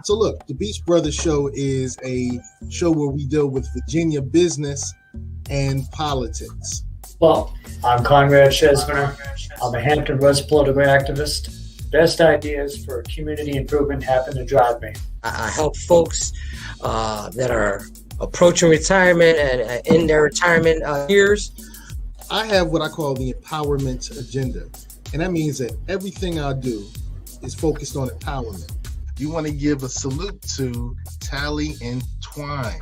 So look, the Beach Brothers Show is a show where we deal with Virginia business and politics. Well, I'm Conrad. I'm a Hampton Roads political activist. Best ideas for community improvement happen to drive me. I help folks that are approaching retirement and in their retirement years. I have what I call the empowerment agenda. And that means that everything I do is focused on empowerment. You want to give a salute to Tally and Twine.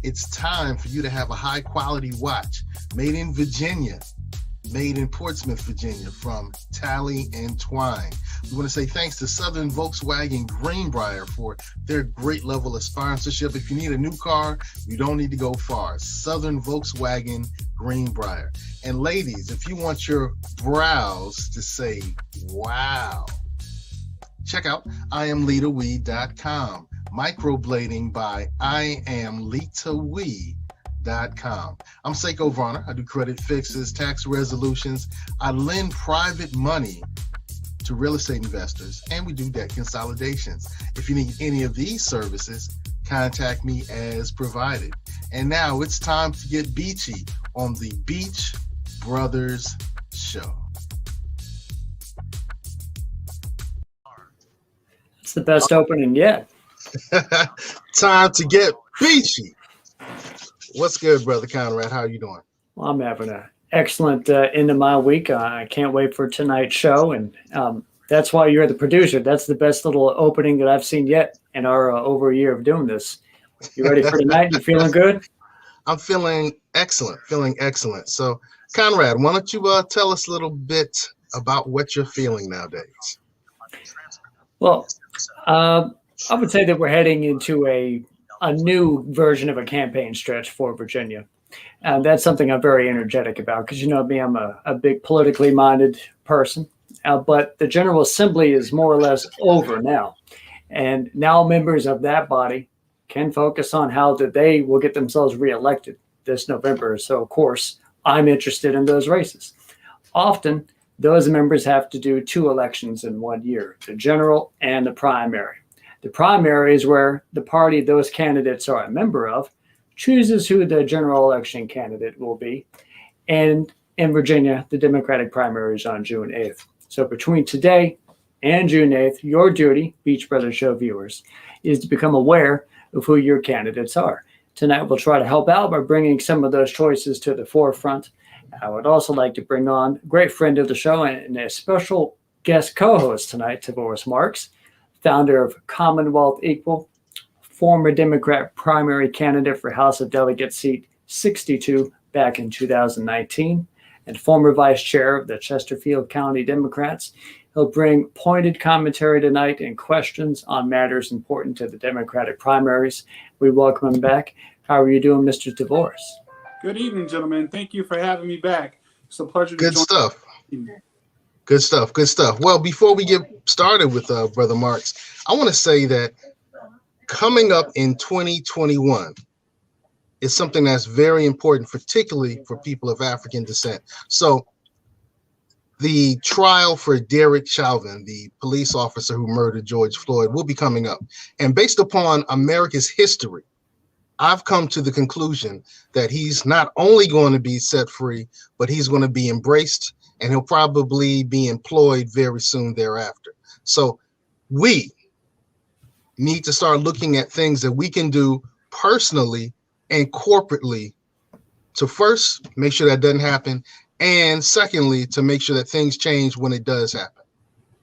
It's time for you to have a high quality watch made in Virginia, made in Portsmouth, Virginia, from Tally and Twine. We want to say thanks to Southern Volkswagen Greenbrier for their great level of sponsorship. If you need a new car, you don't need to go far. Southern Volkswagen Greenbrier. And ladies, if you want your brows to say, wow, check out IamLitaWee.com. Microblading by IamLitaWee.com. I'm Seko Varner. I do credit fixes, tax resolutions. I lend private money to real estate investors, and we do debt consolidations. If you need any of these services, contact me as provided. And now it's time to get beachy on the Beach Brothers Show. It's the best opening yet. Time to get beachy. What's good, brother Conrad? How are you doing? Well, I'm having an excellent end of my week. I can't wait for tonight's show, and that's why you're the producer. That's the best little opening that I've seen yet in our over a year of doing this. You ready for tonight? You feeling good? I'm feeling excellent. So, Conrad, why don't you tell us a little bit about what you're feeling nowadays? Well, I would say that we're heading into a new version of a campaign stretch for Virginia. And that's something I'm very energetic about because, you know me, I'm a big politically minded person. But the General Assembly is more or less over now. And now members of that body can focus on how that they will get themselves reelected this November. So, of course, I'm interested in those races. Often, those members have to do two elections in 1 year, the general and the primary. The primary is where the party those candidates are a member of chooses who the general election candidate will be. And in Virginia, the Democratic primary is on June 8th. So between today and June 8th, your duty, Beach Brothers Show viewers, is to become aware of who your candidates are. Tonight, we'll try to help out by bringing some of those choices to the forefront. I would also like to bring on a great friend of the show and a special guest co-host tonight, Tavoris Marks, founder of Commonwealth Equal, former Democrat primary candidate for House of Delegates seat 62 back in 2019, and former vice chair of the Chesterfield County Democrats. He'll bring pointed commentary tonight and questions on matters important to the Democratic primaries. We welcome him back. How are you doing, Mr. Tavoris? Good evening, gentlemen. Thank you for having me back. It's a pleasure to Good join stuff. you. Good stuff. Well, before we get started with Brother Marks, I want to say that coming up in 2021 is something that's very important, particularly for people of African descent. So the trial for Derek Chauvin, the police officer who murdered George Floyd, will be coming up. And based upon America's history, I've come to the conclusion that he's not only going to be set free, but he's going to be embraced, and he'll probably be employed very soon thereafter. So we need to start looking at things that we can do personally and corporately to first make sure that doesn't happen, and secondly, to make sure that things change when it does happen.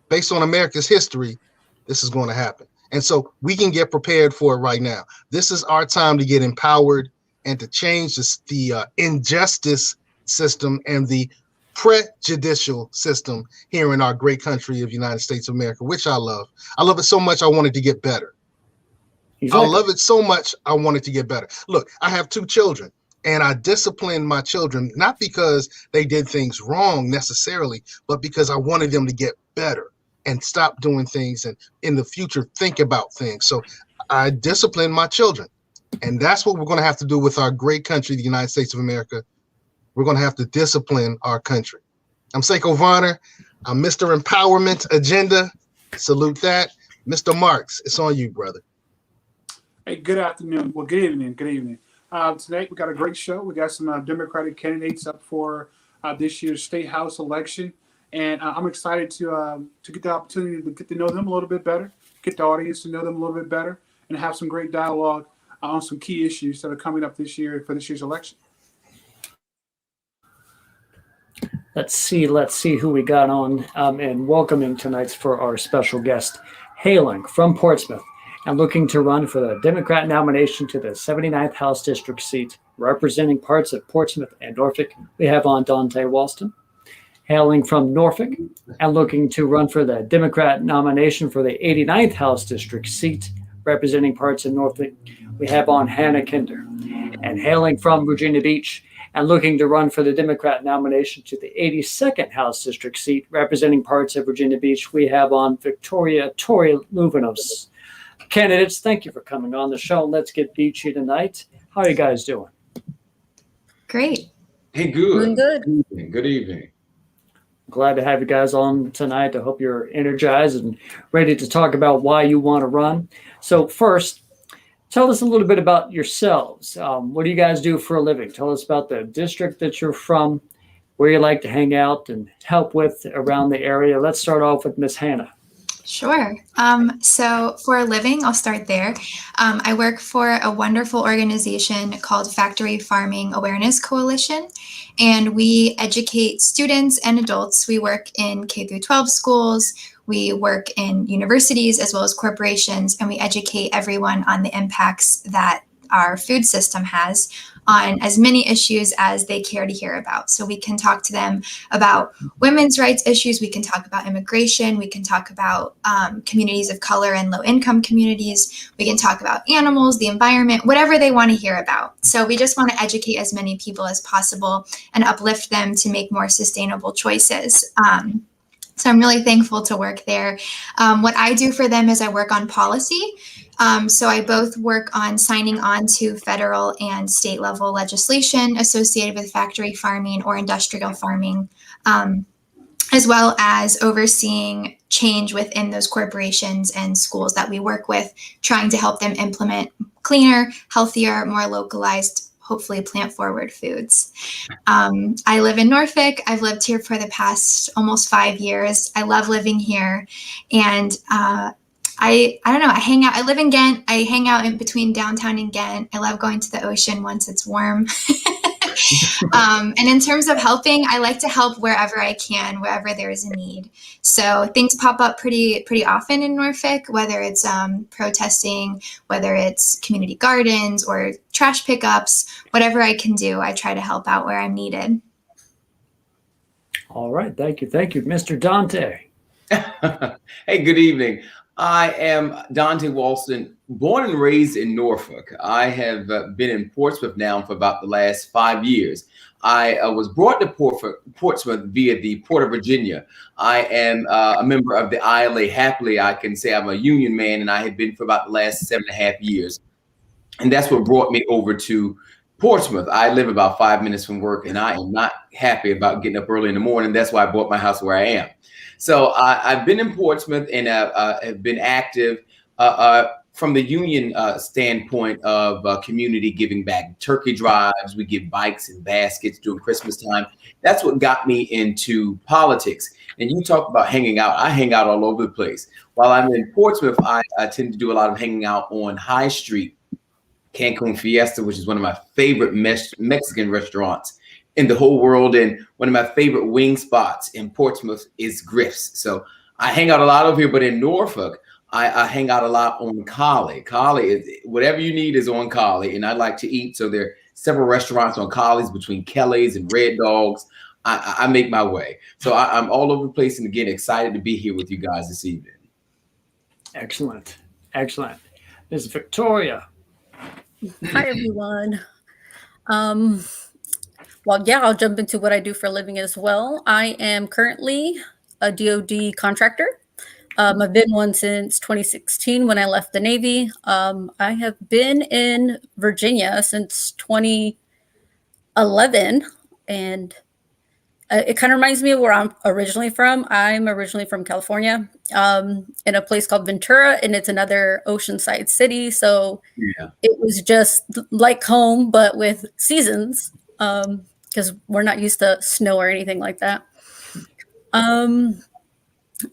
Based on America's history, this is going to happen. And so we can get prepared for it right now. This is our time to get empowered and to change the injustice system and the prejudicial system here in our great country of the United States of America, which I love. I love it so much I want it to get better. Exactly. I love it so much I want it to get better. Look, I have two children, and I discipline my children not because they did things wrong necessarily, but because I wanted them to get better and stop doing things and in the future think about things. So I discipline my children, and that's what we're going to have to do with our great country, the United States of America. We're going to have to discipline our country. I'm Seko Varner. I'm Mr. Empowerment Agenda. Salute that. Mr. Marks, it's on you, brother. Hey, good afternoon. Well, good evening. Good evening. Tonight we got a great show. We got some Democratic candidates up for this year's state house election, and I'm excited to get the opportunity to get to know them a little bit better, get the audience to know them a little bit better, and have some great dialogue on some key issues that are coming up this year for this year's election. Let's see who we got on and welcoming tonight for our special guest, hailing from Portsmouth and looking to run for the Democrat nomination to the 79th House District seat, representing parts of Portsmouth and Norfolk. We have on Dante Walston. Hailing from Norfolk and looking to run for the Democrat nomination for the 89th House District seat, representing parts of Norfolk, we have on Hannam Kinder. And hailing from Virginia Beach and looking to run for the Democrat nomination to the 82nd House District seat, representing parts of Virginia Beach, we have on Victoria Tori Luevanos. Candidates, thank you for coming on the show. Let's get beachy tonight. How are you guys doing? Great. Hey, good. Doing good. Good evening. Good evening. Glad to have you guys on tonight. I hope you're energized and ready to talk about why you want to run. So first, tell us a little bit about yourselves. What do you guys do for a living? Tell us about the district that you're from, where you like to hang out and help with around the area. Let's start off with Miss Hannah. Sure. So for a living, I'll start there. I work for a wonderful organization called Factory Farming Awareness Coalition, and we educate students and adults. We work in K through 12 schools. We work in universities as well as corporations, and we educate everyone on the impacts that our food system has on as many issues as they care to hear about. So we can talk to them about women's rights issues. We can talk about immigration. We can talk about communities of color and low-income communities. We can talk about animals, the environment, whatever they want to hear about. So we just want to educate as many people as possible and uplift them to make more sustainable choices. So I'm really thankful to work there. What I do for them is I work on policy. So I both work on signing on to federal and state level legislation associated with factory farming or industrial farming, as well as overseeing change within those corporations and schools that we work with, trying to help them implement cleaner, healthier, more localized, hopefully plant-forward foods. I live in Norfolk. I've lived here for the past almost 5 years. I love living here. And I don't know, I live in Ghent. I hang out in between downtown and Ghent. I love going to the ocean once it's warm. And in terms of helping, I like to help wherever I can, wherever there is a need. So things pop up pretty often in Norfolk, whether it's protesting, whether it's community gardens or trash pickups, whatever I can do, I try to help out where I'm needed. All right. Thank you. Thank you, Mr. Dante. Hey, good evening. I am Dante Walston, born and raised in Norfolk. I have been in Portsmouth now for about the last 5 years. I was brought to Portsmouth via the Port of Virginia. I am a member of the ILA. Happily, I can say I'm a union man, and I have been for about the last 7.5 years. And that's what brought me over to Portsmouth. I live about 5 minutes from work, and I am not happy about getting up early in the morning. That's why I bought my house where I am. So I've been in Portsmouth and have been active from the union standpoint of community giving back. Turkey drives, we give bikes and baskets during Christmas time. That's what got me into politics. And you talk about hanging out. I hang out all over the place. While I'm in Portsmouth, I tend to do a lot of hanging out on High Street, Cancun Fiesta, which is one of my favorite Mexican restaurants in the whole world, and one of my favorite wing spots in Portsmouth is Griff's. So I hang out a lot over here, but in Norfolk, I hang out a lot on Collie. Collie is whatever you need is on Collie, and I like to eat. So there are several restaurants on Collies between Kelly's and Red Dogs. I make my way. So I'm all over the place, and again, excited to be here with you guys this evening. Excellent. Excellent. Ms. Victoria. Hi, everyone. Well, yeah, I'll jump into what I do for a living as well. I am currently a DoD contractor. I've been one since 2016 when I left the Navy. I have been in Virginia since 2011, and it kind of reminds me of where I'm originally from. I'm originally from California, in a place called Ventura, and it's another oceanside city. So Yeah. it was just like home, but with seasons, because we're not used to snow or anything like that.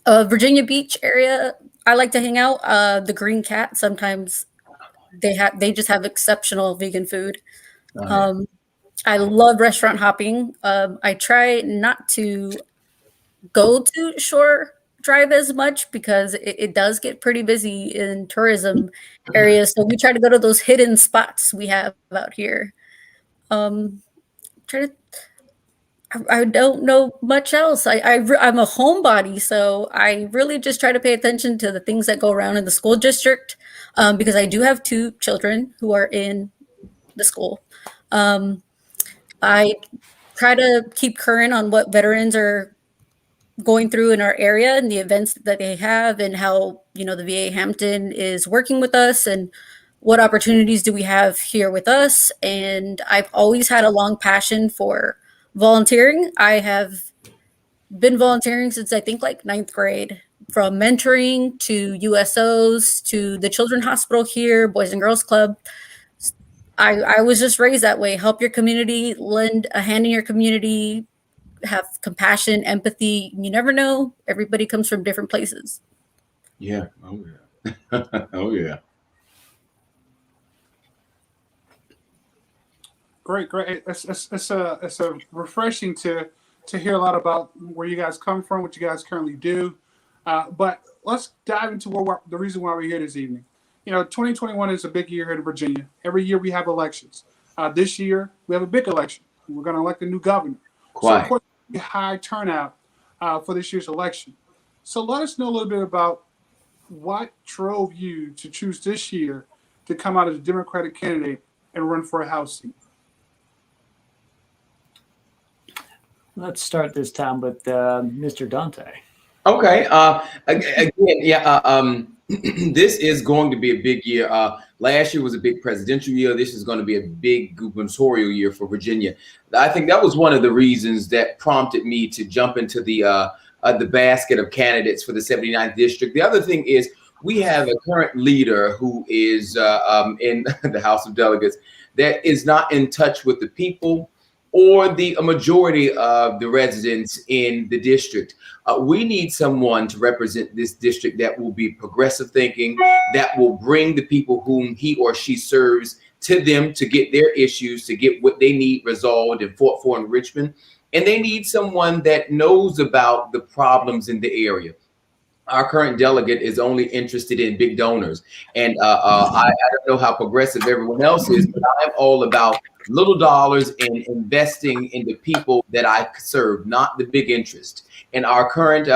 Virginia Beach area, I like to hang out. The Green Cat, sometimes they just have exceptional vegan food. Oh, yeah. I love restaurant hopping. I try not to go to Shore Drive as much because it does get pretty busy in tourism areas. So we try to go to those hidden spots we have out here. Um, try to. I don't know much else. I'm a homebody, so I really just try to pay attention to the things that go around in the school district, because I do have 2 children who are in the school. I try to keep current on what veterans are going through in our area and the events that they have, and how, the VA Hampton is working with us, and what opportunities do we have here with us. And I've always had a long passion for volunteering. I have been volunteering since I think like 9th grade, from mentoring to USOs to the Children's Hospital here, Boys and Girls Club. I was just raised that way. Help your community, lend a hand in your community, have compassion, empathy. You never know. Everybody comes from different places. Yeah. Oh yeah. Oh yeah. Great. It's a refreshing to hear a lot about where you guys come from, what you guys currently do. But let's dive into the reason why we're here this evening. 2021 is a big year here in Virginia. Every year we have elections. This year we have a big election. We're going to elect a new governor. So of course, a high turnout for this year's election. So let us know a little bit about what drove you to choose this year to come out as a Democratic candidate and run for a House seat. Let's start this time with Mr. Dante. Okay. Again, yeah. This is going to be a big year. Last year was a big presidential year. This is going to be a big gubernatorial year for Virginia. I think that was one of the reasons that prompted me to jump into the basket of candidates for the 79th district. The other thing is we have a current leader who is in the House of Delegates that is not in touch with the people or the majority of the residents in the district. We need someone to represent this district that will be progressive thinking, that will bring the people whom he or she serves to them to get their issues, to get what they need resolved and fought for in Richmond. And they need someone that knows about the problems in the area. Our current delegate is only interested in big donors. And I don't know how progressive everyone else is, but I'm all about little dollars and investing in the people that I serve, not the big interest. And our current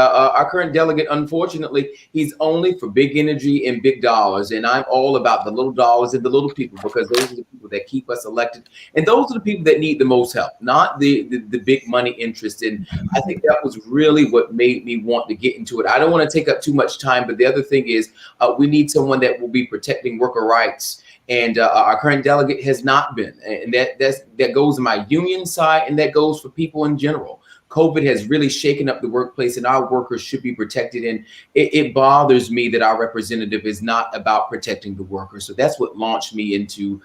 delegate, unfortunately, he's only for big energy and big dollars. And I'm all about the little dollars and the little people, because those are the people that keep us elected. And those are the people that need the most help, not the big money interest. And I think that was really what made me want to get into it. I don't want to take up too much time, but the other thing is we need someone that will be protecting worker rights. And our current delegate has not been. And that goes to my union side, and that goes for people in general. COVID has really shaken up the workplace, and our workers should be protected. And it bothers me that our representative is not about protecting the workers. So that's what launched me into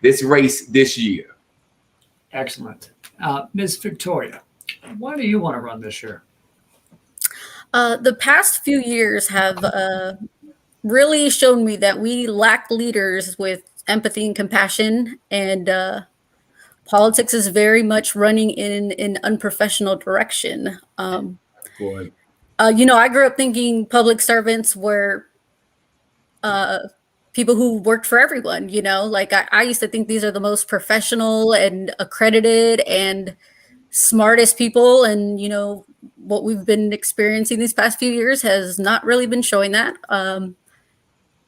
this race this year. Excellent. Ms. Victoria, why do you want to run this year? The past few years have really shown me that we lack leaders with empathy and compassion, and politics is very much running in an unprofessional direction. I grew up thinking public servants were people who worked for everyone. Like I used to think these are the most professional and accredited and smartest people. And, what we've been experiencing these past few years has not really been showing that.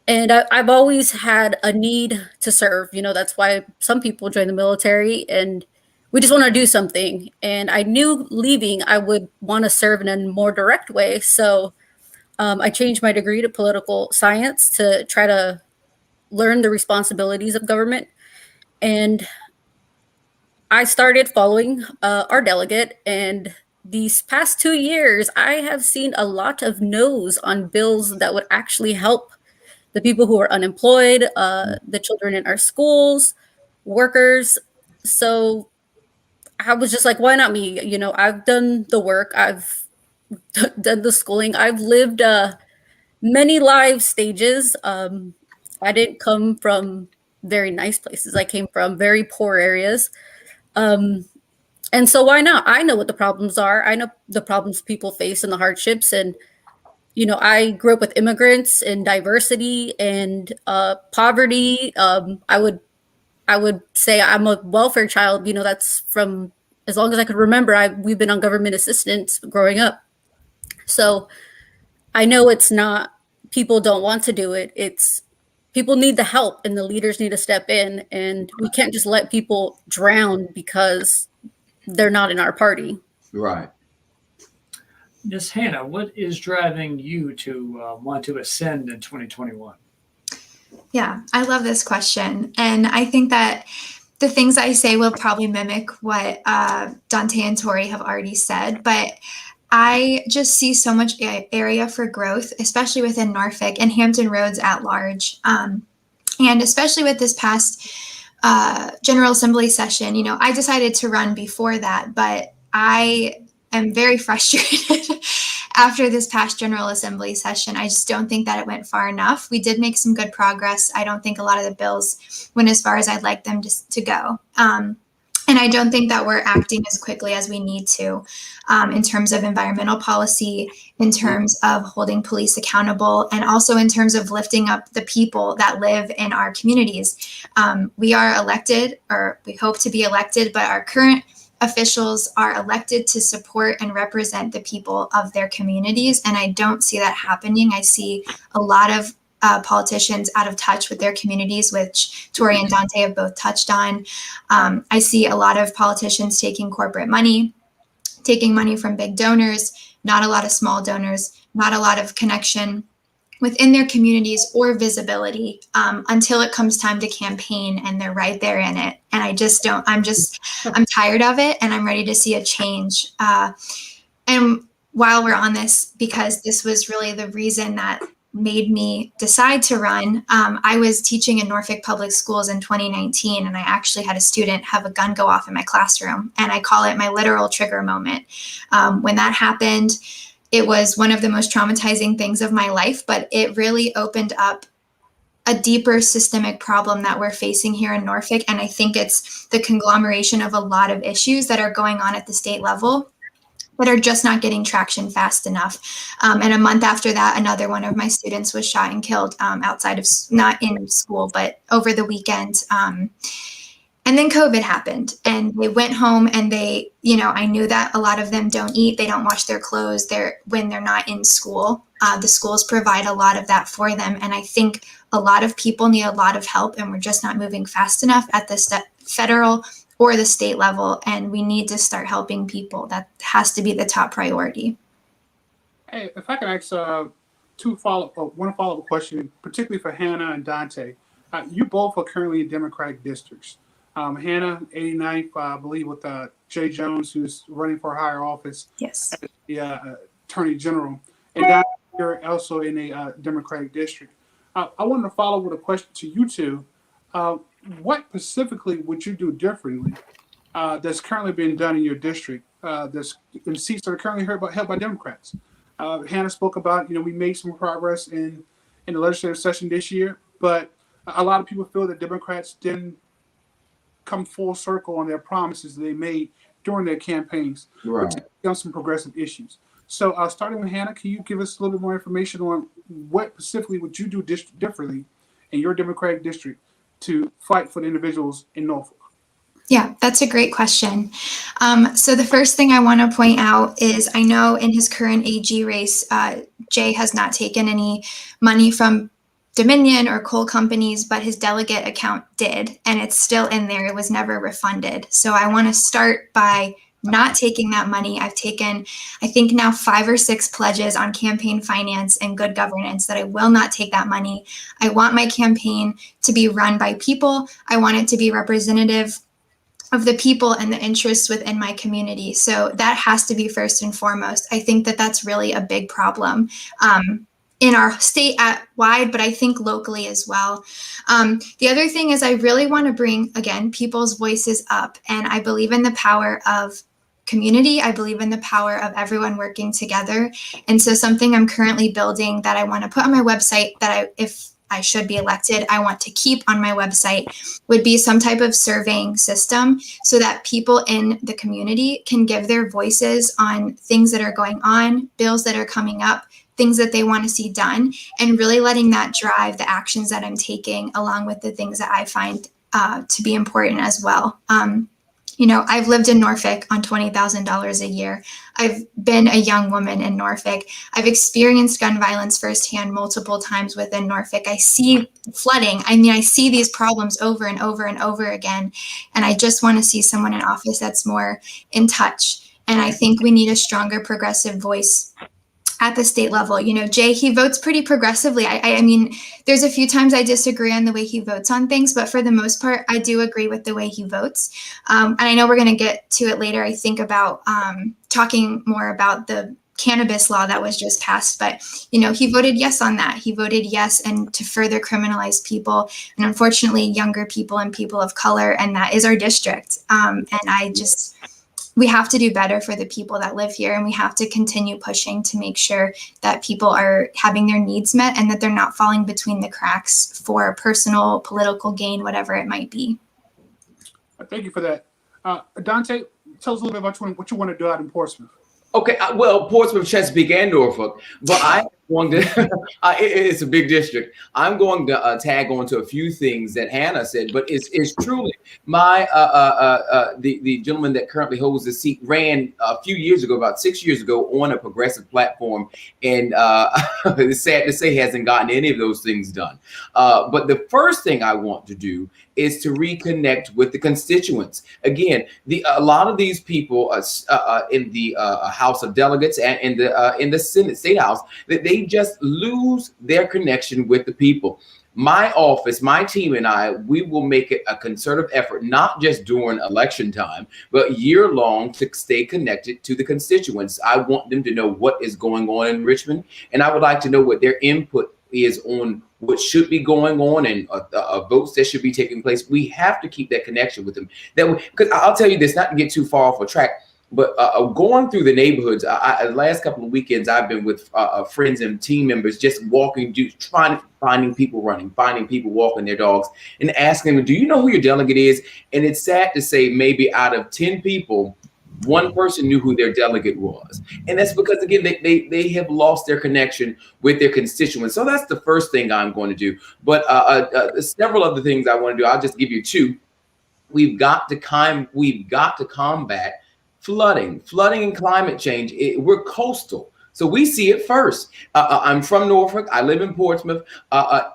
And I've always had a need to serve. That's why some people join the military, and we just want to do something. And I knew leaving, I would want to serve in a more direct way. So I changed my degree to political science to try to learn the responsibilities of government. And I started following our delegate, and these past 2 years, I have seen a lot of no's on bills that would actually help the people who are unemployed, the children in our schools, workers. So I was just like, why not me? You know, I've done the work, I've done the schooling, I've lived many life stages. I didn't come from very nice places. I came from very poor areas. And so why not? I know what the problems are. I know the problems people face and the hardships. And, you know, I grew up with immigrants and diversity and poverty. I would say I'm a welfare child. You know, that's from as long as I could remember. We've been on government assistance growing up. So I know it's not people don't want to do it. It's people need the help and the leaders need to step in. And we can't just let people drown because they're not in our party. Right. Ms. Hannah, what is driving you to want to ascend in 2021? Yeah, I love this question. And I think that the things I say will probably mimic what Dante and Tori have already said, but I just see so much area for growth, especially within Norfolk and Hampton Roads at large. And especially with this past General Assembly session, you know, I decided to run before that, but I am very frustrated after this past General Assembly session. I just don't think that it went far enough. We did make some good progress. I don't think a lot of the bills went as far as I'd like them to go. And I don't think that we're acting as quickly as we need to in terms of environmental policy, in terms of holding police accountable, and also in terms of lifting up the people that live in our communities. We are elected, or we hope to be elected, but our current officials are elected to support and represent the people of their communities. And I don't see that happening. I see a lot of politicians out of touch with their communities, which Tori and Dante have both touched on. I see a lot of politicians taking corporate money, taking money from big donors, not a lot of small donors, not a lot of connection within their communities or visibility until it comes time to campaign and they're right there in it. And I just don't, I'm tired of it and I'm ready to see a change. And while we're on this, because this was really the reason that made me decide to run. I was teaching in Norfolk Public Schools in 2019, and I actually had a student have a gun go off in my classroom, and I call it my literal trigger moment. When that happened, it was one of the most traumatizing things of my life, but it really opened up a deeper systemic problem that we're facing here in Norfolk, and I think it's the conglomeration of a lot of issues that are going on at the state level that are just not getting traction fast enough. And a month after that, another one of my students was shot and killed outside of, not in school, but over the weekend. And then COVID happened and they went home and they, you know, I knew that a lot of them don't eat, they don't wash their clothes when they're not in school. The schools provide a lot of that for them. And I think a lot of people need a lot of help and we're just not moving fast enough at the federal or the state level, and we need to start helping people. That has to be the top priority. Hey, if I can ask one follow-up question, particularly for Hannah and Dante. You both are currently in Democratic districts. Hannah, 89th, I believe, with Jay Jones, who's running for higher office. Yes. As the Attorney General. And Dante, you're also in a Democratic district. I wanted to follow with a question to you two. What specifically would you do differently that's currently being done in your district? That's in seats that are currently held by Democrats. Hannah spoke about, we made some progress in the legislative session this year, but a lot of people feel that Democrats didn't come full circle on their promises they made during their campaigns, particularly on some progressive issues. So starting with Hannah, can you give us a little bit more information on what specifically would you do differently in your Democratic district to fight for the individuals in Norfolk? Yeah, that's a great question. So the first thing I want to point out is I know in his current AG race, Jay has not taken any money from Dominion or coal companies, but his delegate account did, and it's still in there. It was never refunded. So I want to start by not taking that money. I've taken, I think now 5 or 6 pledges on campaign finance and good governance that I will not take that money. I want my campaign to be run by people. I want it to be representative of the people and the interests within my community. So that has to be first and foremost. I think that that's really a big problem in our state at wide, but I think locally as well. The other thing is I really want to bring, again, people's voices up. And I believe in the power of community. I believe in the power of everyone working together. And so something I'm currently building that I want to put on my website that if I should be elected, I want to keep on my website would be some type of surveying system so that people in the community can give their voices on things that are going on, bills that are coming up, things that they want to see done, and really letting that drive the actions that I'm taking along with the things that I find to be important as well. I've lived in Norfolk on $20,000 a year. I've been a young woman in Norfolk. I've experienced gun violence firsthand multiple times within Norfolk. I see flooding. I see these problems over and over and over again. And I just want to see someone in office that's more in touch. And I think we need a stronger progressive voice at the state level. Jay, he votes pretty progressively. I mean, there's a few times I disagree on the way he votes on things, but for the most part, I do agree with the way he votes. And I know we're going to get to it later, I think, about talking more about the cannabis law that was just passed. But, he voted yes on that. He voted yes and to further criminalize people, and unfortunately, younger people and people of color. And that is our district. We have to do better for the people that live here, and we have to continue pushing to make sure that people are having their needs met and that they're not falling between the cracks for personal, political gain, whatever it might be. Thank you for that. Dante, tell us a little bit about what you want to do out in Portsmouth. Okay, well, Portsmouth, Chesapeake, and Norfolk, but I'm going to, it's a big district. I'm going to tag on to a few things that Hannah said, but it's truly the gentleman that currently holds the seat ran a few years ago, about 6 years ago, on a progressive platform, and it's sad to say hasn't gotten any of those things done. But the first thing I want to do is to reconnect with the constituents. Again, a lot of these people in the House of Delegates and in the Senate State House, that they just lose their connection with the people. My office, my team, and I, we will make it a concerted effort, not just during election time, but year long, to stay connected to the constituents. I want them to know what is going on in Richmond, and I would like to know what their input is on what should be going on and votes that should be taking place. We have to keep that connection with them. Because I'll tell you this, not to get too far off a track, but going through the neighborhoods, the last couple of weekends, I've been with friends and team members, just walking, finding people running, finding people walking their dogs, and asking them, do you know who your delegate is? And it's sad to say maybe out of 10 people, one person knew who their delegate was. And that's because, again, they have lost their connection with their constituents. So that's the first thing I'm going to do. But several other things I want to do. I'll just give you two. We've got to combat flooding and climate change. We're coastal, so we see it first. I'm from Norfolk. I live in Portsmouth.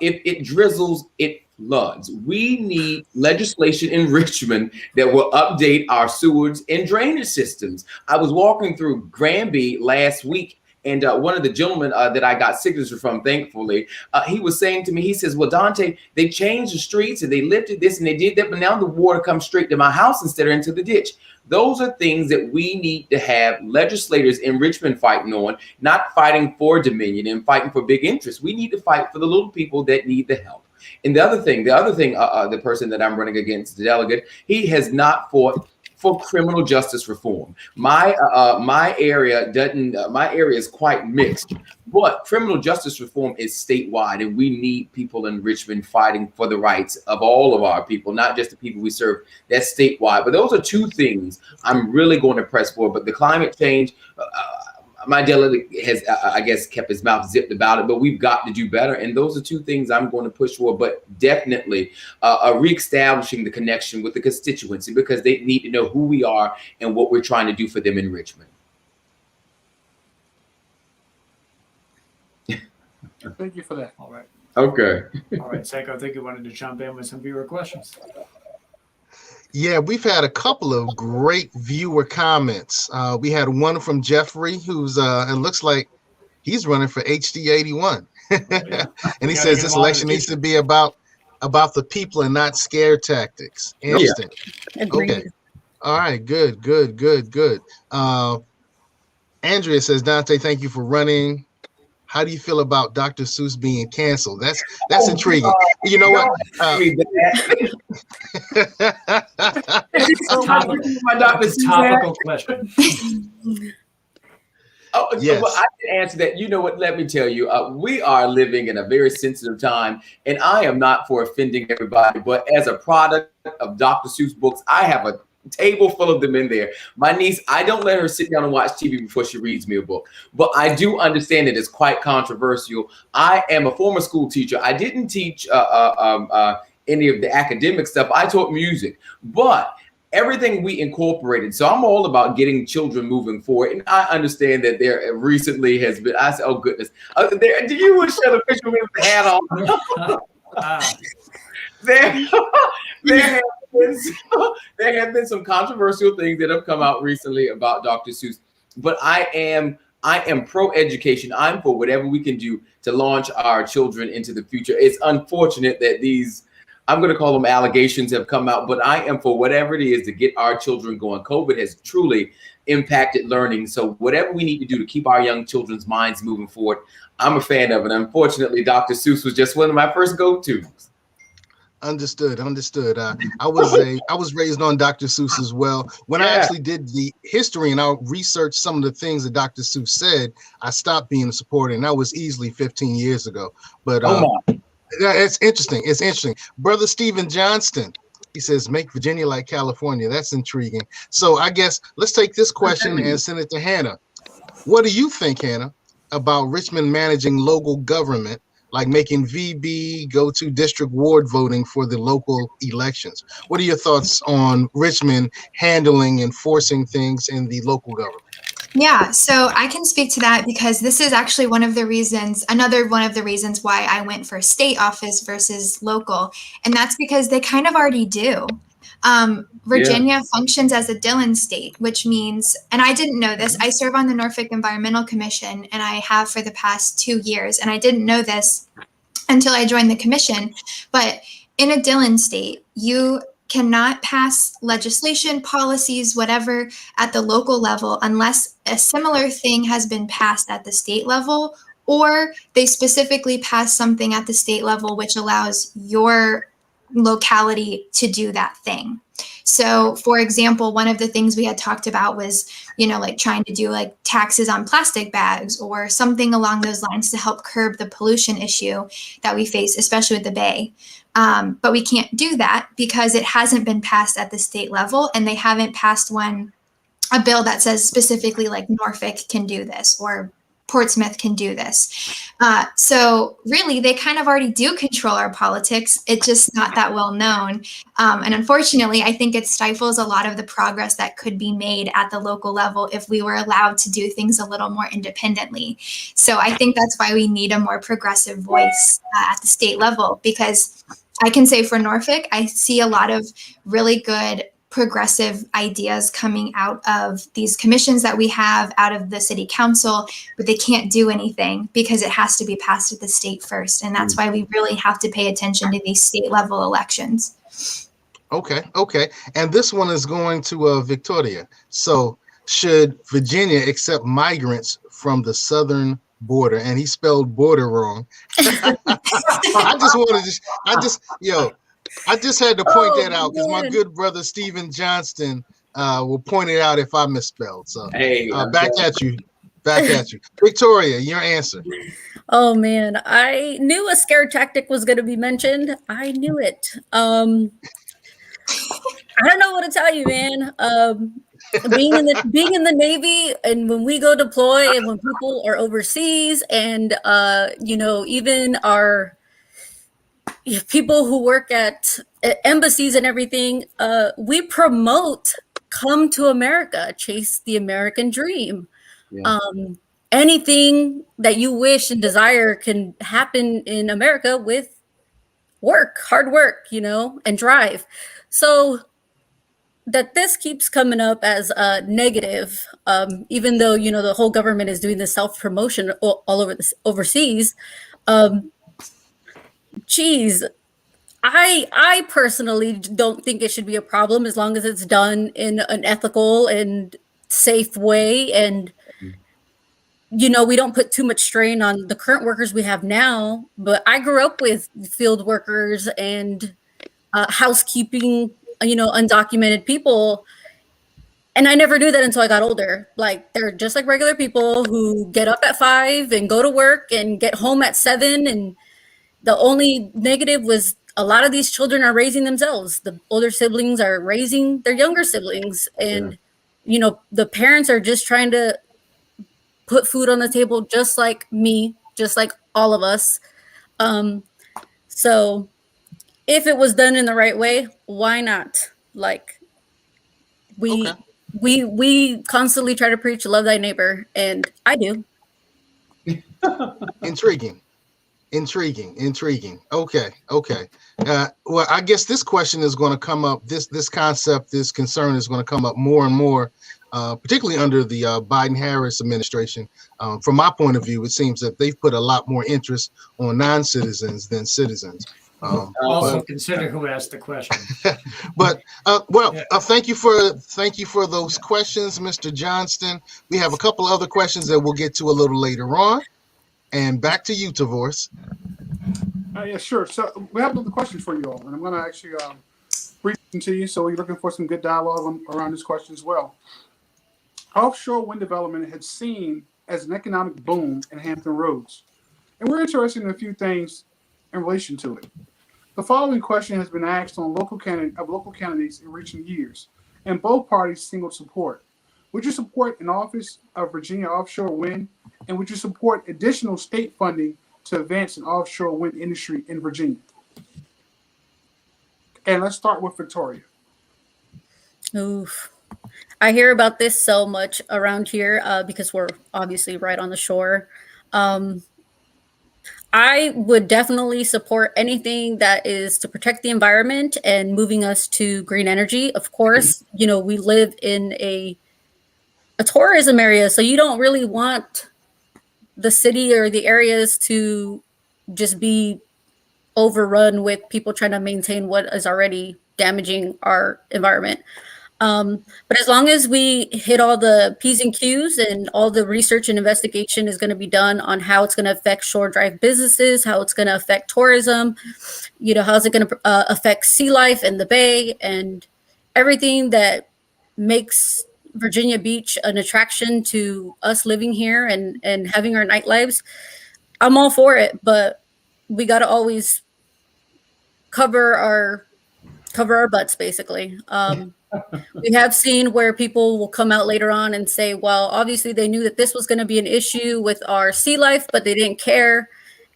If it drizzles, it floods. We need legislation in Richmond that will update our sewage and drainage systems. I was walking through Granby last week, and one of the gentlemen that I got signature from, thankfully, he was saying to me, he says, well, Dante, they changed the streets and they lifted this and they did that, but now the water comes straight to my house instead of into the ditch. Those are things that we need to have legislators in Richmond fighting on, not fighting for dominion and fighting for big interests. We need to fight for the little people that need the help. And the other thing, the person that I'm running against, the delegate, he has not fought for criminal justice reform. My area is quite mixed, but criminal justice reform is statewide, and we need people in Richmond fighting for the rights of all of our people, not just the people we serve. That's statewide. But those are two things I'm really going to press for. But the climate change, my delegate has, I guess, kept his mouth zipped about it, but we've got to do better. And those are two things I'm going to push for, but definitely reestablishing the connection with the constituency, because they need to know who we are and what we're trying to do for them in Richmond. Thank you for that. All right. Okay. All right, Seko, I think you wanted to jump in with some viewer questions. Yeah, we've had a couple of great viewer comments. We had one from Jeffrey, who's it looks like he's running for HD 81. And he says this election needs to be about the people and not scare tactics. Interesting. Yeah. Okay. All right, good. Andrea says, Dante, thank you for running. How do you feel about Dr. Seuss being canceled? That's intriguing. You know what? It's a topical question. Oh, yes. Well, I can answer that. You know what? Let me tell you, we are living in a very sensitive time, and I am not for offending everybody, but as a product of Dr. Seuss books, I have a table full of them in there. My niece, I don't let her sit down and watch TV before she reads me a book, but I do understand that it's quite controversial. I am a former school teacher. I didn't teach any of the academic stuff. I taught music, but everything we incorporated. So I'm all about getting children moving forward. And I understand that there recently has been, I said, oh goodness. Do you wish that a picture with the hat on? There have been some controversial things that have come out recently about Dr. Seuss, but I am pro education. I'm for whatever we can do to launch our children into the future. It's unfortunate that these, I'm going to call them allegations, have come out, but I am for whatever it is to get our children going. COVID has truly impacted learning. So whatever we need to do to keep our young children's minds moving forward, I'm a fan of it. Unfortunately, Dr. Seuss was just one of my first go-tos. Understood. I was raised on Dr. Seuss as well. When I actually did the history and I researched some of the things that Dr. Seuss said, I stopped being a supporter, and that was easily 15 years ago. But yeah, it's interesting. Brother Stephen Johnston, he says, make Virginia like California. That's intriguing. So I guess let's take this question and send it to Hannah. What do you think, Hannah, about Richmond managing local government, like making VB go to district ward voting for the local elections? What are your thoughts on Richmond handling and forcing things in the local government? Yeah, so I can speak to that because this is actually another one of the reasons why I went for state office versus local. And that's because they kind of already do. Virginia functions as a Dillon state, which means, and I didn't know this, I serve on the Norfolk Environmental Commission, and I have for the past 2 years. And I didn't know this until I joined the commission. But in a Dillon state, you cannot pass legislation, policies, whatever, at the local level unless a similar thing has been passed at the state level, or they specifically pass something at the state level which allows your locality to do that thing. So, for example, one of the things we had talked about was, like trying to do like taxes on plastic bags or something along those lines to help curb the pollution issue that we face, especially with the Bay. But we can't do that because it hasn't been passed at the state level, and they haven't passed a bill that says specifically like Norfolk can do this or Portsmouth can do this. So really, they kind of already do control our politics. It's just not that well known. And unfortunately, I think it stifles a lot of the progress that could be made at the local level if we were allowed to do things a little more independently. So I think that's why we need a more progressive voice at the state level, because I can say for Norfolk, I see a lot of really good progressive ideas coming out of these commissions that we have out of the city council, but they can't do anything because it has to be passed at the state first. And that's why we really have to pay attention to these state level elections. Okay. And this one is going to Victoria. So should Virginia accept migrants from the southern border? And he spelled border wrong. I just had to point that out because my good brother Stephen Johnston will point it out if I misspelled. So back at you. Victoria, your answer. Oh man, I knew a scare tactic was going to be mentioned. I knew it. I don't know what to tell you, man. Being in the Navy, and when we go deploy, and when people are overseas, and even our people who work at embassies and everything, we promote come to America, chase the American dream. Yeah. Anything that you wish and desire can happen in America with hard work, and drive. So that this keeps coming up as a negative, even though, the whole government is doing the self-promotion all over overseas. Geez, I personally don't think it should be a problem as long as it's done in an ethical and safe way. And, we don't put too much strain on the current workers we have now. But I grew up with field workers and housekeeping, undocumented people. And I never knew that until I got older. Like, they're just like regular people who get up at 5 and go to work and get home at 7. And the only negative was a lot of these children are raising themselves. The older siblings are raising their younger siblings. And, the parents are just trying to put food on the table, just like me, just like all of us. So if it was done in the right way, why not? Like, we constantly try to preach love thy neighbor, and I do. Intriguing. Okay. Well, I guess this question is going to come up. This concept, this concern is going to come up more and more, particularly under the Biden-Harris administration. From my point of view, it seems that they've put a lot more interest on non-citizens than citizens. Also consider who asked the question. But thank you for those questions, Mr. Johnston. We have a couple other questions that we'll get to a little later on. And back to you, Tavorus. Yeah, sure. So we have another question for you all, and I'm going to actually read them to you. So we're looking for some good dialogue around this question as well. Offshore wind development has seen as an economic boom in Hampton Roads, and we're interested in a few things in relation to it. The following question has been asked on local candidates in recent years, and both parties singled support. Would you support an office of Virginia offshore wind, and would you support additional state funding to advance an offshore wind industry in Virginia? And let's start with Victoria. Oof. I hear about this so much around here because we're obviously right on the shore. I would definitely support anything that is to protect the environment and moving us to green energy. Of course, we live in a tourism area, so you don't really want the city or the areas to just be overrun with people trying to maintain what is already damaging our environment. But as long as we hit all the P's and Q's and all the research and investigation is going to be done on how it's going to affect shore drive businesses, how it's going to affect tourism, how's it going to affect sea life in the bay and everything that makes Virginia Beach an attraction to us living here and having our nightlives, I'm all for it. But we got to always cover our butts, basically. We have seen where people will come out later on and say, well, obviously they knew that this was going to be an issue with our sea life, but they didn't care.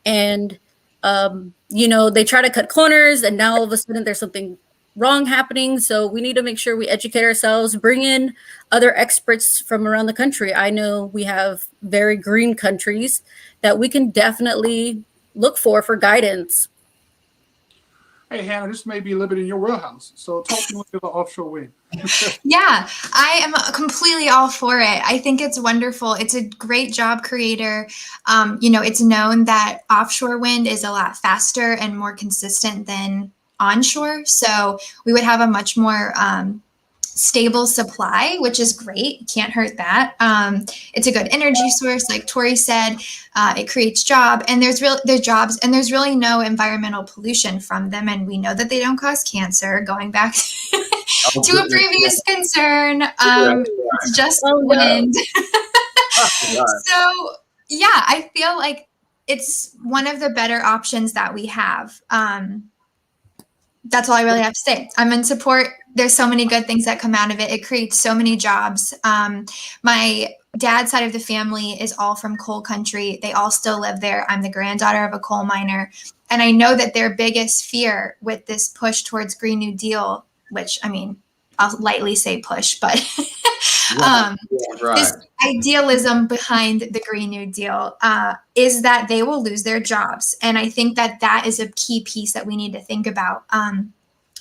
And, they try to cut corners, and now all of a sudden there's something wrong happening. So we need to make sure we educate ourselves, bring in other experts from around the country. I know we have very green countries that we can definitely look for guidance. Hey, Hannah, this may be a little bit in your wheelhouse. So talk to me about offshore wind. Yeah, I am completely all for it. I think it's wonderful. It's a great job creator. It's known that offshore wind is a lot faster and more consistent than onshore. So we would have a much more stable supply, which is great. Can't hurt that. It's a good energy source, like Tori said. It creates jobs, and there's really no environmental pollution from them, and we know that they don't cause cancer. Going back to a previous concern, it's just wind. So yeah, I feel like it's one of the better options that we have. That's all I really have to say. I'm in support. There's so many good things that come out of it. It creates so many jobs. My dad's side of the family is all from coal country. They all still live there. I'm the granddaughter of a coal miner. And I know that their biggest fear with this push towards Green New Deal, which, I'll lightly say push, but this idealism behind the Green New Deal is that they will lose their jobs. And I think that is a key piece that we need to think about.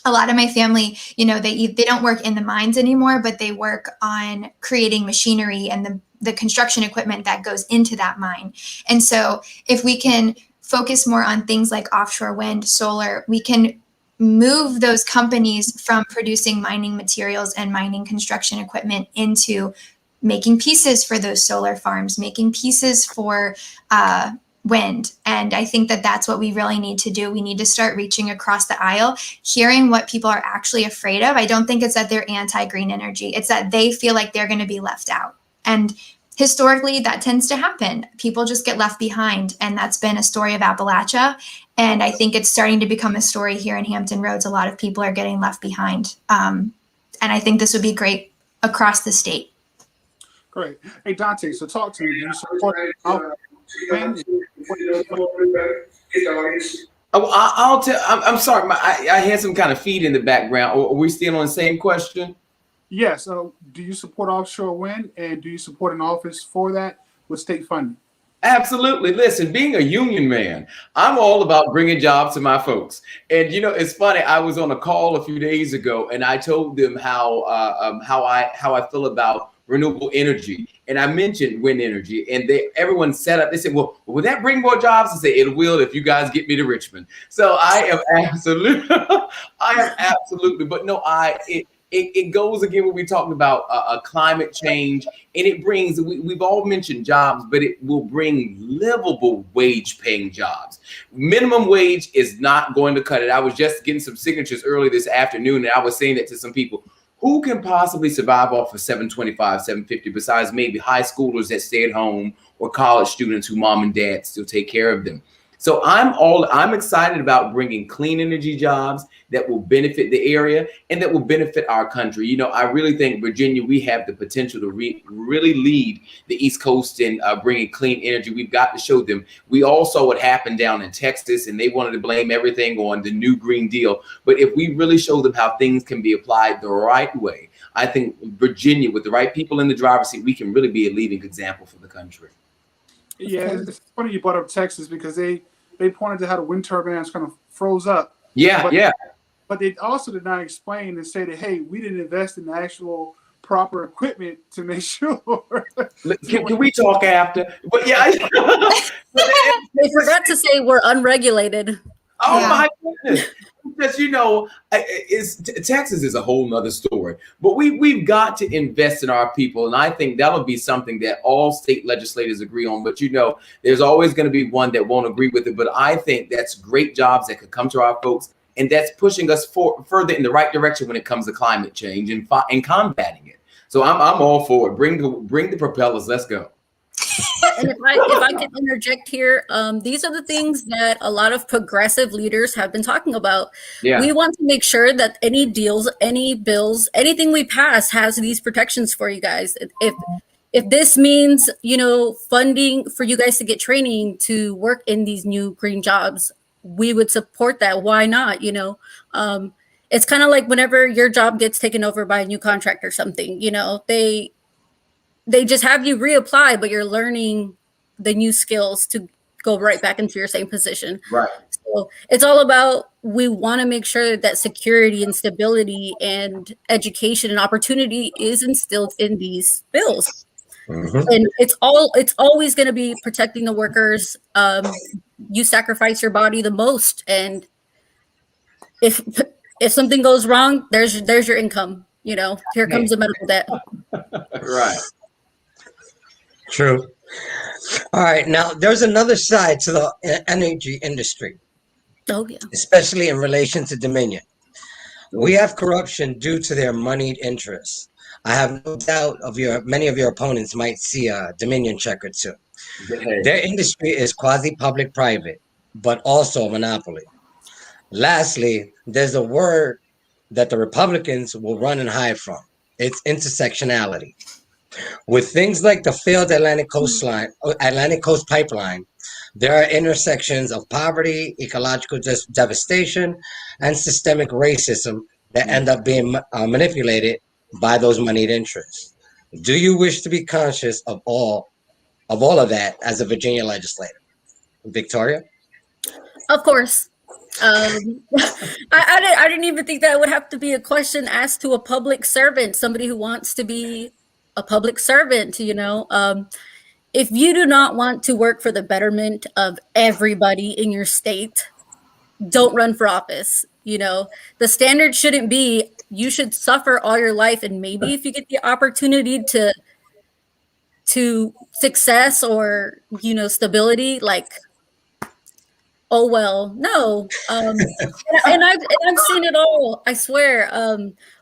A lot of my family, they don't work in the mines anymore, but they work on creating machinery and the construction equipment that goes into that mine. And so if we can focus more on things like offshore wind, solar, we can move those companies from producing mining materials and mining construction equipment into making pieces for those solar farms, making pieces for wind. And I think that that's what we really need to do. We need to start reaching across the aisle, hearing what people are actually afraid of. I don't think it's that they're anti-green energy. It's that they feel like they're going to be left out. And historically, that tends to happen. People just get left behind. And that's been a story of Appalachia. And I think it's starting to become a story here in Hampton Roads. A lot of people are getting left behind. And I think this would be great across the state. Great. Hey, Dante, so talk to me. Do you support I'll tell. I'm sorry. I had some kind of feed in the background. Are we still on the same question? Yes. Do you support offshore wind, and do you support an office for that with state funding? Absolutely. Listen, being a union man, I'm all about bringing jobs to my folks. And it's funny. I was on a call a few days ago, and I told them how I feel about renewable energy, and I mentioned wind energy, and everyone set up. They said, "Well, will that bring more jobs?" I said, "It will if you guys get me to Richmond." So I am absolutely, But no, it goes again when we talked about climate change, and it brings. We've all mentioned jobs, but it will bring livable wage-paying jobs. Minimum wage is not going to cut it. I was just getting some signatures early this afternoon, and I was saying that to some people. Who can possibly survive off of $725, $750 besides maybe high schoolers that stay at home or college students who mom and dad still take care of them? So I'm excited about bringing clean energy jobs that will benefit the area and that will benefit our country. I really think Virginia, we have the potential to really lead the East Coast in bringing clean energy. We've got to show them. We all saw what happened down in Texas, and they wanted to blame everything on the new Green Deal. But if we really show them how things can be applied the right way, I think Virginia, with the right people in the driver's seat, we can really be a leading example for the country. Yeah, it's funny you brought up Texas because they pointed to how the wind turbines kind of froze up. Yeah. But they also did not explain and say that, hey, we didn't invest in the actual proper equipment to make sure. Can we talk after? But yeah. They forgot to say we're unregulated. Oh my goodness. Because Texas is a whole nother story, but we've got to invest in our people, and I think that'll be something that all state legislators agree on. But there's always going to be one that won't agree with it. But I think that's great jobs that could come to our folks, and that's pushing us further in the right direction when it comes to climate change and combating it. So I'm all for it. Bring the propellers. Let's go. And if I can interject here, these are the things that a lot of progressive leaders have been talking about. Yeah. We want to make sure that any deals, any bills, anything we pass has these protections for you guys. If this means, funding for you guys to get training to work in these new green jobs, we would support that. Why not? It's kind of like whenever your job gets taken over by a new contract or something, they just have you reapply, but you're learning the new skills to go right back into your same position. Right. So it's all about, we want to make sure that security and stability and education and opportunity is instilled in these bills. Mm-hmm. And it's always going to be protecting the workers. You sacrifice your body the most. And if something goes wrong, there's your income. Here comes the medical debt. Right. True. All right. Now, there's another side to the energy industry. Oh, yeah. Especially in relation to Dominion. We have corruption due to their moneyed interests. I have no doubt many of your opponents might see a Dominion check or two. Hey. Their industry is quasi-public-private, but also a monopoly. Lastly, there's a word that the Republicans will run and hide from. It's intersectionality. With things like the failed Atlantic Coast Pipeline, there are intersections of poverty, ecological devastation, and systemic racism that end up being manipulated by those moneyed interests. Do you wish to be conscious of all of that as a Virginia legislator? Victoria? Of course. I didn't even think that would have to be a question asked to a public servant, somebody who wants to be a public servant. If you do not want to work for the betterment of everybody in your state, don't run for office. You know, the standard shouldn't be you should suffer all your life, and maybe if you get the opportunity to success or, you know, stability, like, oh well, no. And I've seen it all, I swear.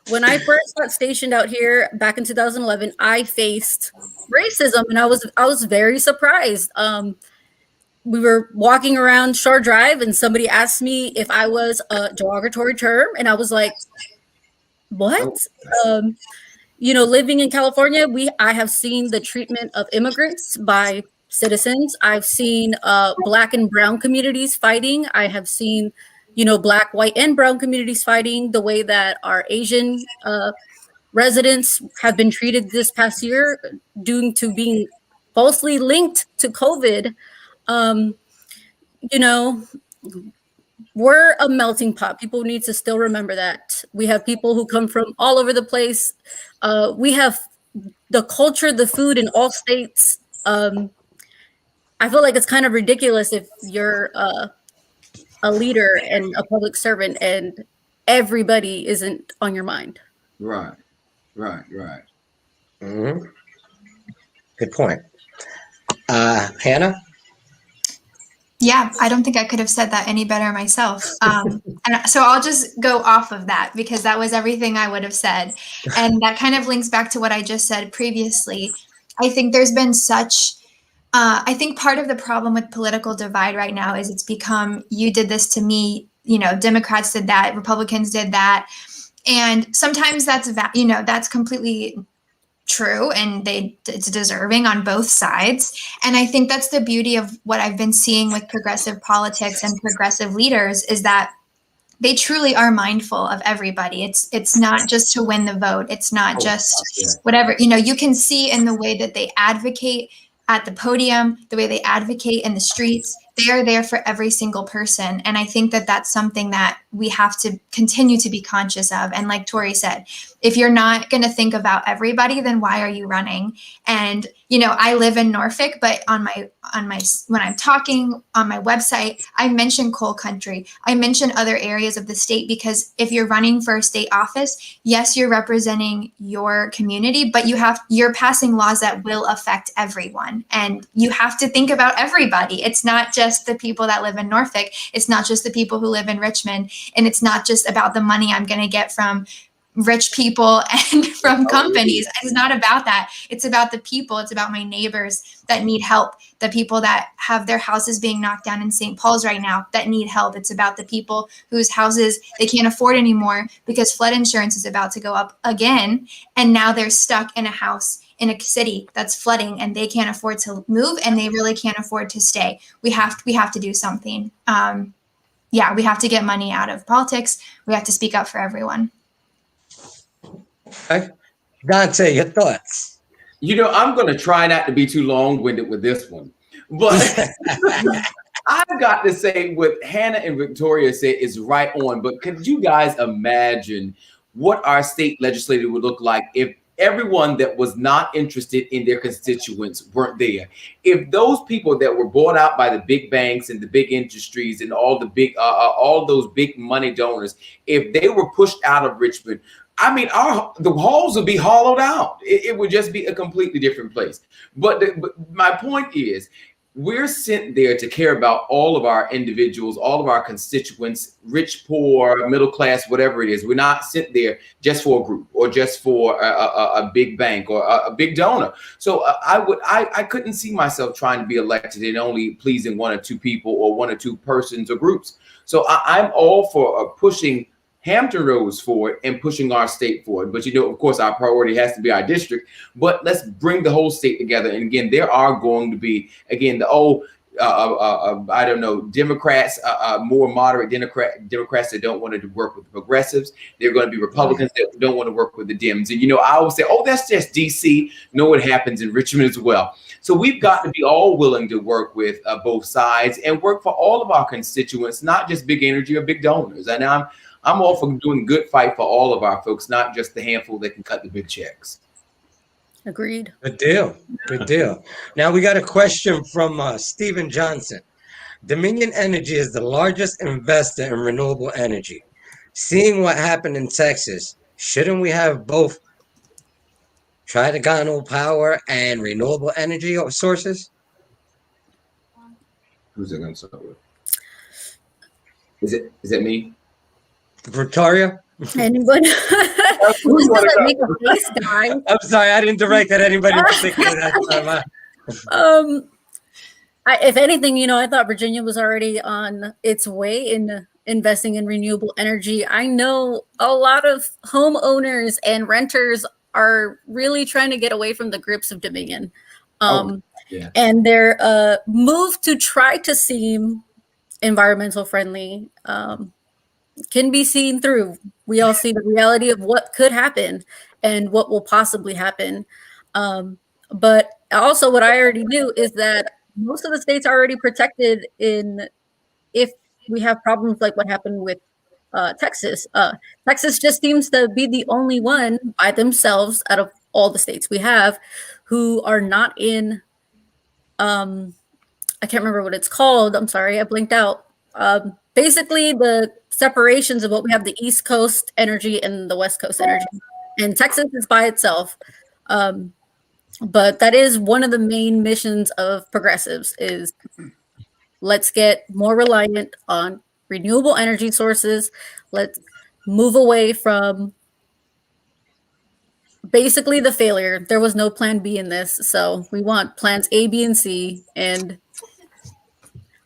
When I first got stationed out here back in 2011, I faced racism, and I was very surprised. We were walking around Shore Drive, and somebody asked me if I was a derogatory term, and I was like, what? You know, living in California, I have seen the treatment of immigrants by citizens. I've seen Black and brown communities fighting. I have seen, you know, Black, white, and brown communities fighting, the way that our Asian residents have been treated this past year due to being falsely linked to COVID. You know, we're a melting pot. People need to still remember that. We have people who come from all over the place. We have the culture, the food in all states. I feel like it's kind of ridiculous if you're a leader and a public servant and everybody isn't on your mind. Right. Mm-hmm. Good point. Hannah? Yeah, I don't think I could have said that any better myself. And so I'll just go off of that because that was everything I would have said. And that kind of links back to what I just said previously. I think there's been I think part of the problem with political divide right now is it's become, you did this to me, you know, Democrats did that, Republicans did that. And sometimes that's completely true, and it's deserving on both sides. And I think that's the beauty of what I've been seeing with progressive politics and progressive leaders is that they truly are mindful of everybody. It's not just to win the vote. It's not just whatever, you know, you can see in the way that they advocate at the podium, the way they advocate in the streets. They are there for every single person. And I think that that's something that we have to continue to be conscious of. And like Tori said, if you're not going to think about everybody, then why are you running? And, you know, I live in Norfolk, but on my when I'm talking on my website, I mention coal country. I mention other areas of the state because if you're running for a state office, yes, you're representing your community, but you're passing laws that will affect everyone. And you have to think about everybody. It's not just the people that live in Norfolk. It's not just the people who live in Richmond. And it's not just about the money I'm going to get from rich people and from companies. It's not about that. It's about the people. It's about my neighbors that need help. The people that have their houses being knocked down in St. Paul's right now that need help. It's about the people whose houses they can't afford anymore because flood insurance is about to go up again. And now they're stuck in a house in a city that's flooding and they can't afford to move and they really can't afford to stay. We have to do something. We have to get money out of politics. We have to speak up for everyone. Okay. Dante, your thoughts? You know, I'm going to try not to be too long-winded with this one, but I've got to say what Hannah and Victoria said is right on. But could you guys imagine what our state legislature would look like if everyone that was not interested in their constituents weren't there? If those people that were bought out by the big banks and the big industries and all the big, all those big money donors, if they were pushed out of Richmond, I mean, the halls would be hollowed out. It would just be a completely different place. But my point is, we're sent there to care about all of our individuals, all of our constituents, rich, poor, middle class, whatever it is. We're not sent there just for a group or just for a big bank or a big donor. So I couldn't see myself trying to be elected and only pleasing one or two people or one or two persons or groups. So I'm all for pushing Hampton Roads forward and pushing our state forward. But, you know, of course, our priority has to be our district. But let's bring the whole state together. And again, there are going to be, again, I don't know, Democrats, more moderate Democrats that don't want to work with the progressives. There are going to be Republicans that don't want to work with the Dems. And, you know, I always say, oh, that's just DC. No, it happens in Richmond as well. So we've got to be all willing to work with both sides and work for all of our constituents, not just big energy or big donors. And I'm all for doing a good fight for all of our folks, not just the handful that can cut the big checks. Agreed. Good deal. Good deal. Now we got a question from Stephen Johnson. Dominion Energy is the largest investor in renewable energy. Seeing what happened in Texas, shouldn't we have both trigonal power and renewable energy sources? Who's it going to start with? Is it me? Victoria? Anyone? Who's going to make a face, guy? I'm sorry, I didn't direct at anybody in particular. If anything, I thought Virginia was already on its way in investing in renewable energy. I know a lot of homeowners and renters are really trying to get away from the grips of Dominion. And their move to try to seem environmental friendly can be seen through. We all see the reality of what could happen and what will possibly happen. But also what I already knew is that most of the states are already protected if we have problems like what happened with Texas. Texas just seems to be the only one by themselves out of all the states we have who are not in, I can't remember what it's called. I'm sorry, I blinked out. Basically, the separations of what we have, the East Coast energy and the West Coast energy. And Texas is by itself. But that is one of the main missions of progressives is let's get more reliant on renewable energy sources. Let's move away from basically the failure. There was no plan B in this. So we want plans A, B, and C. And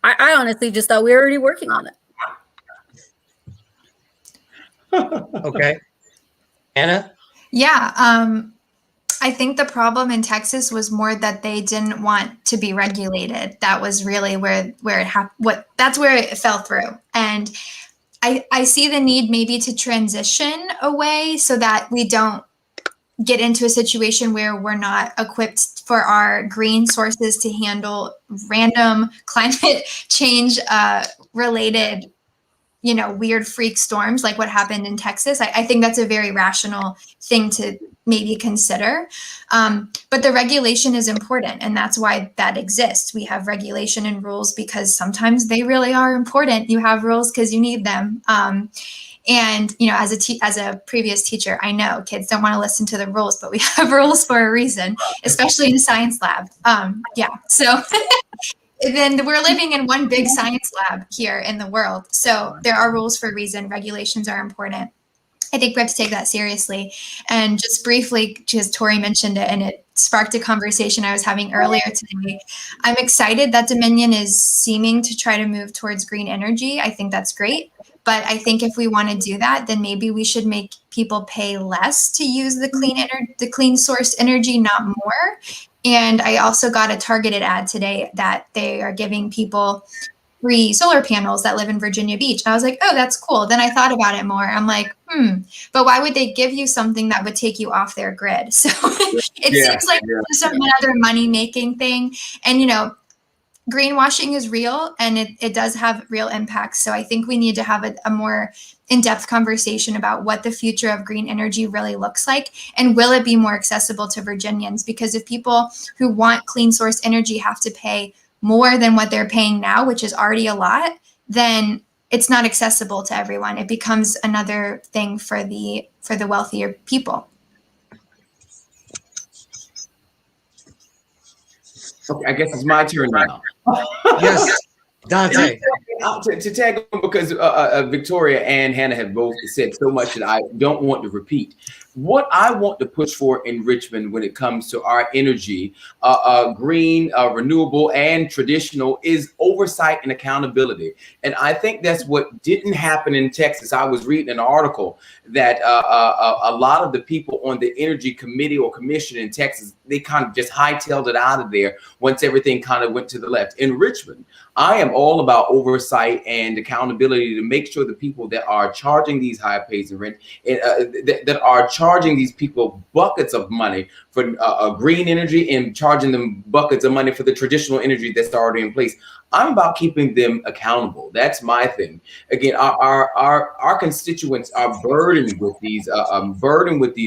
I honestly just thought we were already working on it. Okay. Anna? Yeah. I think the problem in Texas was more that they didn't want to be regulated. That was really where it happened. That's where it fell through. And I see the need maybe to transition away so that we don't get into a situation where we're not equipped for our green sources to handle random climate change related, weird freak storms like what happened in Texas. I think that's a very rational thing to maybe consider. But the regulation is important, and that's why that exists. We have regulation and rules because sometimes they really are important. You have rules because you need them. And, as a previous teacher, I know kids don't want to listen to the rules, but we have rules for a reason, especially in a science lab. So then we're living in one big science lab here in the world. So there are rules for a reason. Regulations are important. I think we have to take that seriously. And just briefly, because Tori mentioned it and it sparked a conversation I was having earlier today, I'm excited that Dominion is seeming to try to move towards green energy. I think that's great. But I think if we want to do that, then maybe we should make people pay less to use the clean source energy, not more. And I also got a targeted ad today that they are giving people free solar panels that live in Virginia Beach. And I was like, oh, that's cool. Then I thought about it more. I'm like, but why would they give you something that would take you off their grid? So it seems like just another money-making thing. And, greenwashing is real and it does have real impacts. So I think we need to have a more in-depth conversation about what the future of green energy really looks like. And will it be more accessible to Virginians? Because if people who want clean source energy have to pay more than what they're paying now, which is already a lot, then it's not accessible to everyone. It becomes another thing for the wealthier people. Okay, I guess it's my turn now. Yes, Dante. To tag on, because Victoria and Hannah have both said so much that I don't want to repeat. What I want to push for in Richmond when it comes to our energy, green, renewable, and traditional, is oversight and accountability. And I think that's what didn't happen in Texas. I was reading an article that a lot of the people on the energy committee or commission in Texas, they kind of just hightailed it out of there once everything kind of went to the left. In Richmond, I am all about oversight and accountability to make sure the people that are charging these high pays and rent, that are charging these people buckets of money green energy and charging them buckets of money for the traditional energy that's already in place. I'm about keeping them accountable. That's my thing. Again, our constituents are burdened with these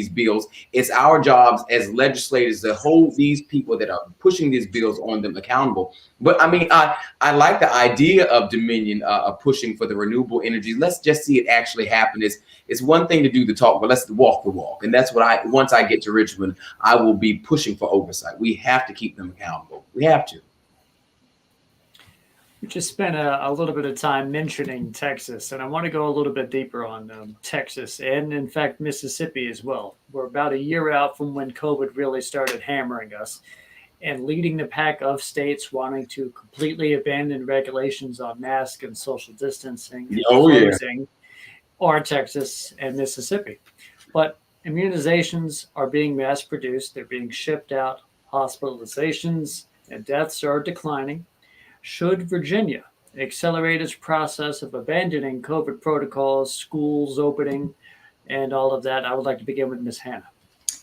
bills. It's our jobs as legislators to hold these people that are pushing these bills on them accountable. But I mean, I like the idea of Dominion pushing for the renewable energy. Let's just see it actually happen. It's one thing to do the talk, but let's walk the walk. And that's what once I get to Richmond, I will be pushing for oversight. We have to keep them accountable. We have to. We just spent a little bit of time mentioning Texas, and I want to go a little bit deeper on Texas and, in fact, Mississippi as well. We're about a year out from when COVID really started hammering us and leading the pack of states wanting to completely abandon regulations on mask and social distancing and closing are Texas and Mississippi. But immunizations are being mass-produced. They're being shipped out. Hospitalizations and deaths are declining. Should Virginia accelerate its process of abandoning COVID protocols, schools opening, and all of that? I would like to begin with Ms. Hannah.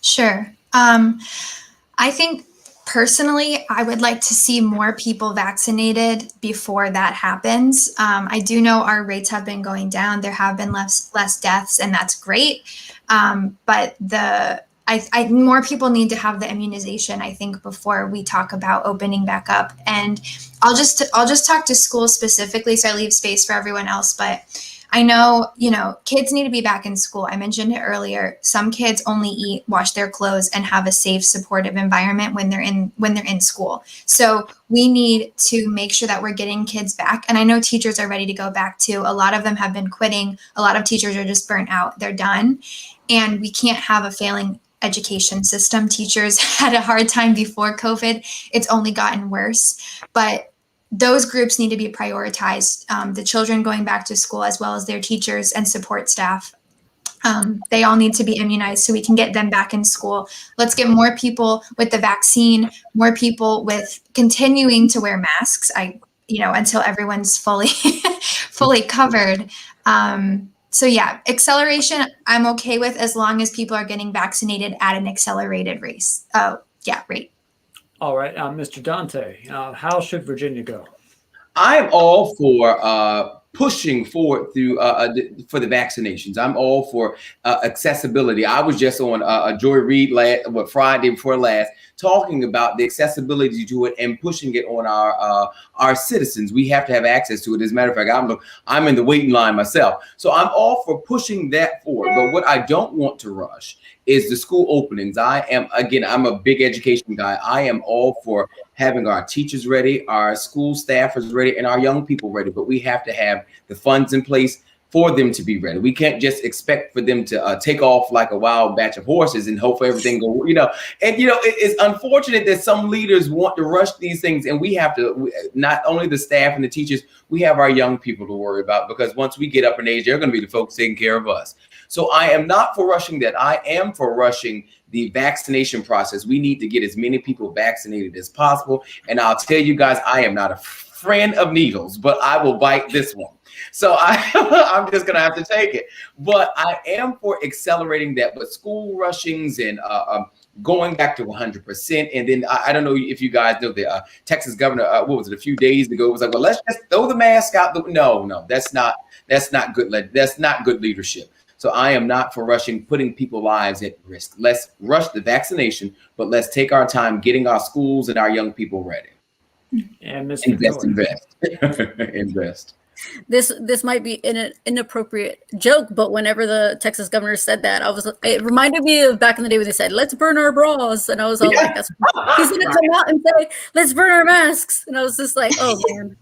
Sure. I think personally, I would like to see more people vaccinated before that happens. I do know our rates have been going down. There have been less deaths, and that's great. But more people need to have the immunization, I think, before we talk about opening back up. And I'll just talk to schools specifically, so I leave space for everyone else. But I know, kids need to be back in school. I mentioned it earlier. Some kids only eat, wash their clothes, and have a safe, supportive environment when they're in school. So we need to make sure that we're getting kids back. And I know teachers are ready to go back too. A lot of them have been quitting. A lot of teachers are just burnt out. They're done. And we can't have a failing education system. Teachers had a hard time before COVID. It's only gotten worse. But those groups need to be prioritized. The children going back to school, as well as their teachers and support staff. They all need to be immunized so we can get them back in school. Let's get more people with the vaccine, more people with continuing to wear masks. Until everyone's fully covered. So yeah, acceleration I'm okay with as long as people are getting vaccinated at an accelerated rate. All right, Mr. Dante, how should Virginia go? I'm all for pushing forward through for the vaccinations. I'm all for accessibility. I was just on Joy Reid Friday before last, talking about the accessibility to it and pushing it on our citizens. We have to have access to it. As a matter of fact, I'm in the waiting line myself. So I'm all for pushing that forward. But what I don't want to rush is the school openings. I'm a big education guy. I am all for having our teachers ready, our school staffers ready, and our young people ready. But we have to have the funds in place for them to be ready. We can't just expect for them to take off like a wild batch of horses and hope for everything go, it's unfortunate that some leaders want to rush these things, and we have to, not only the staff and the teachers, we have our young people to worry about, because once we get up in age, they're going to be the folks taking care of us. So I am not for rushing that. I am for rushing the vaccination process. We need to get as many people vaccinated as possible. And I'll tell you guys, I am not a friend of needles, but I will bite this one. So I'm just going to have to take it. But I am for accelerating that. But school rushings and going back to 100%. And then I don't know if you guys know the Texas governor, a few days ago, was like, well, let's just throw the mask out. No, that's not good. That's not good leadership. So I am not for putting people's lives at risk. Let's rush the vaccination, but let's take our time getting our schools and our young people ready. And Mr. Invest. This might be an inappropriate joke, but whenever the Texas governor said that, it reminded me of back in the day when they said, "Let's burn our bras," and I was all like, "He's going to come out and say, let's burn our masks," and I was just like, "Oh man,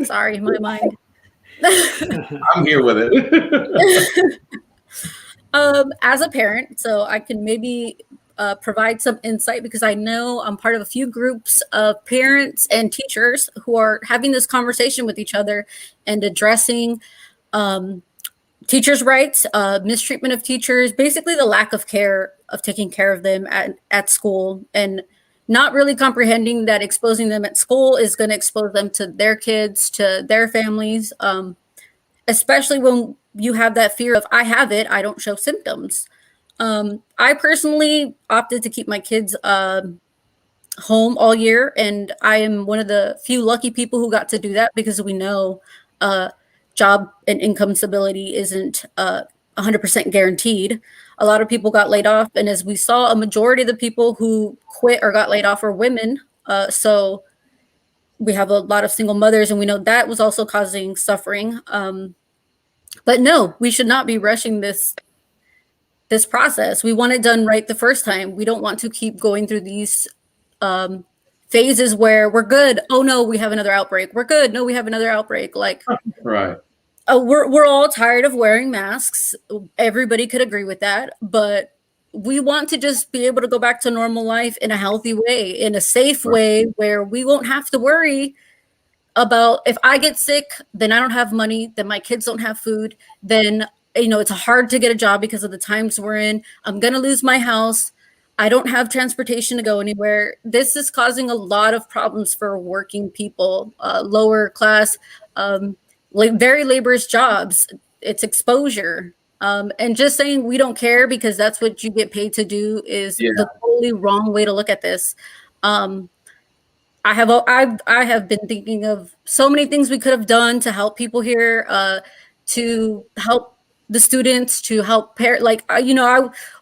sorry, my mind." I'm here with it. As a parent, so I can maybe provide some insight, because I know I'm part of a few groups of parents and teachers who are having this conversation with each other and addressing teachers' rights, mistreatment of teachers, basically the lack of care, of taking care of them at school, and not really comprehending that exposing them at school is going to expose them to their kids, to their families, especially when you have that fear of, I have it, I don't show symptoms. I personally opted to keep my kids home all year, and I am one of the few lucky people who got to do that, because we know job and income stability isn't 100% guaranteed. A lot of people got laid off, and as we saw, a majority of the people who quit or got laid off were women. So we have a lot of single mothers, and we know that was also causing suffering. But no, we should not be rushing this process. We want it done right the first time. We don't want to keep going through these phases where we're good. Oh no, we have another outbreak. We're good. No, we have another outbreak. Like, Right. We're all tired of wearing masks. Everybody could agree with that, but we want to just be able to go back to normal life in a healthy way, in a safe way, where we won't have to worry about, if I get sick, then I don't have money, then my kids don't have food, then, you know, it's hard to get a job because of the times we're in. I'm going to lose my house. I don't have transportation to go anywhere. This is causing a lot of problems for working people, lower class, very laborious jobs. It's exposure. And just saying we don't care because that's what you get paid to do is the totally wrong way to look at this. I have been thinking of so many things we could have done to help people here, to help the students, to help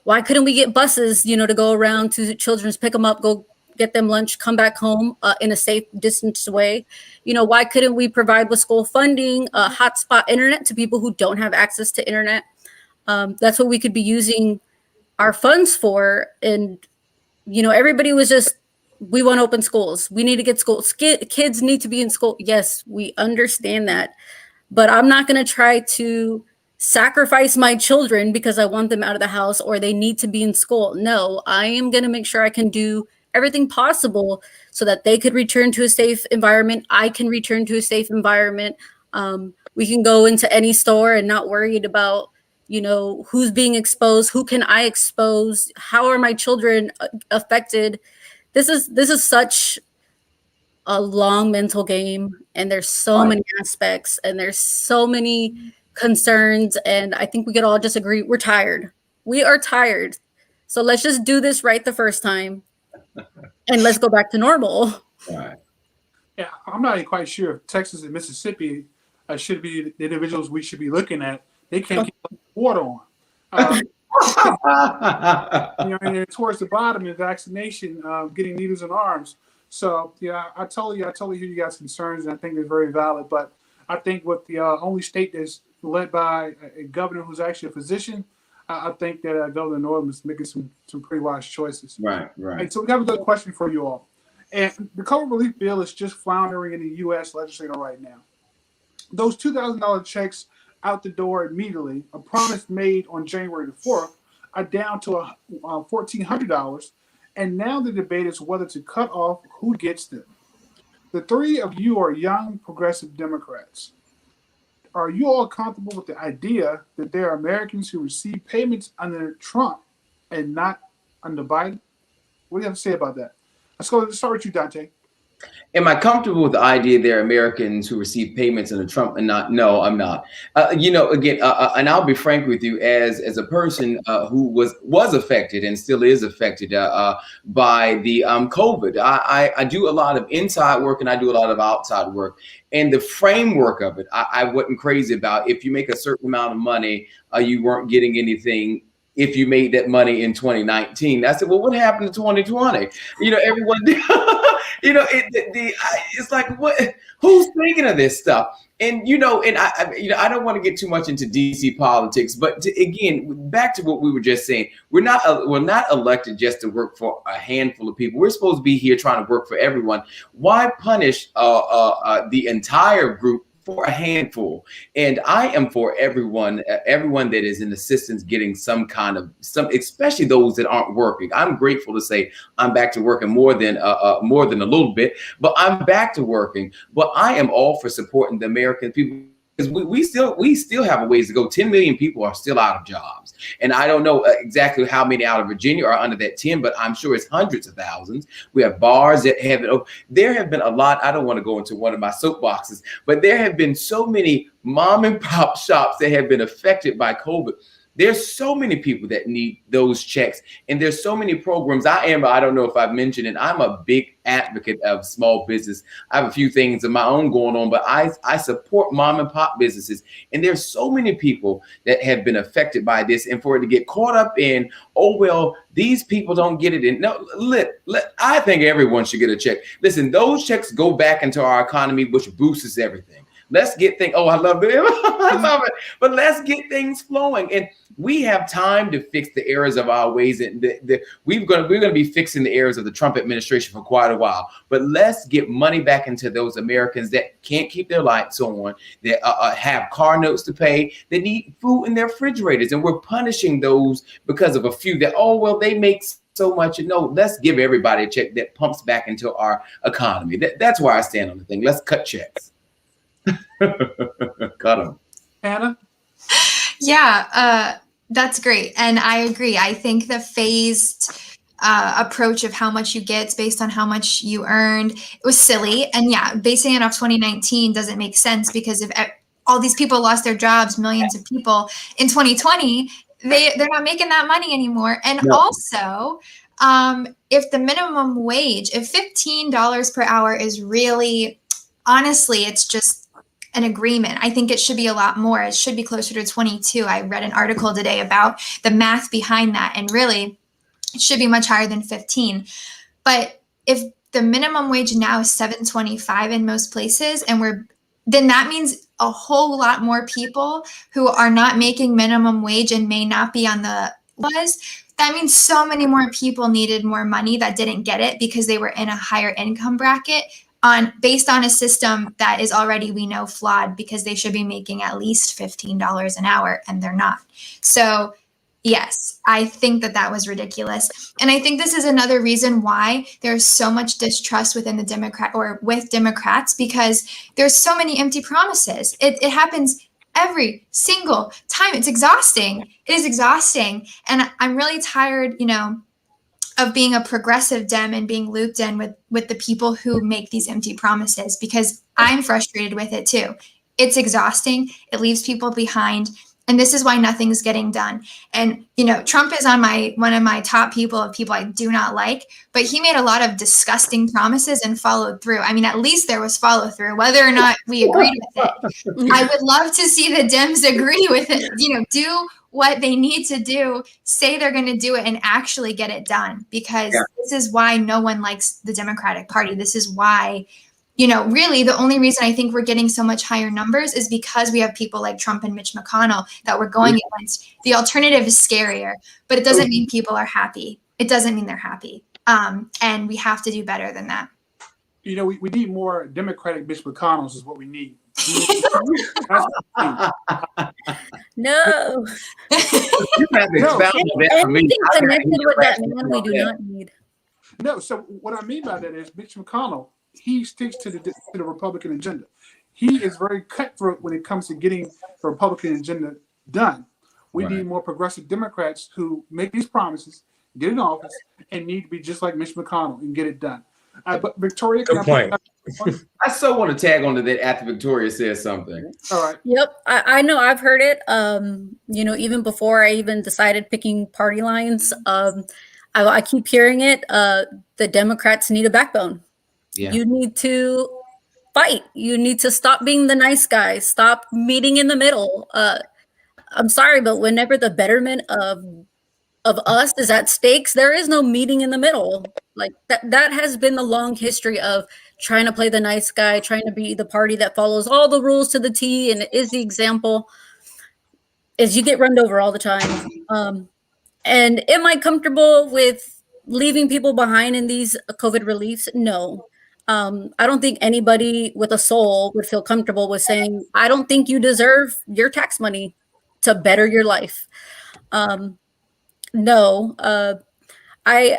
why couldn't we get buses, to go around to children's, pick them up, go get them lunch, come back home in a safe distance way? Why couldn't we provide with school funding, hotspot internet to people who don't have access to internet? That's what we could be using our funds for. And, everybody was just, we want to open schools. We need to get schools. Kids need to be in school. Yes, we understand that. But I'm not going to try to sacrifice my children because I want them out of the house or they need to be in school. No, I am going to make sure I can do everything possible so that they could return to a safe environment. I can return to a safe environment. We can go into any store and not worried about, who's being exposed, who can I expose, how are my children affected. This is such a long mental game, and there's so many aspects, and there's so many concerns, and I think we could all just agree we're tired. We are tired. So let's just do this right the first time, and let's go back to normal. Right. Yeah, I'm not even quite sure if Texas and Mississippi should be the individuals we should be looking at. They can't keep water on. And towards the bottom is vaccination, getting needles and arms. So yeah, I totally hear you guys' concerns, and I think they're very valid. But I think with the only state that's led by a governor who's actually a physician, I think that Governor Northam is making some pretty wise choices. Right. And so we have a good question for you all. And the COVID relief bill is just floundering in the U.S. legislature right now. Those $2,000 checks out the door immediately, a promise made on January the 4th, are down to $1,400, and now the debate is whether to cut off who gets them. The three of you are young progressive Democrats. Are you all comfortable with the idea that there are Americans who receive payments under Trump and not under Biden? What do you have to say about that? Let's start with you, Dante. Am I comfortable with the idea there are Americans who receive payments under Trump and not? No, I'm not. And I'll be frank with you, as a person who was affected and still is affected by the COVID. I do a lot of inside work and I do a lot of outside work. And the framework of it, I wasn't crazy about. If you make a certain amount of money, you weren't getting anything. If you made that money in 2019, I said, well, what happened in 2020? Everyone, it's like, what? Who's thinking of this stuff? And I don't want to get too much into DC politics, but again, back to what we were just saying, we're not elected just to work for a handful of people. We're supposed to be here trying to work for everyone. Why punish the entire group for a handful? And I am for everyone that is in assistance getting some, especially those that aren't working. I'm grateful to say I'm back to working more than a little bit, but I'm back to working. But I am all for supporting the American people, because we still have a ways to go. 10 million people are still out of jobs. And I don't know exactly how many out of Virginia are under that 10, but I'm sure it's hundreds of thousands. We have bars that have been open. There have been a lot. I don't want to go into one of my soapboxes, but there have been so many mom and pop shops that have been affected by COVID. There's so many people that need those checks, and there's so many programs. I don't know if I've mentioned it, I'm a big advocate of small business. I have a few things of my own going on, but I support mom and pop businesses. And there's so many people that have been affected by this, and for it to get caught up in, oh, well, these people don't get it. And no, I think everyone should get a check. Listen, those checks go back into our economy, which boosts everything. Let's get things. Oh, I love it. I love it. But let's get things flowing, and we have time to fix the errors of our ways. And we're going to be fixing the errors of the Trump administration for quite a while. But let's get money back into those Americans that can't keep their lights on, that have car notes to pay, that need food in their refrigerators, and we're punishing those because of a few that, oh, well, they make so much. And no, let's give everybody a check that pumps back into our economy. That's where I stand on the thing. Let's cut checks. Cut them. Hannah? Yeah, that's great. And I agree. I think the phased approach of how much you get is based on how much you earned, it was silly. And yeah, basing it off 2019 doesn't make sense, because if all these people lost their jobs, millions of people in 2020, they're not making that money anymore. And also, if the minimum wage, if $15 per hour is really, honestly, it's just an agreement. I think it should be a lot more. It should be closer to 22. I read an article today about the math behind that, and really it should be much higher than 15. But if the minimum wage now is $7.25 in most places, and then that means a whole lot more people who are not making minimum wage and may not be on the list. That means so many more people needed more money that didn't get it because they were in a higher income bracket, based on a system that is already, we know, flawed, because they should be making at least $15 an hour, and they're not. So yes, I think that was ridiculous. And I think this is another reason why there's so much distrust within the with Democrats, because there's so many empty promises. It happens every single time. It's exhausting. It is exhausting. And I'm really tired, of being a progressive Dem and being looped in with the people who make these empty promises, because I'm frustrated with it too. It's exhausting. It leaves people behind. And this is why nothing's getting done. And, Trump is on one of my top people I do not like, but he made a lot of disgusting promises and followed through. I mean, at least there was follow through, whether or not we agreed with it. I would love to see the Dems agree with it, do what they need to do, say they're going to do it, and actually get it done, because this is why no one likes the Democratic Party. This is why, really the only reason I think we're getting so much higher numbers is because we have people like Trump and Mitch McConnell that we're going against. The alternative is scarier, but it doesn't mean people are happy. It doesn't mean they're happy. And we have to do better than that. We need more Democratic Mitch McConnells is what we need. No. You have to expound on that for me. Anything connected with that man, we do not need. No, so what I mean by that is Mitch McConnell, he sticks to the Republican agenda. He is very cutthroat when it comes to getting the Republican agenda done. We need more progressive Democrats who make these promises, get in office, and need to be just like Mitch McConnell and get it done. But Victoria, good point. I so want to tag onto that after Victoria says something. All right. Yep, I know. I've heard it. Even before I even decided picking party lines, I keep hearing it. The Democrats need a backbone. Yeah. You need to fight. You need to stop being the nice guys. Stop meeting in the middle. I'm sorry, but whenever the betterment of us is at stakes, there is no meeting in the middle. Like that has been the long history of trying to play the nice guy, trying to be the party that follows all the rules to the T and is the example. Is you get run over all the time. And am I comfortable with leaving people behind in these COVID reliefs? No. I don't think anybody with a soul would feel comfortable with saying, I don't think you deserve your tax money to better your life. No, I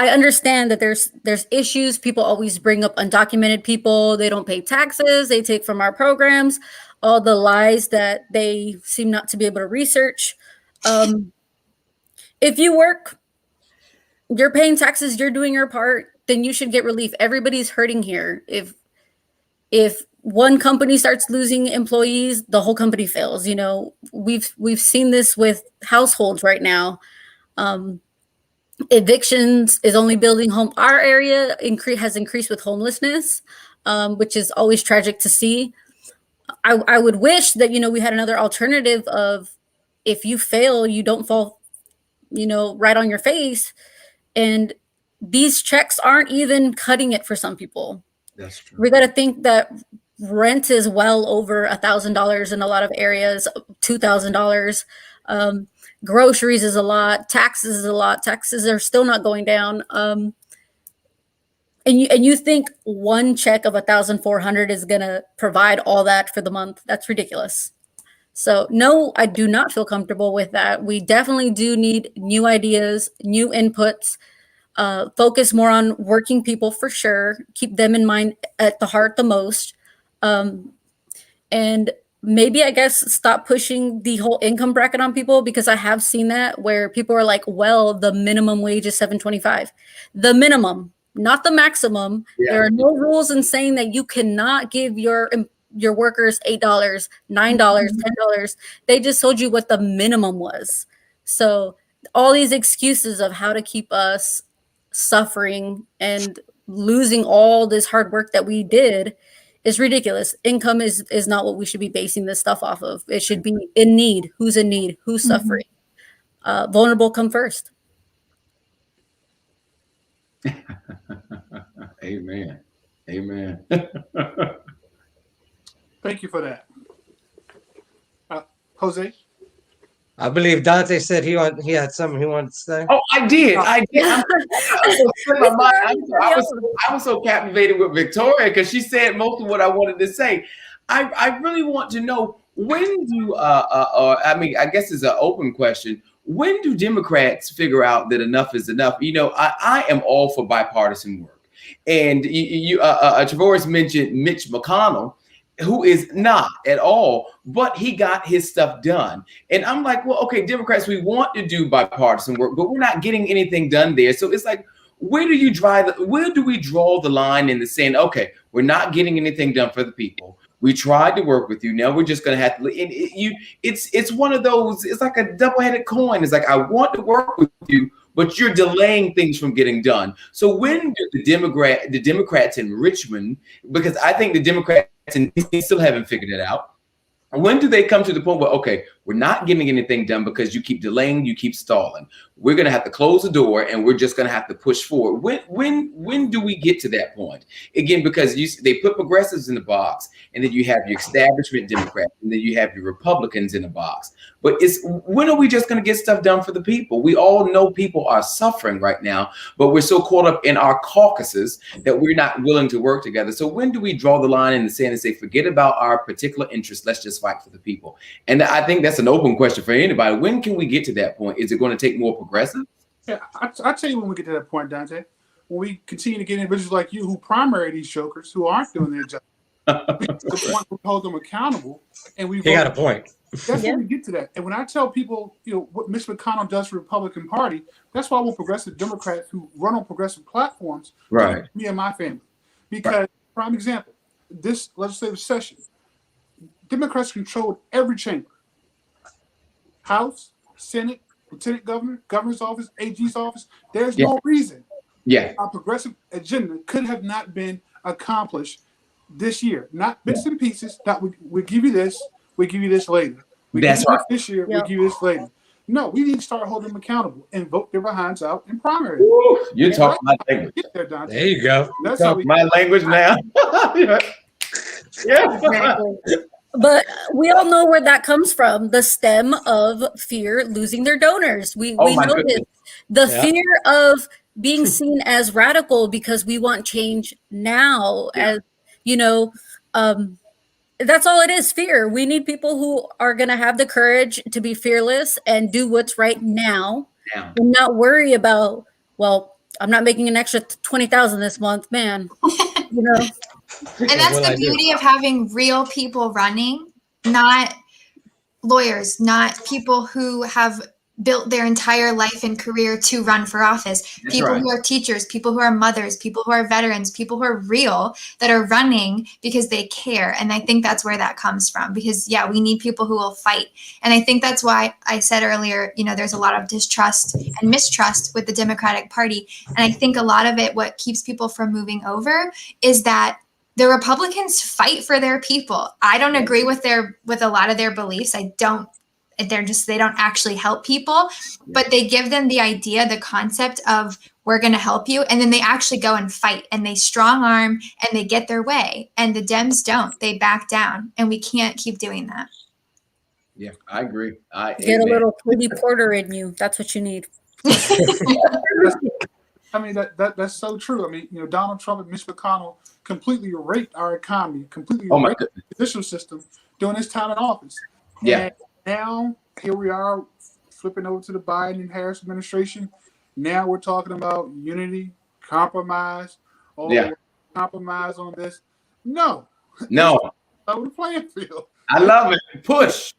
understand that there's issues. People always bring up undocumented people. They don't pay taxes. They take from our programs, all the lies that they seem not to be able to research. If you work, you're paying taxes, you're doing your part, then you should get relief. Everybody's hurting here. If one company starts losing employees, the whole company fails. You know, we've seen this with households right now. Evictions is only building home. Our area has increased with homelessness, which is always tragic to see. I would wish that, you know, we had another alternative of, if you fail, you don't fall, you know, right on your face. And these checks aren't even cutting it for some people. That's true. We got to think that rent is well over $1,000 in a lot of areas, $2,000. Groceries is a lot. Taxes is a lot. Taxes are still not going down. And you think one check of $1,400 is going to provide all that for the month? That's ridiculous. So no, I do not feel comfortable with that. We definitely do need new ideas, new inputs. Focus more on working people for sure. Keep them in mind at the heart the most. And maybe, I guess, stop pushing the whole income bracket on people, because I have seen that where people are like, well, the minimum wage is $7.25. The minimum, not the maximum. Yeah. There are no rules in saying that you cannot give your workers $8, $9, $10. They just told you what the minimum was. So all these excuses of how to keep us suffering and losing all this hard work that we did is ridiculous. Income is not what we should be basing this stuff off of. It should be in need. Who's in need? Who's suffering? Vulnerable come first. Amen. Amen. Thank you for that. Jose? I believe Dante said he had something he wanted to say. Oh, I did. I was so captivated with Victoria because she said most of what I wanted to say. I really want to know, when do I guess it's an open question. When do Democrats figure out that enough is enough? You know, I am all for bipartisan work. And Travaris mentioned Mitch McConnell, who is not at all, but he got his stuff done. And I'm like, well, okay, Democrats, we want to do bipartisan work, but we're not getting anything done there. So it's like, where do we draw the line in the saying, okay, we're not getting anything done for the people. We tried to work with you. Now we're just going to have to. It's one of those. It's like a double-headed coin. It's like, I want to work with you, but you're delaying things from getting done. So when do the Democrats in Richmond, because I think the Democrats in DC still haven't figured it out, when do they come to the point where, okay, we're not getting anything done because you keep delaying, you keep stalling. We're going to have to close the door and we're just going to have to push forward. When do we get to that point? Again, because they put progressives in the box, and then you have your establishment Democrats, and then you have your Republicans in the box. But when are we just going to get stuff done for the people? We all know people are suffering right now, but we're so caught up in our caucuses that we're not willing to work together. So when do we draw the line in the sand and say, forget about our particular interests, let's just fight for the people? And I think that's an open question for anybody. When can we get to that point? Is it going to take more progressive? Yeah, I'll tell you when we get to that point, Dante. When we continue to get individuals like you who primary these jokers who aren't doing their job, we hold them accountable, and we got a point. That's when we get to that. And when I tell people, you know, what Mitch McConnell does for the Republican Party, that's why I want progressive Democrats who run on progressive platforms, right? Me and my family. Because, prime example, this legislative session, Democrats controlled every chamber: House, Senate, Lieutenant Governor, Governor's office, AG's office. There's no reason our progressive agenda could have not been accomplished this year. Not bits and pieces. That we give you this, we give you this later. That's right. This year, we give you this later. No, we need to start holding them accountable and vote their behinds out in primary. You're talking my language. There you go. That's how my language now. Exactly. But we all know where that comes from. The stem of fear losing their donors. We know this. The fear of being seen as radical because we want change now. As you know, that's all it is, fear. We need people who are going to have the courage to be fearless and do what's right now and not worry about, well, I'm not making an extra $20,000 this month, man. You know. And that's the beauty of having real people running, not lawyers, not people who have built their entire life and career to run for office. That's People right. who are teachers, people who are mothers, people who are veterans, people who are real, that are running because they care. And I think that's where that comes from, because yeah, we need people who will fight. And I think that's why I said earlier, you know, there's a lot of distrust and mistrust with the Democratic Party. And I think a lot of it, what keeps people from moving over, is that the Republicans fight for their people. I don't agree with a lot of their beliefs. They don't actually help people, but they give them the idea, the concept of, we're going to help you. And then they actually go and fight, and they strong arm, and they get their way. And the Dems don't, they back down, and we can't keep doing that. Yeah, I agree. Get a little Katie Porter in you. That's what you need. I mean, that's so true. I mean, you know, Donald Trump and Mitch McConnell completely raped our economy, completely raped the judicial system during his time in office. Yeah. And now here we are flipping over to the Biden and Harris administration. Now we're talking about unity, compromise. Compromise on this. No. Over the playing field. I love it. Push.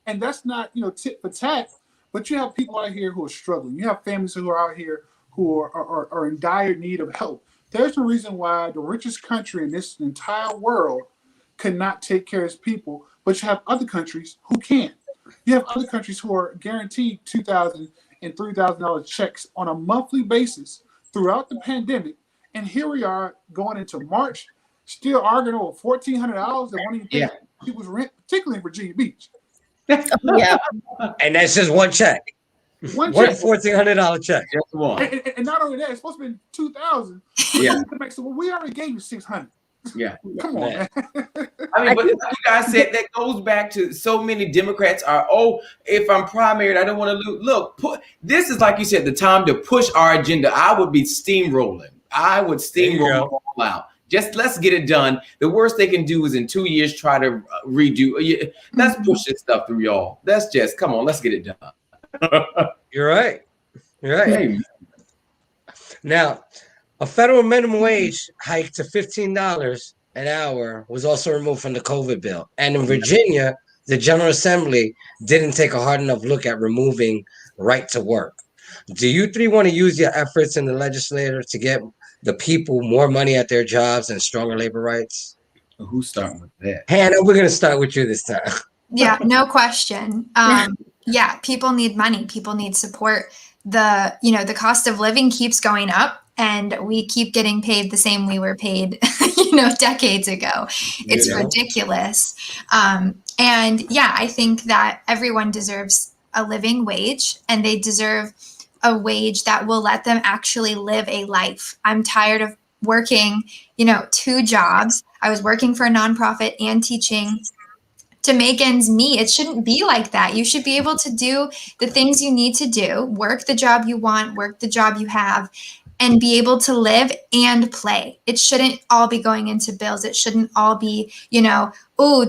And that's not, you know, tit for tat, but you have people out here who are struggling. You have families who are out here who are in dire need of help. There's a reason why the richest country in this entire world cannot take care of its people, but you have other countries who can. You have other countries who are guaranteed $2,000 and $3,000 checks on a monthly basis throughout the pandemic. And here we are going into March, still arguing over $1,400 that won't even pay people's rent, particularly in Virginia Beach. Yeah. And that's just one check. One $1,400 check. Just one. And not only that, it's supposed to be $2,000. Yeah. So we already gave you $600. Yeah. Come on, man. I mean, but like you guys said, that goes back to so many Democrats are, if I'm primaried, I don't want to lose. Look, this is, like you said, the time to push our agenda. I would be steamrolling. I would steamroll all out. Just let's get it done. The worst they can do is in 2 years try to redo. Let's push this stuff through, y'all. That's just, come on, let's get it done. You're right. Hey. Now, a federal minimum wage hike to $15 an hour was also removed from the COVID bill. And in Virginia, the General Assembly didn't take a hard enough look at removing right to work. Do you three want to use your efforts in the legislature to get the people more money at their jobs and stronger labor rights? Who's starting with that? Hannah, we're going to start with you this time. Yeah, no question. Yeah, people need money. People need support. The cost of living keeps going up, and we keep getting paid the same we were paid, decades ago. It's ridiculous. And yeah, I think that everyone deserves a living wage, and they deserve a wage that will let them actually live a life. I'm tired of working, 2 jobs. I was working for a nonprofit and teaching to make ends meet. It shouldn't be like that. You should be able to do the things you need to do, work the job you want, work the job you have, and be able to live and play. It shouldn't all be going into bills. It shouldn't all be,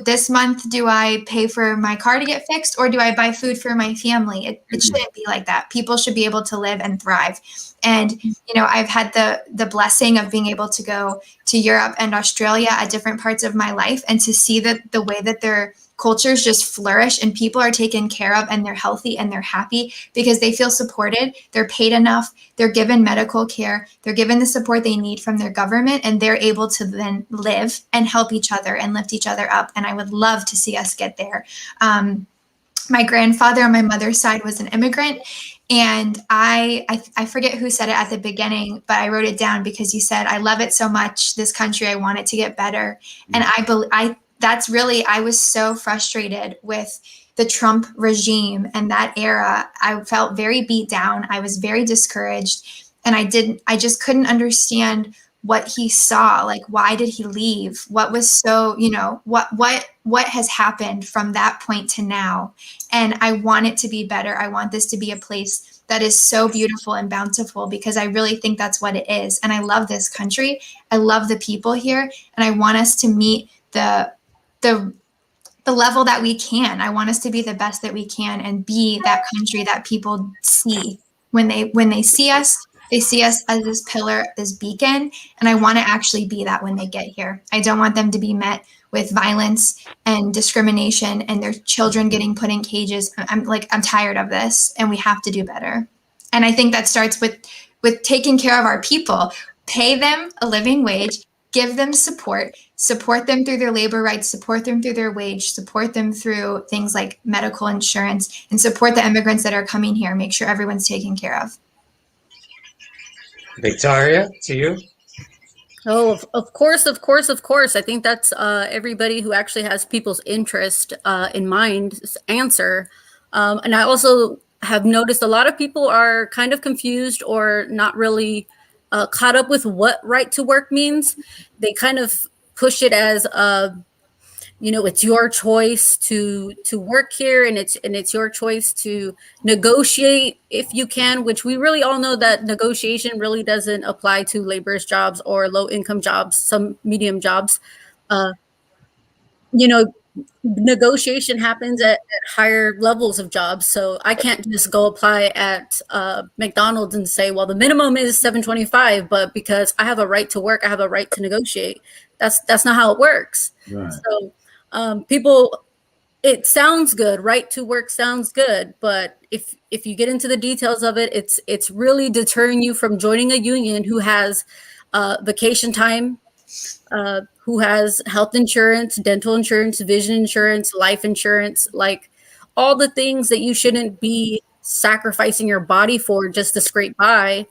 this month do I pay for my car to get fixed, or do I buy food for my family? It shouldn't be like that. People should be able to live and thrive. And, I've had the blessing of being able to go to Europe and Australia at different parts of my life, and to see that the way that their cultures just flourish and people are taken care of and they're healthy and they're happy because they feel supported, they're paid enough, they're given medical care, they're given the support they need from their government, and they're able to then live and help each other and lift each other up. And I would love to see us get there. My grandfather on my mother's side was an immigrant, and I forget who said it at the beginning, but I wrote it down because he said, "I love it so much, this country, I want it to get better." And I was so frustrated with the Trump regime and that era. I felt very beat down. I was very discouraged, and I just couldn't understand what he saw. Like, why did he leave? What was so, what has happened from that point to now? And I want it to be better. I want this to be a place that is so beautiful and bountiful, because I really think that's what it is. And I love this country. I love the people here, and I want us to meet the level that we can. I want us to be the best that we can and be that country that people see when they see us. They see us as this pillar, this beacon, and I want to actually be that when they get here. I don't want them to be met with violence and discrimination and their children getting put in cages. I'm tired of this, and we have to do better. And I think that starts with taking care of our people. Pay them a living wage, give them support them through their labor rights, support them through their wage, support them through things like medical insurance, and support the immigrants that are coming here. Make sure everyone's taken care of. Victoria, to you. Oh, of course. I think that's everybody who actually has people's interest in mind's answer. And I also have noticed a lot of people are kind of confused or not really caught up with what right to work means. They kind of push it as it's your choice to work here, and it's your choice to negotiate if you can, which we really all know that negotiation really doesn't apply to laborers jobs or low income jobs, some medium jobs. Negotiation happens at higher levels of jobs. So I can't just go apply at McDonald's and say, well, the minimum is $7.25, but because I have a right to work, I have a right to negotiate. That's not how it works. Right. So people, it sounds good. Right to work sounds good, but if you get into the details of it, it's really deterring you from joining a union who has vacation time, who has health insurance, dental insurance, vision insurance, life insurance, like all the things that you shouldn't be sacrificing your body for just to scrape by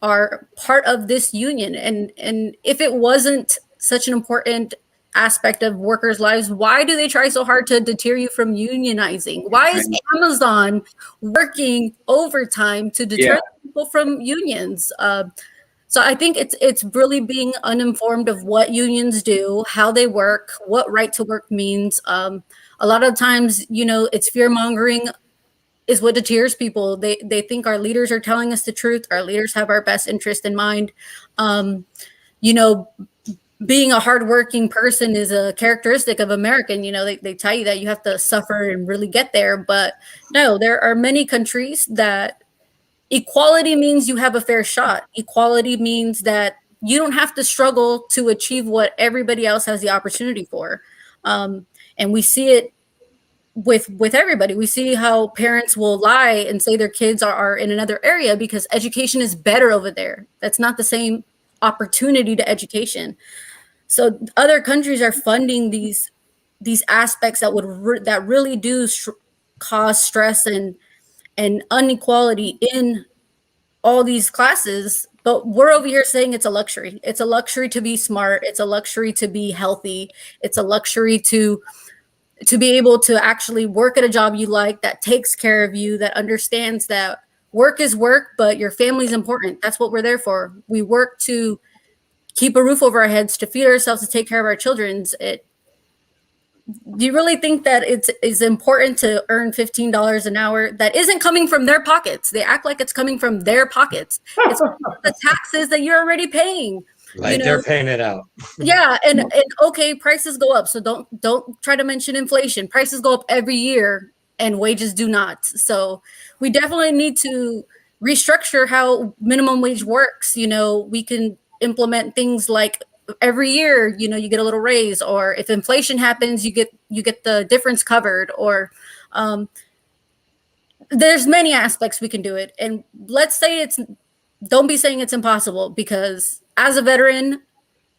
are part of this union. And if it wasn't such an important aspect of workers' lives, why do they try so hard to deter you from unionizing? Why is Amazon working overtime to deter people from unions? So I think it's really being uninformed of what unions do, how they work, what right to work means. A lot of times, it's fear mongering is what deters people. They think our leaders are telling us the truth. Our leaders have our best interest in mind. Being a hardworking person is a characteristic of American. They tell you that you have to suffer and really get there. But no, there are many countries that equality means you have a fair shot. Equality means that you don't have to struggle to achieve what everybody else has the opportunity for. And we see it with everybody. We see how parents will lie and say their kids are in another area because education is better over there. That's not the same opportunity to education. So other countries are funding these aspects that that really do cause stress and inequality in all these classes, but we're over here saying it's a luxury. It's a luxury to be smart. It's a luxury to be healthy. It's a luxury to be able to actually work at a job you like, that takes care of you, that understands that work is work, but your family's important. That's what we're there for. We work to keep a roof over our heads, to feed ourselves, to take care of our children. Do you really think that it's important to earn $15 an hour that isn't coming from their pockets? They act like it's coming from their pockets. It's the taxes that you're already paying. They're paying it out. Yeah, and okay, prices go up. So don't try to mention inflation. Prices go up every year and wages do not. So we definitely need to restructure how minimum wage works. We can implement things like every year, you get a little raise, or if inflation happens, you get the difference covered, or there's many aspects we can do it. And let's say don't be saying it's impossible, because as a veteran,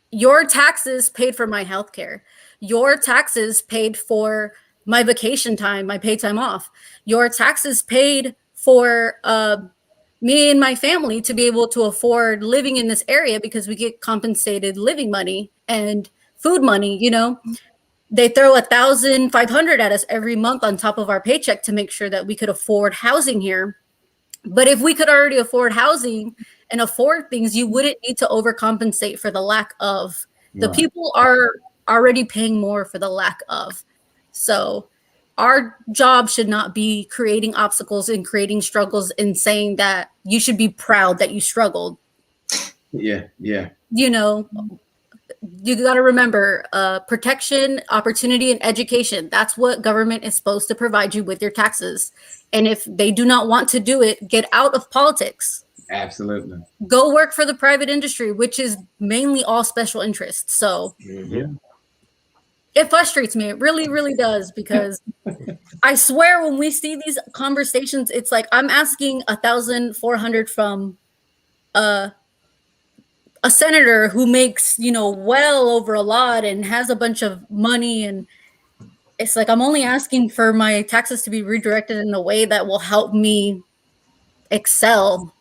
your taxes paid for my health care. Your taxes paid for my vacation time, my paid time off. Your taxes paid for me and my family to be able to afford living in this area, because we get compensated living money and food money. They throw $1,500 at us every month on top of our paycheck to make sure that we could afford housing here. But if we could already afford housing and afford things, you wouldn't need to overcompensate for the lack of. The people are already paying more for the lack of. So our job should not be creating obstacles and creating struggles and saying that you should be proud that you struggled. Yeah. You got to remember protection, opportunity, and education. That's what government is supposed to provide you with your taxes. And if they do not want to do it, get out of politics. Absolutely. Go work for the private industry, which is mainly all special interests. So it frustrates me. It really, really does, because I swear when we see these conversations, it's like I'm asking 1,400 from a senator who makes, well over a lot and has a bunch of money, and it's like I'm only asking for my taxes to be redirected in a way that will help me excel.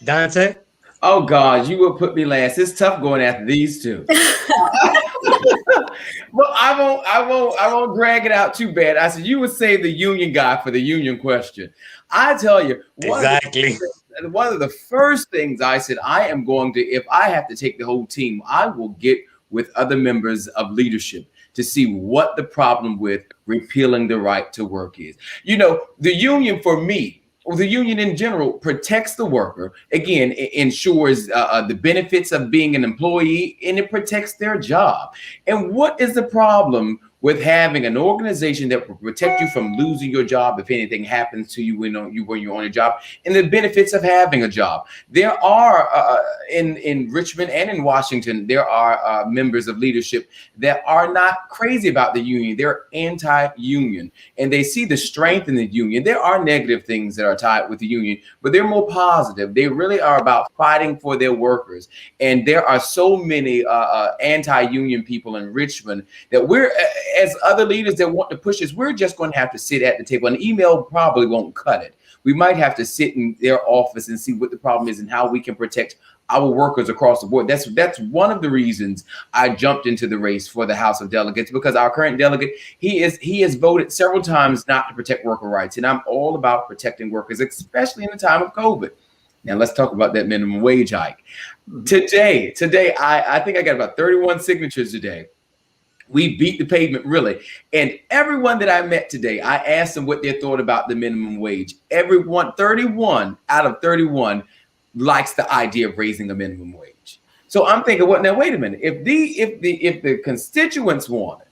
Dante? Oh God, you will put me last. It's tough going after these two. Well, I won't drag it out too bad. I said you would save the union guy for the union question. I tell you, one of the first things I said, I am going to, if I have to take the whole team, I will get with other members of leadership to see what the problem with repealing the right to work is. The union for me, or the union in general, protects the worker. Again, it ensures the benefits of being an employee, and it protects their job. And what is the problem with having an organization that will protect you from losing your job if anything happens to you when you're on your job, and the benefits of having a job? There are in Richmond and in Washington, there are members of leadership that are not crazy about the union. They're anti-union, and they see the strength in the union. There are negative things that are tied with the union, but they're more positive. They really are about fighting for their workers. And there are so many anti-union people in Richmond that we're, as other leaders that want to push this, we're just going to have to sit at the table. An email probably won't cut it. We might have to sit in their office and see what the problem is and how we can protect our workers across the board. That's one of the reasons I jumped into the race for the House of Delegates, because our current delegate, he has voted several times not to protect worker rights. And I'm all about protecting workers, especially in the time of COVID. Now let's talk about that minimum wage hike. Today, I think I got about 31 signatures today. We beat the pavement, really. And everyone that I met today, I asked them what they thought about the minimum wage. 31 out of 31 likes the idea of raising the minimum wage. So I'm thinking, now wait a minute. If the constituents want it,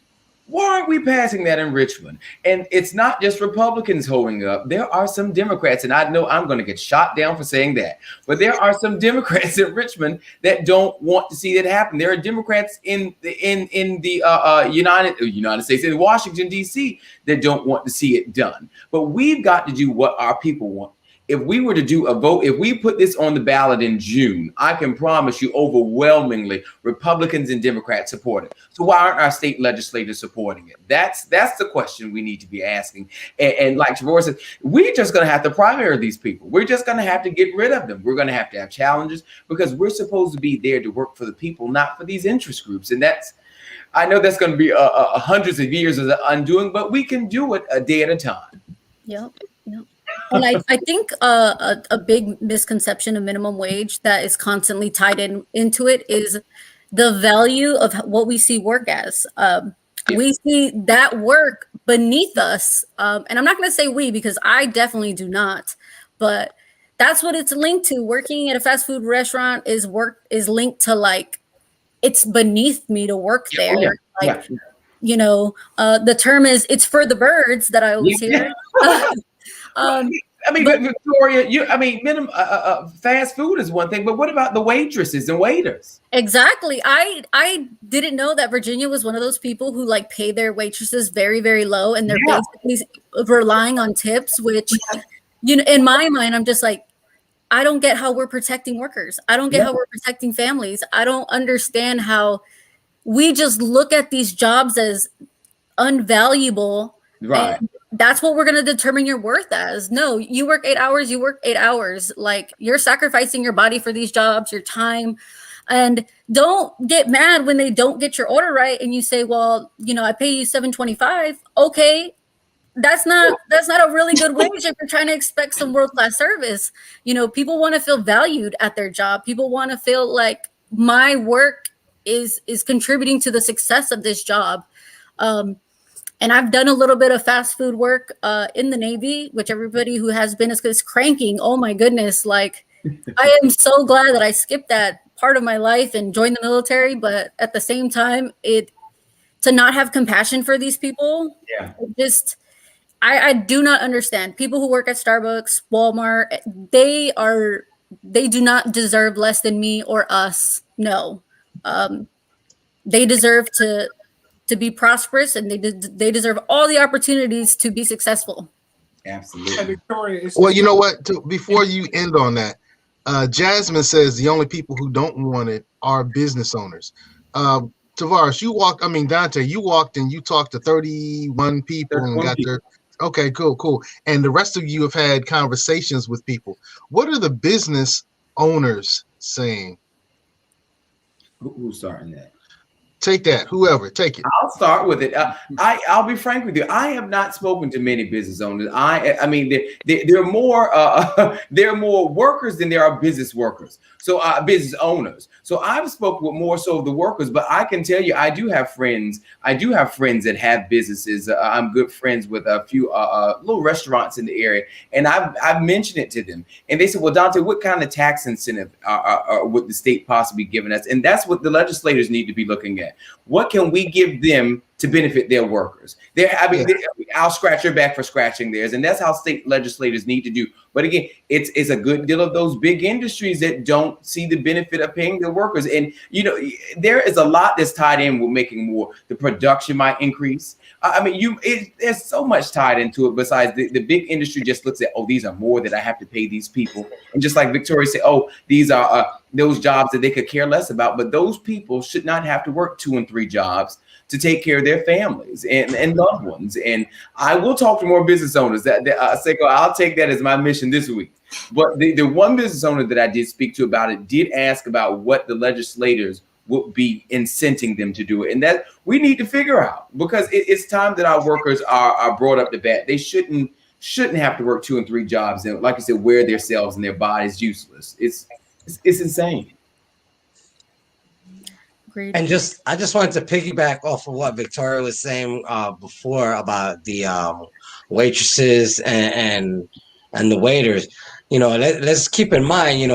why aren't we passing that in Richmond? And it's not just Republicans holding up. There are some Democrats, and I know I'm going to get shot down for saying that, but there are some Democrats in Richmond that don't want to see that happen. There are Democrats in the United States, in Washington, D.C., that don't want to see it done. But we've got to do what our people want. If we were to do a vote, if we put this on the ballot in June, I can promise you overwhelmingly Republicans and Democrats support it. So why aren't our state legislators supporting it? That's the question we need to be asking. And like Trevor said, we're just going to have to primary these people. We're just going to have to get rid of them. We're going to have challenges, because we're supposed to be there to work for the people, not for these interest groups. And I know that's going to be hundreds of years of undoing, but we can do it a day at a time. Yep. And I think a big misconception of minimum wage that is constantly tied into it is the value of what we see work as. We see that work beneath us. And I'm not going to say we, because I definitely do not. But that's what it's linked to. Working at a fast food restaurant is linked to, like, it's beneath me to work there. The term is, it's for the birds, that I always hear. But Victoria, minimum fast food is one thing, but what about the waitresses and waiters? Exactly. I didn't know that Virginia was one of those people who pay their waitresses very, very low, and they're basically relying on tips, which, in my mind, I'm just like, I don't get how we're protecting workers. I don't get how we're protecting families. I don't understand how we just look at these jobs as unvaluable. Right. That's what we're going to determine your worth as. No, you work 8 hours, you work 8 hours. Like, you're sacrificing your body for these jobs, your time. And don't get mad when they don't get your order right and you say, well, I pay you $7.25. Okay, that's not a really good wage if you're trying to expect some world-class service. People want to feel valued at their job. People want to feel like my work is contributing to the success of this job. And I've done a little bit of fast food work in the Navy, which everybody who has been is cranking. Oh my goodness. Like, I am so glad that I skipped that part of my life and joined the military. But at the same time, to not have compassion for these people, I do not understand people who work at Starbucks, Walmart. They do not deserve less than me or us. No, they deserve to be prosperous, and they deserve all the opportunities to be successful. Absolutely. Victoria, Well, you know what? Before you end on that, Jasmine says the only people who don't want it are business owners. Tavares, Dante, you walked and you talked to 31 people and got their. Okay, cool. And the rest of you have had conversations with people. What are the business owners saying? Who's starting that? Take that, whoever, take it. I'll start with it. I'll be frank with you. I have not spoken to many business owners. I mean, there are more there are more workers than there are business workers. So business owners. So I've spoken with more so of the workers. But I can tell you, I do have friends that have businesses. I'm good friends with a few little restaurants in the area, and I've mentioned it to them, and they said, "Well, Dante, what kind of tax incentive would the state possibly giving us?" And that's what the legislators need to be looking at. What can we give them to benefit their workers? I'll scratch your back for scratching theirs, and that's how state legislators need to do. But again, it's a good deal of those big industries that don't see the benefit of paying their workers. And there is a lot that's tied in with making more. The production might increase. There's so much tied into it. Besides, the big industry just looks at, oh, these are more that I have to pay these people, and just like Victoria said, oh, these are those jobs that they could care less about. But those people should not have to work 2 and 3 jobs to take care of their families and loved ones. And I will talk to more business owners. Seko, I'll take that as my mission this week. But the one business owner that I did speak to about it did ask about what the legislators would be incenting them to do it. And that we need to figure out, because it's time that our workers are brought up to bat. They shouldn't have to work 2 and 3 jobs and, like I said, wear themselves and their bodies useless. It's insane. Great. And I just wanted to piggyback off of what Victoria was saying before about the waitresses and the waiters. Let's keep in mind,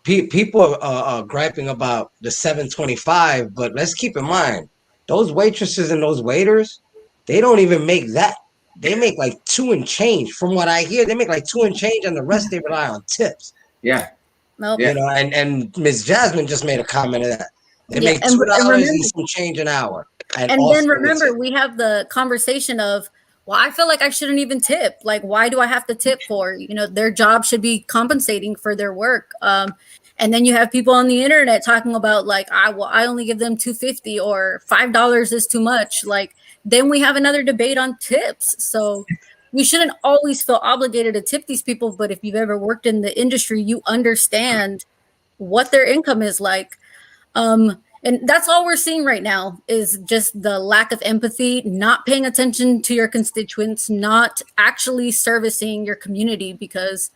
people are griping about the $7.25, but let's keep in mind those waitresses and those waiters, they don't even make that. They make like 2 and change. From what I hear, they make like 2 and change, and the rest they rely on tips. Yeah. Nope. And Ms. Jasmine just made a comment of that. They make $2 and some change an hour. And then remember, we have the conversation of, well, I feel like I shouldn't even tip. Like, why do I have to tip for? Their job should be compensating for their work. And then you have people on the internet talking about, like, I only give them $2.50 or $5 is too much. Like, then we have another debate on tips. So we shouldn't always feel obligated to tip these people. But if you've ever worked in the industry, you understand what their income is like. And that's all we're seeing right now is just the lack of empathy, not paying attention to your constituents, not actually servicing your community, because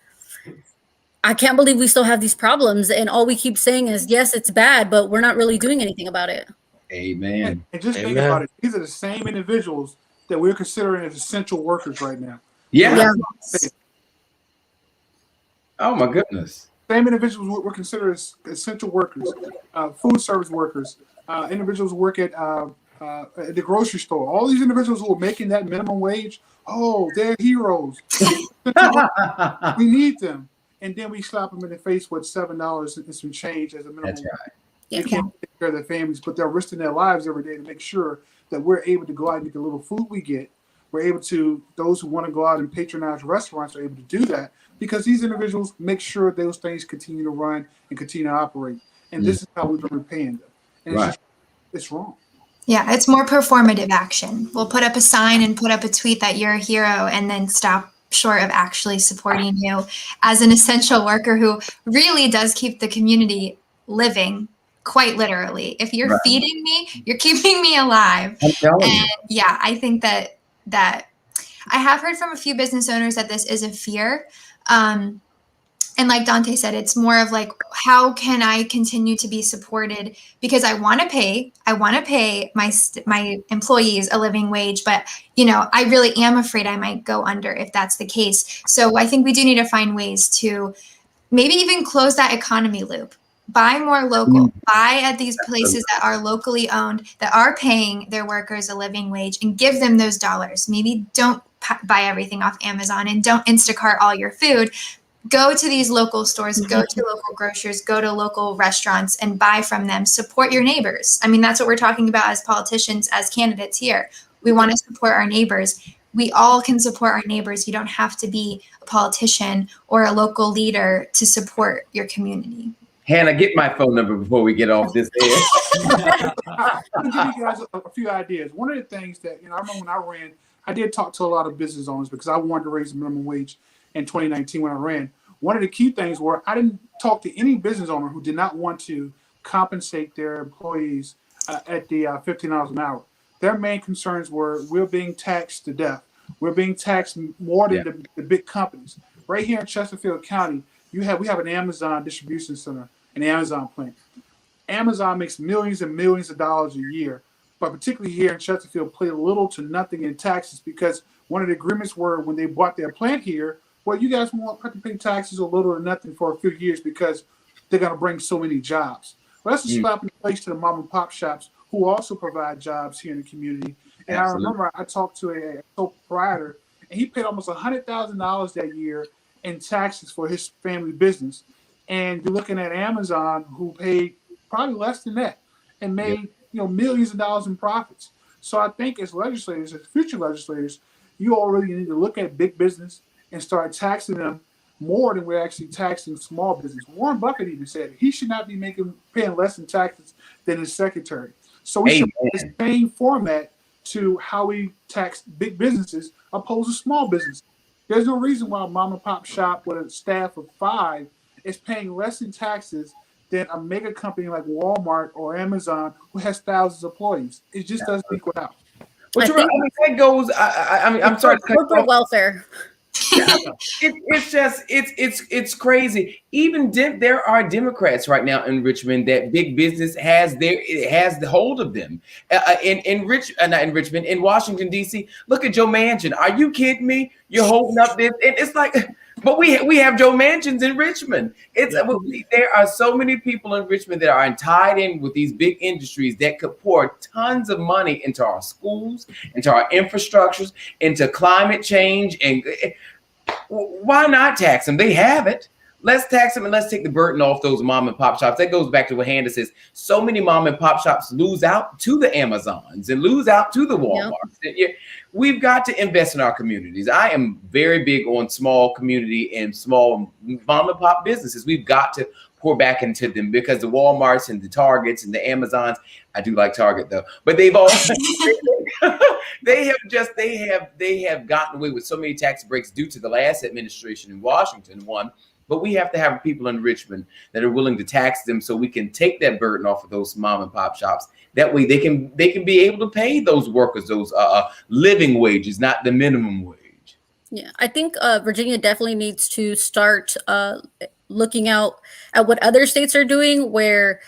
I can't believe we still have these problems. And all we keep saying is, yes, it's bad, but we're not really doing anything about it. Amen. And just think about it. These are the same individuals that we're considering as essential workers right now. Yeah. Oh, my goodness. Same individuals we're considered as essential workers, food service workers, individuals who work at the grocery store. All these individuals who are making that minimum wage, they're heroes. We need them. And then we slap them in the face with $7 and some change as a minimum. That's right. They can't take care of their families, but they're risking their lives every day to make sure that we're able to go out and get the little food we get. We're able to, those who want to go out and patronize restaurants are able to do that, because these individuals make sure those things continue to run and continue to operate. And this is how we've been repaying them. And it's wrong. Yeah, it's more performative action. We'll put up a sign and put up a tweet that you're a hero, and then stop short of actually supporting you as an essential worker who really does keep the community living, quite literally. If you're feeding me, you're keeping me alive. And yeah, I think that I have heard from a few business owners that this is a fear. And like Dante said, it's more of like, how can I continue to be supported? Because I want to pay my employees a living wage, but I really am afraid I might go under if that's the case. So I think we do need to find ways to maybe even close that economy loop. Buy more local. Buy at these places that are locally owned, that are paying their workers a living wage, and give them those dollars. Maybe don't buy everything off Amazon and don't Instacart all your food. Go to these local stores, go to local grocers, go to local restaurants and buy from them. Support your neighbors. I mean, that's what we're talking about as politicians, as candidates here. We want to support our neighbors. We all can support our neighbors. You don't have to be a politician or a local leader to support your community. Hannah, get my phone number before we get off this air. I'll give you guys a few ideas. One of the things that, I remember when I ran, I did talk to a lot of business owners because I wanted to raise the minimum wage in 2019 when I ran. One of the key things were I didn't talk to any business owner who did not want to compensate their employees at the $15 an hour. Their main concerns were, we're being taxed to death. We're being taxed more than the big companies. Right here in Chesterfield County, we have an Amazon distribution center, an Amazon plant. Amazon makes millions and millions of dollars a year, but particularly here in Chesterfield, pay little to nothing in taxes because one of the agreements were when they bought their plant here, well, you guys won't have to pay taxes or little or nothing for a few years because they're going to bring so many jobs. Well, that's a slap in the face to the mom and pop shops who also provide jobs here in the community. And absolutely. I remember I talked to a sole proprietor, and he paid almost $100,000 that year in taxes for his family business. And you're looking at Amazon, who paid probably less than that and made millions of dollars in profits. So I think as legislators, as future legislators, you all really need to look at big business and start taxing them more than we're actually taxing small business. Warren Buffett even said he should not be paying less in taxes than his secretary. So we should have this same format to how we tax big businesses opposed to small businesses. There's no reason why a mom and pop shop with a staff of 5 is paying less in taxes than a mega company like Walmart or Amazon who has thousands of employees. It just doesn't equal out. But that goes. I'm sorry. Corporate welfare. It's crazy. Even there are Democrats right now in Richmond that big business has the hold of them. In Washington D.C. Look at Joe Manchin. Are you kidding me? You're holding up this. It's like, but we have Joe Manchins in Richmond. There are so many people in Richmond that are tied in with these big industries that could pour tons of money into our schools, into our infrastructures, into climate change. And why not tax them? They have it. Let's tax them and let's take the burden off those mom and pop shops. That goes back to what Hannah says. So many mom and pop shops lose out to the Amazons and lose out to the Walmarts. Yep. We've got to invest in our communities. I am very big on small community and small mom and pop businesses. We've got to pour back into them because the Walmarts and the Targets and the Amazons, I do like Target though, but they've all they have gotten away with so many tax breaks due to the last administration in Washington. But we have to have people in Richmond that are willing to tax them so we can take that burden off of those mom and pop shops. That way they can be able to pay those workers those living wages, not the minimum wage. Yeah, I think Virginia definitely needs to start looking out at what other states are doing, where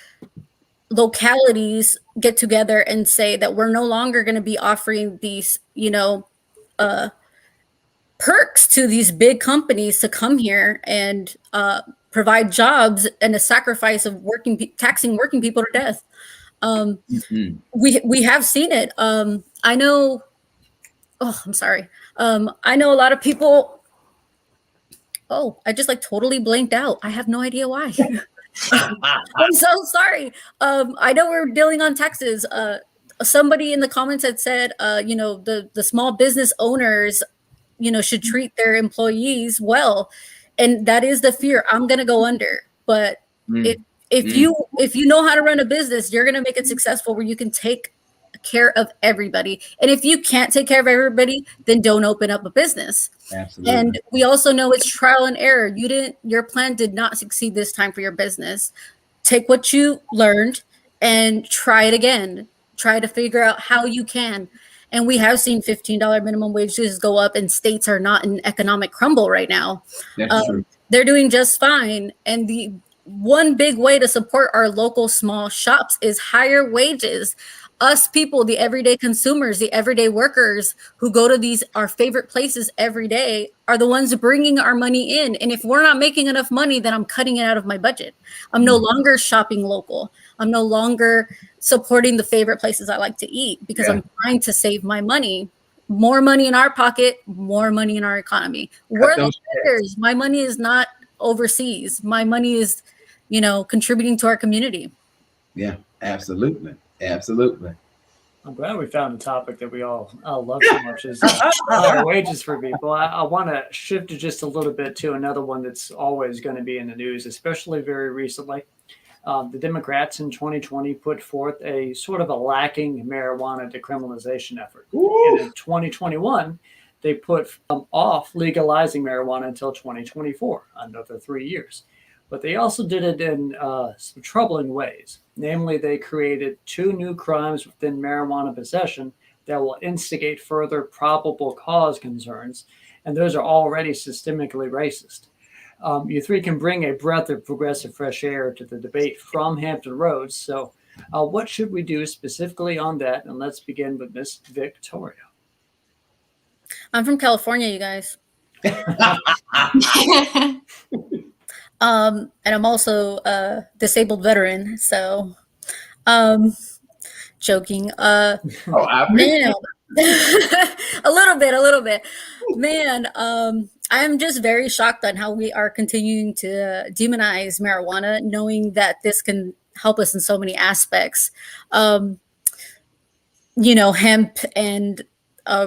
localities get together and say that we're no longer going to be offering these, perks to these big companies to come here and provide jobs and a sacrifice of taxing working people to death. We have seen it. I know. Oh, I'm sorry. I know a lot of people. Oh, I just totally blanked out. I have no idea why. I'm so sorry. I know we're dealing on taxes. Somebody in the comments had said, the small business owners, should treat their employees well. And that is the fear. I'm going to go under. But if you know how to run a business, you're going to make it successful where you can take care of everybody. And if you can't take care of everybody, then don't open up a business. Absolutely. And we also know it's trial and error. Your plan did not succeed this time for your business. Take what you learned and try it again. Try to figure out how you can. And we have seen $15 minimum wages go up, and states are not in economic crumble right now. That's true. They're doing just fine. And the one big way to support our local small shops is higher wages. us people, the everyday consumers, the everyday workers who go to our favorite places every day, are the ones bringing our money in. And if we're not making enough money, then I'm cutting it out of my budget. I'm no longer shopping local. I'm no longer supporting the favorite places I like to eat because I'm trying to save my money. More money in our pocket, more money in our economy. We're the vendors. My money is not overseas. My money is, contributing to our community. Yeah, absolutely. Absolutely. I'm glad we found a topic that we all love so much is higher wages for people. I want to shift to just a little bit to another one that's always going to be in the news, especially very recently. The Democrats in 2020 put forth a sort of a lacking marijuana decriminalization effort. And in 2021, they put off legalizing marijuana until 2024, another 3 years. But they also did it in some troubling ways. Namely, they created 2 new crimes within marijuana possession that will instigate further probable cause concerns, and those are already systemically racist. You three can bring a breath of progressive fresh air to the debate from Hampton Roads. So what should we do specifically on that? And let's begin with Miss Victoria. I'm from California, you guys. And I'm also a disabled veteran, so joking. Man, a little bit. Man, I'm just very shocked on how we are continuing to demonize marijuana, knowing that this can help us in so many aspects. Hemp and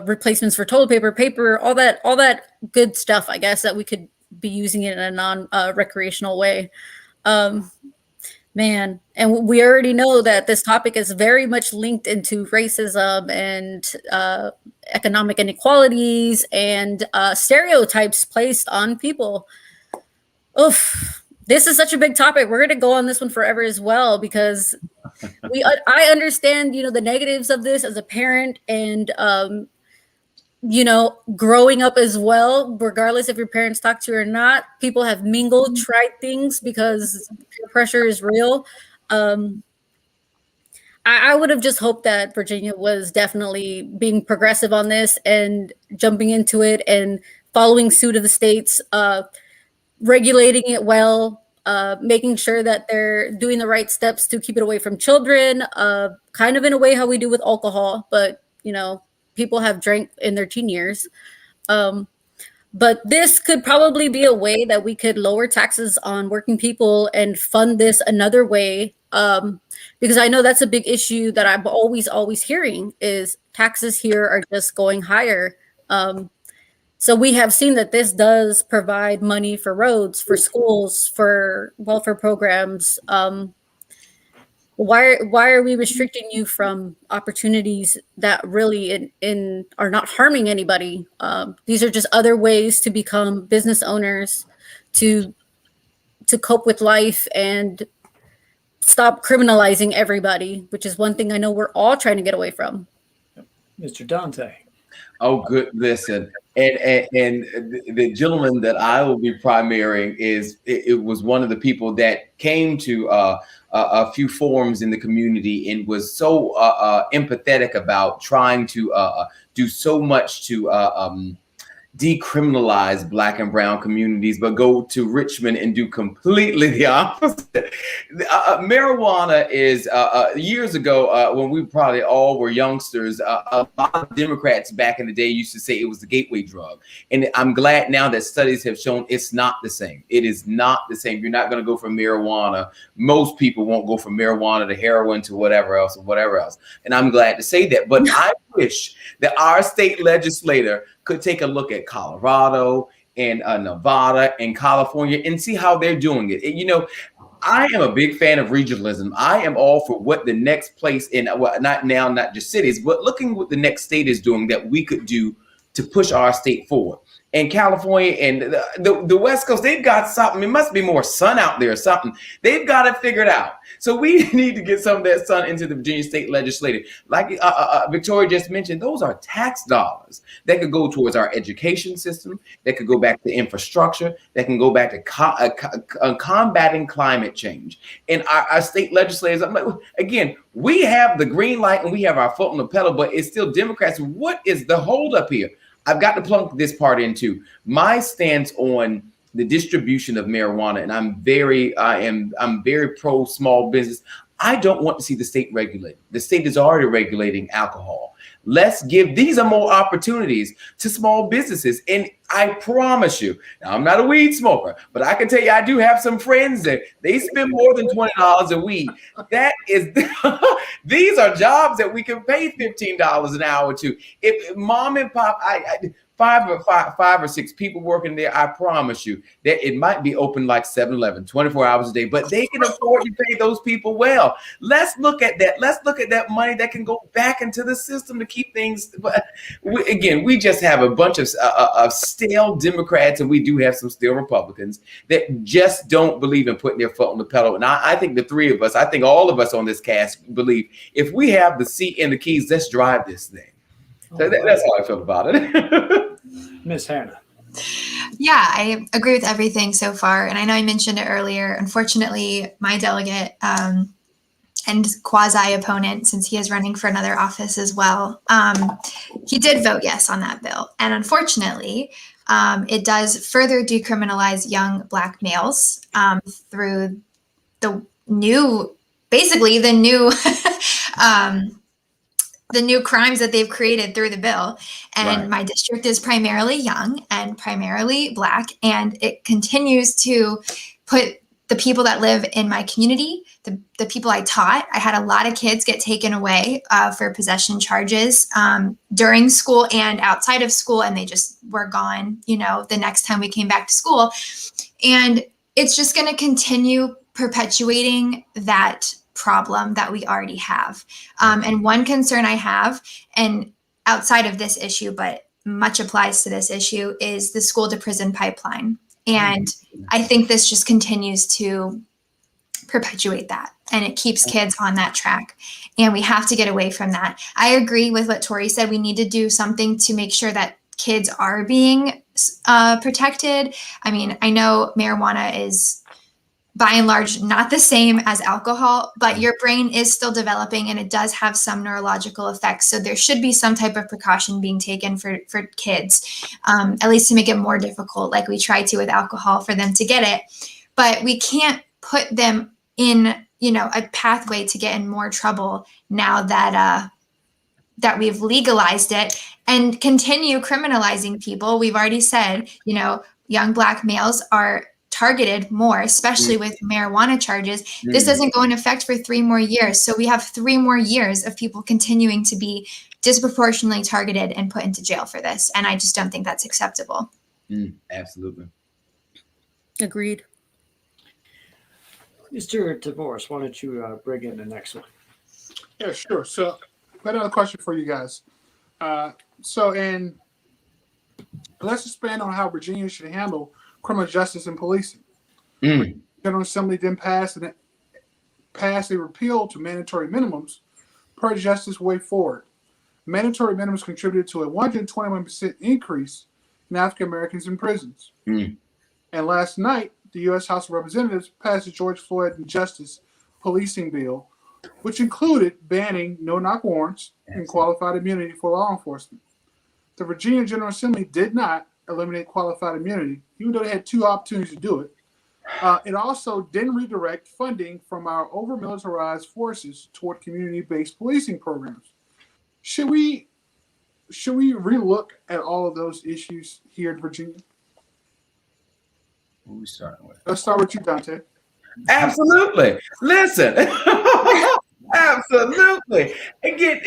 replacements for toilet paper, all that good stuff, I guess, that we could be using it in a non-recreational way. Man, and we already know that this topic is very much linked into racism and economic inequalities and stereotypes placed on people. Oof, this is such a big topic. We're going to go on this one forever as well, because I understand, the negatives of this as a parent and, growing up as well, regardless if your parents talk to you or not. People have mingled, tried things because peer pressure is real. I would have just hoped that Virginia was definitely being progressive on this and jumping into it and following suit of the states, regulating it well, making sure that they're doing the right steps to keep it away from children, kind of in a way how we do with alcohol, but, people have drank in their teen years. But this could probably be a way that we could lower taxes on working people and fund this another way. Because I know that's a big issue that I'm always hearing is taxes here are just going higher. So we have seen that this does provide money for roads, for schools, for welfare programs. Why are we restricting you from opportunities that really are not harming anybody? These are just other ways to become business owners, to cope with life and stop criminalizing everybody, which is one thing I know we're all trying to get away from. Mr. Dante. Oh, good. Listen, and the gentleman that I will be primarying it was one of the people that came to a few forums in the community and was so empathetic about trying to do so much to decriminalize Black and brown communities, but go to Richmond and do completely the opposite. Marijuana is years ago when we probably all were youngsters, a lot of Democrats back in the day used to say it was the gateway drug. And I'm glad now that studies have shown it's not the same. It is not the same. You're not going to go from marijuana. Most people won't go from marijuana to heroin to whatever else. And I'm glad to say that. But I wish that our state legislator could take a look at Colorado and Nevada and California and see how they're doing it. I am a big fan of regionalism. I am all for what the next place not just cities, but looking what the next state is doing that we could do to push our state forward. and California and the West Coast, they've got something. It must be more sun out there or something. They've got it figured out. So we need to get some of that sun into the Virginia State Legislature. Like Victoria just mentioned, those are tax dollars that could go towards our education system, that could go back to infrastructure, that can go back to combating climate change. And our state legislators, again, we have the green light and we have our foot on the pedal, but it's still Democrats. What is the holdup here? I've got to plunk this part into my stance on the distribution of marijuana, and I'm very pro small business. I don't want to see the state regulate. The state is already regulating alcohol. Let's give, these are more opportunities to small businesses. And I promise you, now I'm not a weed smoker, but I can tell you, I do have some friends that they spend more than $20 a weed. That is, these are jobs that we can pay $15 an hour to. If mom and pop, five or six people working there, I promise you that it might be open like 7-Eleven, 24 hours a day, but they can afford to pay those people well. Let's look at that. Let's look at that money that can go back into the system to keep things. We just have a bunch of stale Democrats, and we do have some stale Republicans that just don't believe in putting their foot on the pedal. And I think the three of us, I think all of us on this cast believe if we have the seat and the keys, let's drive this thing. So that's how I feel about it. Miss Hannah. Yeah, I agree with everything so far. And I know I mentioned it earlier. Unfortunately, my delegate and quasi-opponent, since he is running for another office as well, he did vote yes on that bill. And unfortunately, it does further decriminalize young Black males through the new the new crimes that they've created through the bill. And right. My district is primarily young and primarily Black, and it continues to put the people that live in my community, the people I taught. I had a lot of kids get taken away for possession charges during school and outside of school, and they just were gone, the next time we came back to school. And it's just going to continue perpetuating that problem that we already have. And one concern I have, and outside of this issue, but much applies to this issue, is the school to prison pipeline. And I think this just continues to perpetuate that, and it keeps kids on that track. And we have to get away from that. I agree with what Tori said. We need to do something to make sure that kids are being protected. I mean, I know marijuana is by and large not the same as alcohol, but your brain is still developing and it does have some neurological effects. So there should be some type of precaution being taken for kids, at least to make it more difficult, like we try to with alcohol, for them to get it. But we can't put them in, a pathway to get in more trouble now that we've legalized it, and continue criminalizing people. We've already said, young Black males are targeted more, especially with marijuana charges. This doesn't go in effect for 3 more years. So we have 3 more years of people continuing to be disproportionately targeted and put into jail for this. And I just don't think that's acceptable. Absolutely. Agreed. Mr. Divorce, why don't you bring in the next one? Yeah, sure. So I've got another question for you guys. Let's expand on how Virginia should handle criminal justice and policing. General Assembly then passed a repeal to mandatory minimums per Justice Way Forward. Mandatory minimums contributed to a 121% increase in African Americans in prisons. And last night, the U.S. House of Representatives passed the George Floyd and Justice Policing Bill, which included banning no-knock warrants and qualified immunity for law enforcement. The Virginia General Assembly did not eliminate qualified immunity, even though they had 2 opportunities to do it. It also didn't redirect funding from our over-militarized forces toward community-based policing programs. Should we relook at all of those issues here in Virginia? What are we starting with? Let's start with you, Dante. Absolutely. Listen. Absolutely. Again,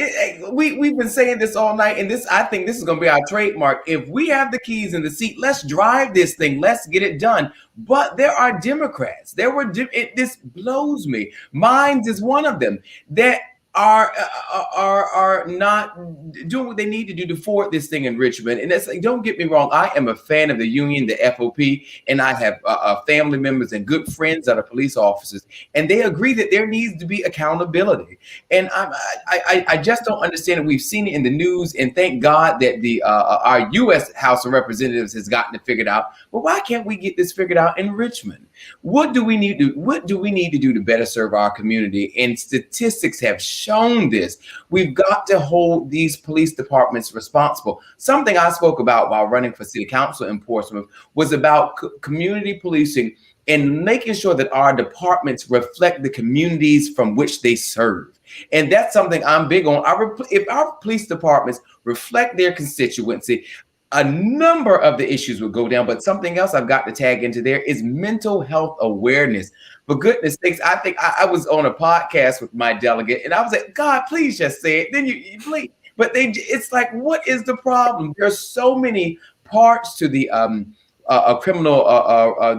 we've been saying this all night, and I think this is going to be our trademark. If we have the keys in the seat, let's drive this thing. Let's get it done. But there are Democrats. This blows me. Mines is one of them, that are not doing what they need to do to forward this thing in Richmond. And that's like, don't get me wrong, I am a fan of the union, the FOP, and I have family members and good friends that are police officers, and they agree that there needs to be accountability. And I just don't understand it. We've seen it in the news, and thank God that the our U.S. House of Representatives has gotten it figured out. But why can't we get this figured out in Richmond? What do we need to do to better serve our community? And statistics have shown this. We've got to hold these police departments responsible. Something I spoke about while running for city council in Portsmouth was about community policing and making sure that our departments reflect the communities from which they serve. And that's something I'm big on. If our police departments reflect their constituency, a number of the issues will go down. But something else I've got to tag into there is mental health awareness. For goodness sakes, I think I was on a podcast with my delegate, and I was like, God, please just say it. Then you please. But it's like, what is the problem? There's so many parts to the criminal,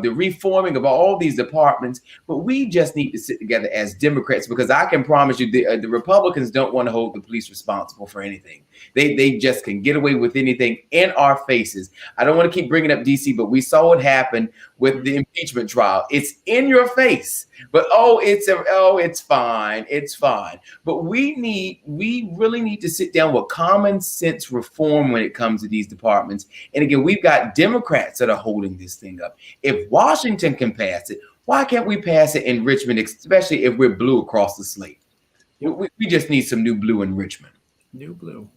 the reforming of all these departments, but we just need to sit together as Democrats, because I can promise you the Republicans don't want to hold the police responsible for anything. They just can get away with anything in our faces. I don't want to keep bringing up DC, but we saw what happened with the impeachment trial. It's in your face, but it's fine. It's fine. But we really need to sit down with common sense reform when it comes to these departments. And again, we've got Democrats that are holding this thing up. If Washington can pass it, why can't we pass it in Richmond, especially if we're blue across the slate? We just need some new blue in Richmond. New blue.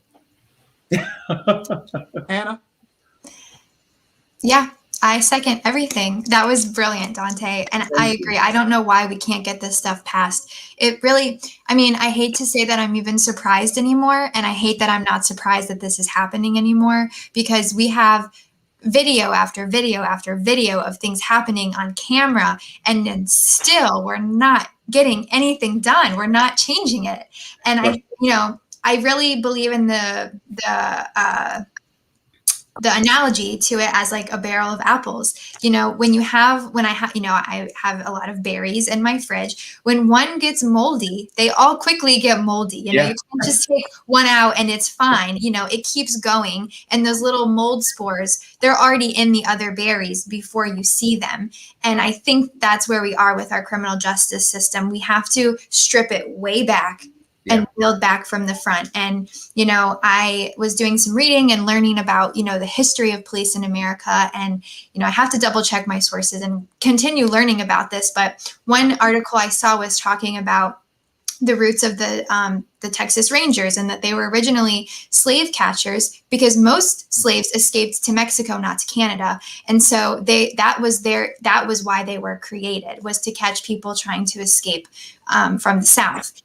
Hannah? Yeah, I second everything. That was brilliant, Dante. And I agree. I don't know why we can't get this stuff passed. It really, I hate to say that I'm even surprised anymore. And I hate that I'm not surprised that this is happening anymore, because we have video after video after video of things happening on camera. And then still we're not getting anything done. We're not changing it. And I really believe in the analogy to it as like a barrel of apples. I have a lot of berries in my fridge. When one gets moldy, they all quickly get moldy. You can't just take one out and it's fine. It keeps going. And those little mold spores, they're already in the other berries before you see them. And I think that's where we are with our criminal justice system. We have to strip it way back and build back from the front. And, I was doing some reading and learning about, the history of police in America. And, I have to double check my sources and continue learning about this. But one article I saw was talking about the roots of the Texas Rangers, and that they were originally slave catchers because most slaves escaped to Mexico, not to Canada. And so that was why they were created, was to catch people trying to escape from the South.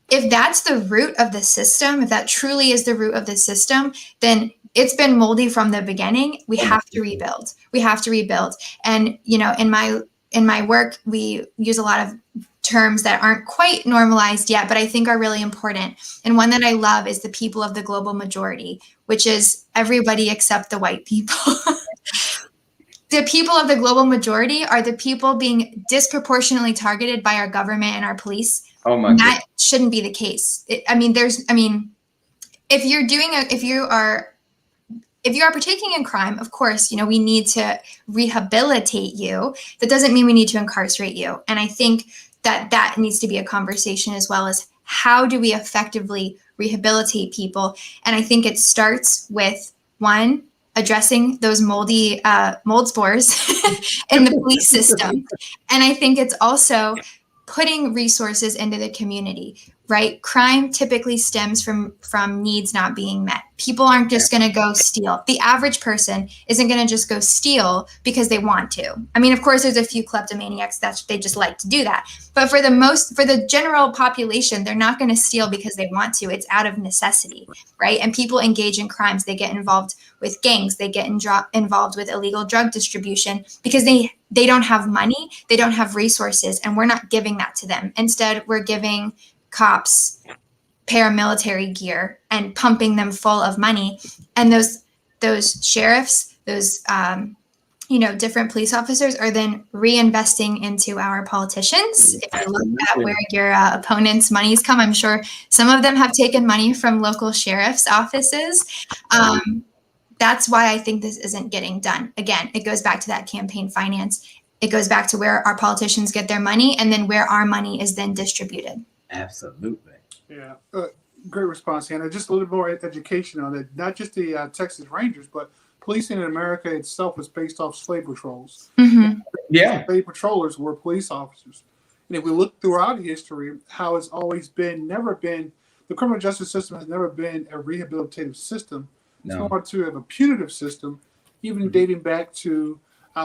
If that's the root of the system, if that truly is the root of the system, then it's been moldy from the beginning. We have to rebuild. And, in my work, we use a lot of terms that aren't quite normalized yet, but I think are really important. And one that I love is the people of the global majority, which is everybody except the white people. The people of the global majority are the people being disproportionately targeted by our government and our police. Oh my God. That shouldn't be the case. If you are partaking in crime, of course, we need to rehabilitate you. That doesn't mean we need to incarcerate you. And I think that needs to be a conversation, as well as how do we effectively rehabilitate people. And I think it starts with, one, addressing those moldy mold spores in the police system. And I think it's also putting resources into the community, right? Crime typically stems from needs not being met. People aren't just going to go steal. The average person isn't going to just go steal because they want to. Of course, there's a few kleptomaniacs that they just like to do that. But for the general population, they're not going to steal because they want to. It's out of necessity, right? And people engage in crimes. They get involved with gangs. They get involved with illegal drug distribution because they don't have money. They don't have resources, and we're not giving that to them. Instead, we're giving cops paramilitary gear and pumping them full of money. And those sheriffs, those different police officers are then reinvesting into our politicians. If you look at where your opponents' monies come, I'm sure some of them have taken money from local sheriff's offices. That's why I think this isn't getting done. Again, it goes back to that campaign finance. It goes back to where our politicians get their money and then where our money is then distributed. Absolutely. Yeah. Great response, Hannah. Just a little more education on it. Not just the Texas Rangers, but policing in America itself is based off slave patrols. Mm-hmm. Yeah. Slave patrollers were police officers. And if we look throughout history, how it's always been, the criminal justice system has never been a rehabilitative system. No. It's more to have a punitive system, even dating back to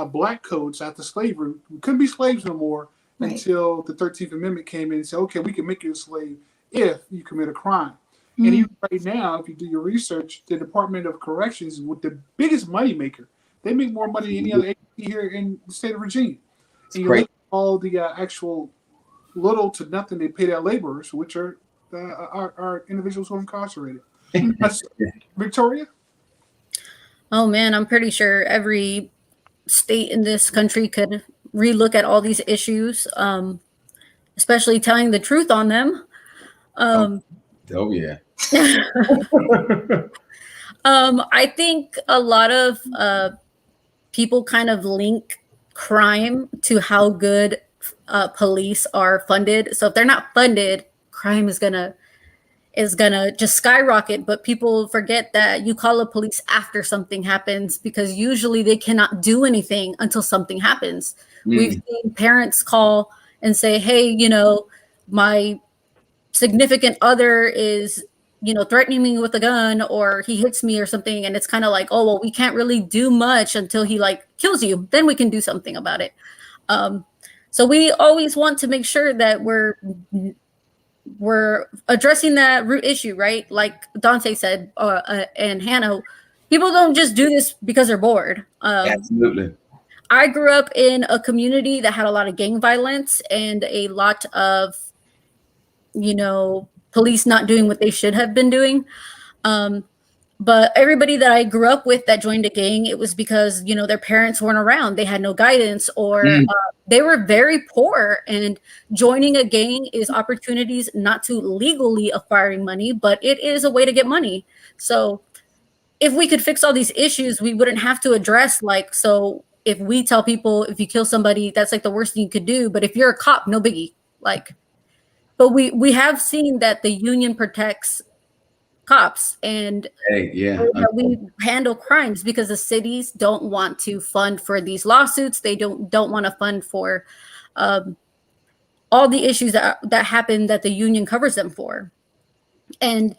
black codes after slavery. We couldn't be slaves no more until the 13th Amendment came in and said, okay, we can make you a slave if you commit a crime. Mm-hmm. And even right now, if you do your research, the Department of Corrections is the biggest money maker. They make more money than any other agency here in the state of Virginia. And you look at all the actual little to nothing they pay their laborers, which are individuals who are incarcerated. Victoria? Oh man, I'm pretty sure every state in this country could relook at all these issues, especially telling the truth on them. Yeah. I think a lot of people kind of link crime to how good police are funded. So if they're not funded, crime is gonna just skyrocket. But people forget that you call the police after something happens, because usually they cannot do anything until something happens. We've seen parents call and say, hey, my significant other is, threatening me with a gun, or he hits me or something. And it's kind of like, oh, well, we can't really do much until he kills you. Then we can do something about it. So we always want to make sure that we're addressing that root issue, right? Like Dante said, and Hannah, people don't just do this because they're bored. Absolutely. I grew up in a community that had a lot of gang violence and a lot of, police not doing what they should have been doing. But everybody that I grew up with that joined a gang, it was because, their parents weren't around. They had no guidance, or they were very poor. And joining a gang is opportunities not to legally acquiring money, but it is a way to get money. So if we could fix all these issues, we wouldn't have to address so if we tell people, if you kill somebody, that's the worst thing you could do. But if you're a cop, no biggie. But we have seen that the union protects cops, and we handle crimes because the cities don't want to fund for these lawsuits. They don't want to fund for all the issues that happen that the union covers them for. And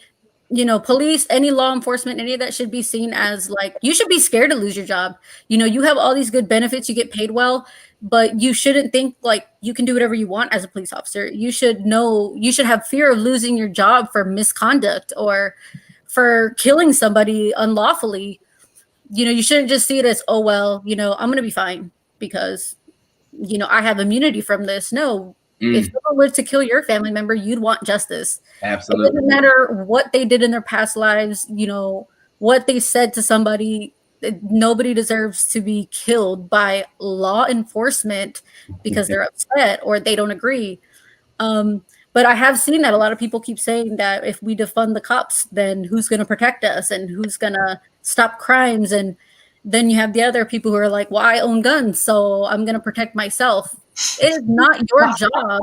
police, any law enforcement, any of that should be seen as you should be scared to lose your job. You have all these good benefits, you get paid well, but you shouldn't think you can do whatever you want as a police officer. You should have fear of losing your job for misconduct or for killing somebody unlawfully. You shouldn't just see it as, oh, well, I'm going to be fine because, I have immunity from this. No. If someone were to kill your family member, you'd want justice. Absolutely. It doesn't matter what they did in their past lives, what they said to somebody. Nobody deserves to be killed by law enforcement because they're upset or they don't agree. But I have seen that a lot of people keep saying that if we defund the cops, then who's going to protect us and who's going to stop crimes? And then you have the other people who are like, well, I own guns, so I'm going to protect myself. It is not your job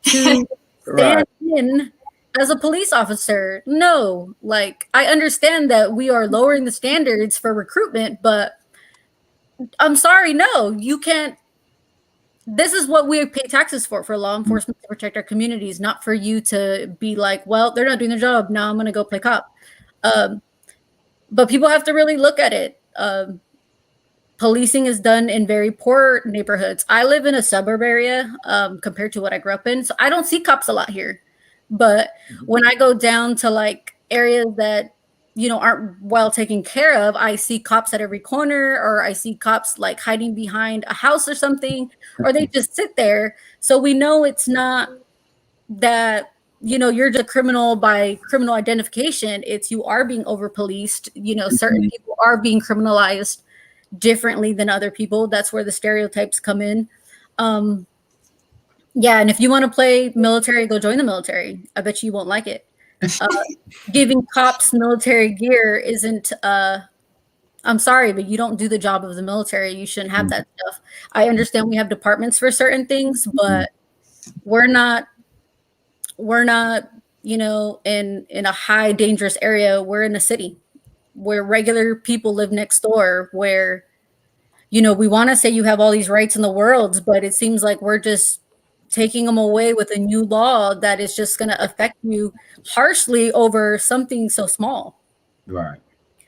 to stand in as a police officer. No, I understand that we are lowering the standards for recruitment, but I'm sorry, no, you can't. This is what we pay taxes for law enforcement, to protect our communities, not for you to be like, well, they're not doing their job. Now I'm going to go play cop. But people have to really look at it. Policing is done in very poor neighborhoods. I live in a suburb area compared to what I grew up in. So I don't see cops a lot here. But when I go down to areas that, aren't well taken care of, I see cops at every corner, or I see cops hiding behind a house or something, or they just sit there. So we know it's not that, you're just a criminal by criminal identification. It's you are being over policed. Certain people are being criminalized. differently than other people. That's where the stereotypes come in. Yeah, and if you want to play military, go join the military. I bet you won't like it. Giving cops military gear isn't I'm sorry, but you don't do the job of the military. You shouldn't have that stuff. I understand we have departments for certain things, but we're not, you know, in a high dangerous area. We're in a city where regular people live next door, where, you know, we want to say you have all these rights in the world, but it seems like we're just taking them away with a new law that is just going to affect you harshly over something so small. Right.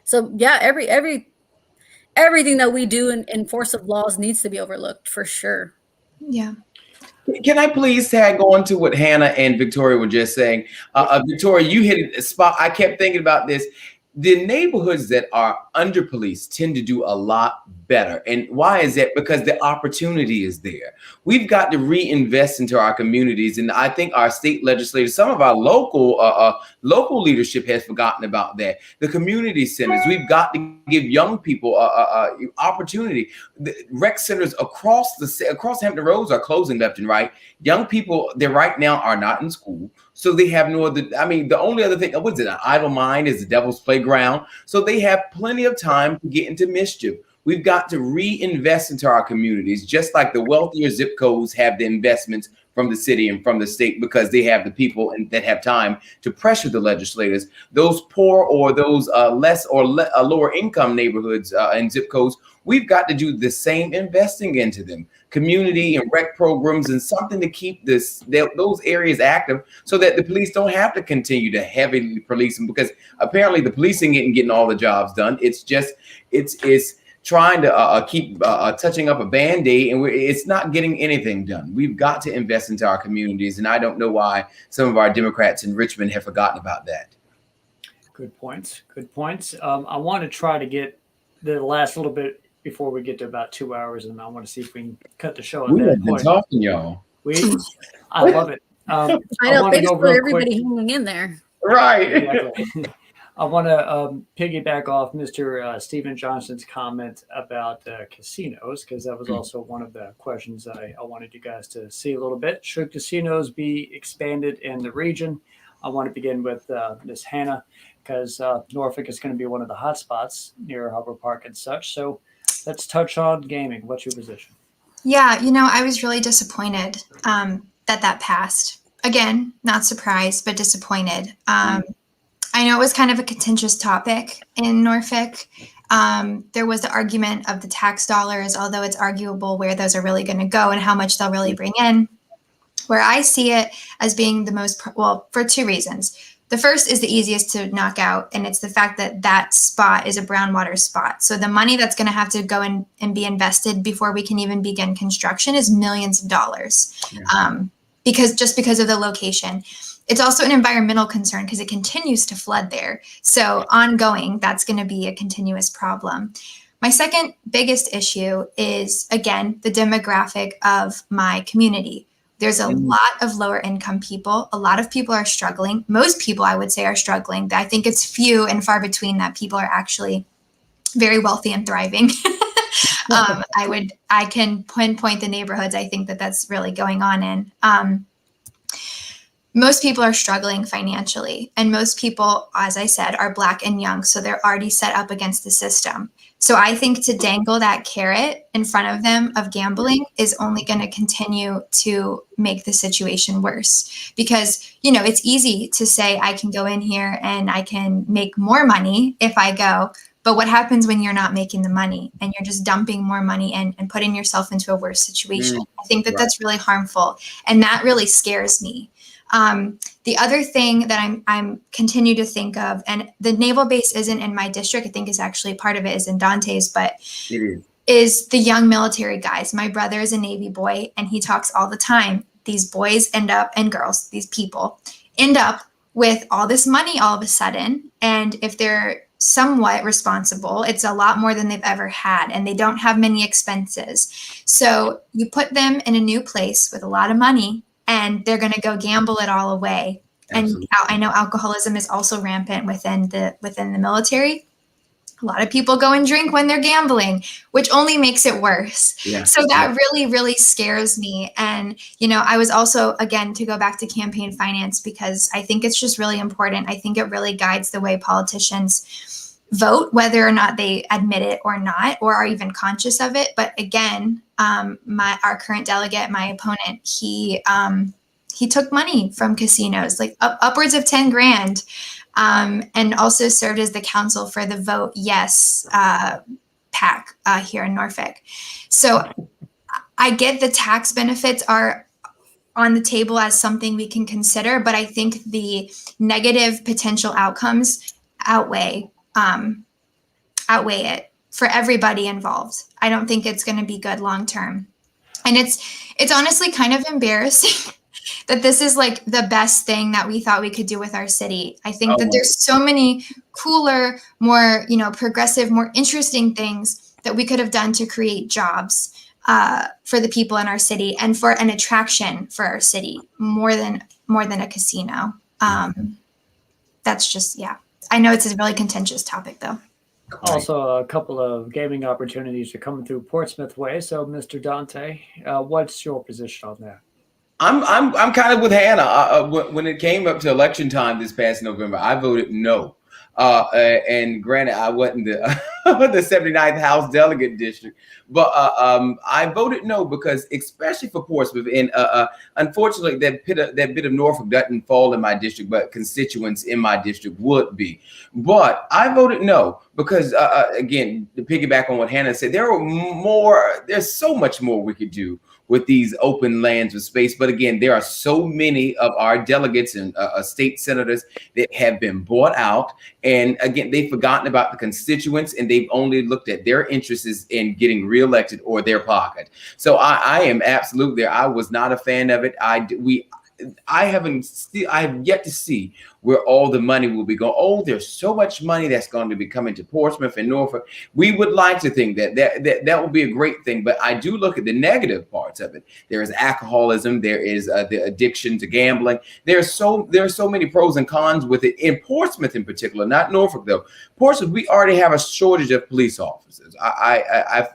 So yeah, everything that we do in force of laws needs to be overlooked for sure. Yeah. Can I please tag on to what Hannah and Victoria were just saying? Victoria, you hit a spot. I kept thinking about this. The neighborhoods that are under police tend to do a lot better. And why is that? Because the opportunity is there. We've got to reinvest into our communities. And I think our state legislators, some of our local leadership has forgotten about that. The community centers, we've got to give young people opportunity. The rec centers across Hampton Roads are closing left and right. Young people, they right now are not in school. So they have no other, I mean, the only other thing, what is it? An idle mind is the devil's playground. So they have plenty of time to get into mischief. We've got to reinvest into our communities, just like the wealthier zip codes have the investments from the city and from the state, because they have the people that have time to pressure the legislators. Those poor or those lower income neighborhoods and zip codes, we've got to do the same investing into them. Community and rec programs and something to keep those areas active so that the police don't have to continue to heavily police them, because apparently the policing isn't getting all the jobs done. It's just, it's trying to keep touching up a Band-Aid, and it's not getting anything done. We've got to invest into our communities, and I don't know why some of our Democrats in Richmond have forgotten about that. Good points. Good points. I want to try to get the last little bit before we get to about 2 hours, and I want to see if we can cut the show at We that have been point. talking, y'all. I love it. I know. Thanks for everybody hanging in there. Right. Exactly. I want to piggyback off Mr. Stephen Johnson's comment about casinos, because that was also one of the questions I wanted you guys to see a little bit. Should casinos be expanded in the region? I want to begin with Ms. Hannah, because Norfolk is going to be one of the hot spots near Harbor Park and such. So let's touch on gaming. What's your position? Yeah, you know, I was really disappointed that passed. Again, not surprised, but disappointed. I know it was kind of a contentious topic in Norfolk. There was the argument of the tax dollars, although it's arguable where those are really going to go and how much they'll really bring in. Where I see it as being the most, for two reasons. The first is the easiest to knock out, and it's the fact that that spot is a brown water spot. So the money that's going to have to go in and be invested before we can even begin construction is millions of dollars, because of the location. It's also an environmental concern because it continues to flood there. So ongoing, that's going to be a continuous problem. My second biggest issue is, again, the demographic of my community. There's a lot of lower income people. A lot of people are struggling. Most people, I would say, are struggling. I think it's few and far between that people are actually very wealthy and thriving. I can pinpoint the neighborhoods I think that's really going on in. Most people are struggling financially, and most people, as I said, are Black and young, so they're already set up against the system. So I think to dangle that carrot in front of them of gambling is only going to continue to make the situation worse, because, you know, it's easy to say I can go in here and I can make more money if I go. But what happens when you're not making the money and you're just dumping more money in and putting yourself into a worse situation? I think that's really harmful, and that really scares me. The other thing that I'm continue to think of, and the naval base isn't in my district, I think is actually part of it is in Dante's, but is the young military guys. My brother is a Navy boy, and he talks all the time. These boys end up, and girls, these people end up with all this money all of a sudden. And if they're somewhat responsible, it's a lot more than they've ever had, and they don't have many expenses. So you put them in a new place with a lot of money, and they're going to go gamble it all away. Absolutely. And I know alcoholism is also rampant within the military. A lot of people go and drink when they're gambling, which only makes it worse. Yeah. So that really, really scares me. And, I was also, again, to go back to campaign finance, because I think it's just really important. I think it really guides the way politicians vote, whether or not they admit it or not, or are even conscious of it. But again, our current delegate, my opponent, he took money from casinos, like upwards of 10 grand. And also served as the counsel for the Vote Yes PAC here in Norfolk. So I get the tax benefits are on the table as something we can consider, but I think the negative potential outcomes outweigh it for everybody involved. I don't think it's going to be good long term. And it's honestly kind of embarrassing that this is like the best thing that we thought we could do with our city. I think that there's so many cooler, more, progressive, more interesting things that we could have done to create jobs for the people in our city and for an attraction for our city more than a casino. That's just, I know it's a really contentious topic though. Also, a couple of gaming opportunities are coming through Portsmouth way. So, Mr. Dante, what's your position on that? I'm kind of with Hannah. When it came up to election time this past November, I voted no. And granted, I wasn't the 79th House Delegate District, but I voted no because, especially for Portsmouth, and unfortunately, that bit of Norfolk doesn't fall in my district, but constituents in my district would be. But I voted no because, again, to piggyback on what Hannah said, there's so much more we could do with these open lands of space. But again, there are so many of our delegates and state senators that have been bought out. And again, they've forgotten about the constituents and they've only looked at their interests in getting reelected or their pocket. So I am absolutely there. I was not a fan of it. I have yet to see where all the money will be going. Oh, there's so much money that's going to be coming to Portsmouth and Norfolk. We would like to think that will be a great thing, but I do look at the negative parts of it. There is alcoholism. There is the addiction to gambling. There are so many pros and cons with it in Portsmouth in particular, not Norfolk though. Portsmouth, we already have a shortage of police officers. I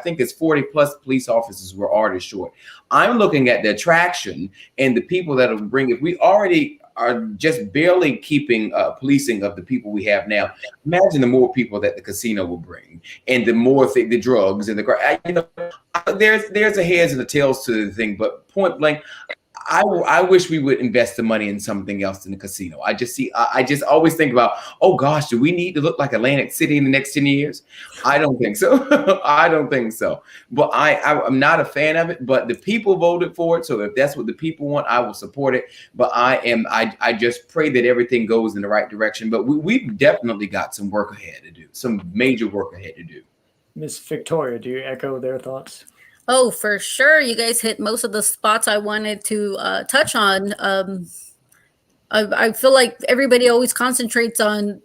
think it's 40 plus police officers we're already short. I'm looking at the attraction and the people that will bring. If we already are just barely keeping policing of the people we have now, imagine the more people that the casino will bring, and the more the drugs and there's a heads and a tails to the thing. But point blank, I wish we would invest the money in something else than the casino. I just always think about, oh gosh, do we need to look like Atlantic City in the next 10 years? I don't think so. I don't think so. But I'm not a fan of it, but the people voted for it. So if that's what the people want, I will support it. But I just pray that everything goes in the right direction. But we've definitely got some work ahead to do, some major work ahead to do. Miss Victoria, do you echo their thoughts? Oh, for sure. You guys hit most of the spots I wanted to touch on. I feel like everybody always concentrates on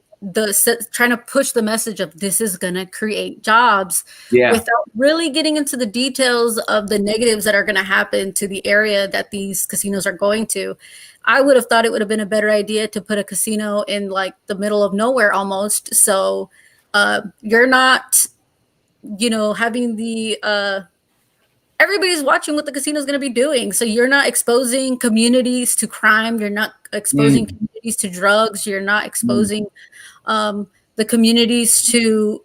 trying to push the message of this is going to create jobs without really getting into the details of the negatives that are going to happen to the area that these casinos are going to. I would have thought it would have been a better idea to put a casino in like the middle of nowhere almost. So you're not, having the... everybody's watching what the casino is going to be doing. So you're not exposing communities to crime. You're not exposing communities to drugs. You're not exposing the communities to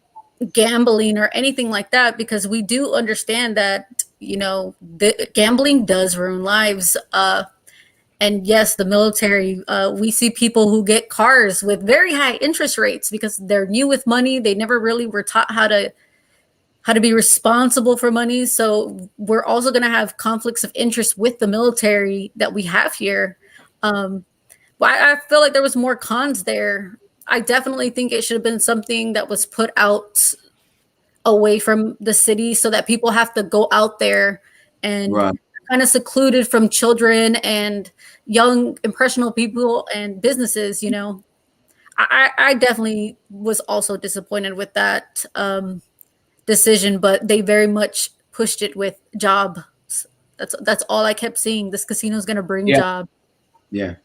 gambling or anything like that, because we do understand that, gambling does ruin lives. And yes, the military, we see people who get cars with very high interest rates because they're new with money. They never really were taught how to be responsible for money. So we're also going to have conflicts of interest with the military that we have here. But I feel like there was more cons there. I definitely think it should have been something that was put out away from the city so that people have to go out there and kind of secluded from children and young impressionable people and businesses. I definitely was also disappointed with that decision, but they very much pushed it with jobs. That's all I kept seeing. This casino is going to bring job. Yeah.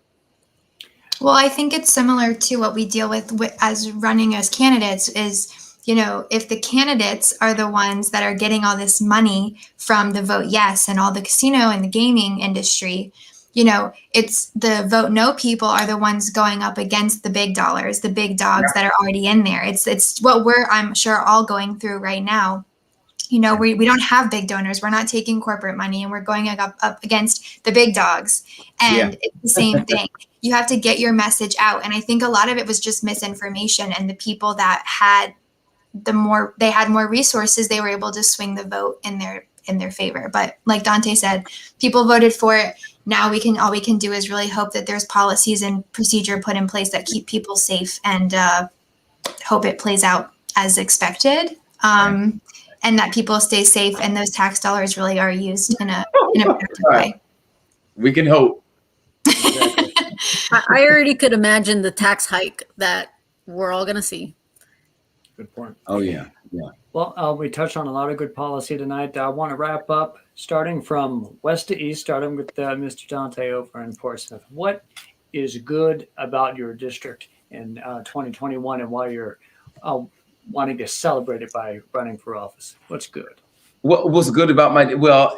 Well, I think it's similar to what we deal with as running as candidates is if the candidates are the ones that are getting all this money from the vote yes and all the casino and the gaming industry, it's the vote no people are the ones going up against the big dollars, the big dogs that are already in there. It's what I'm sure, all going through right now. We don't have big donors. We're not taking corporate money, and we're going up against the big dogs. And it's the same thing. You have to get your message out. And I think a lot of it was just misinformation, and the people that had more resources, they were able to swing the vote in their favor. But like Dante said, people voted for it. Now all we can do is really hope that there's policies and procedure put in place that keep people safe, and hope it plays out as expected. And that people stay safe, and those tax dollars really are used in a productive way. We can hope. I already could imagine the tax hike that we're all going to see. Good point. Oh, yeah. Well, we touched on a lot of good policy tonight. I want to wrap up starting from west to east, starting with Mr. Dante over in Portsmouth. What is good about your district in 2021, and why you're wanting to celebrate it by running for office? What's good? What's good about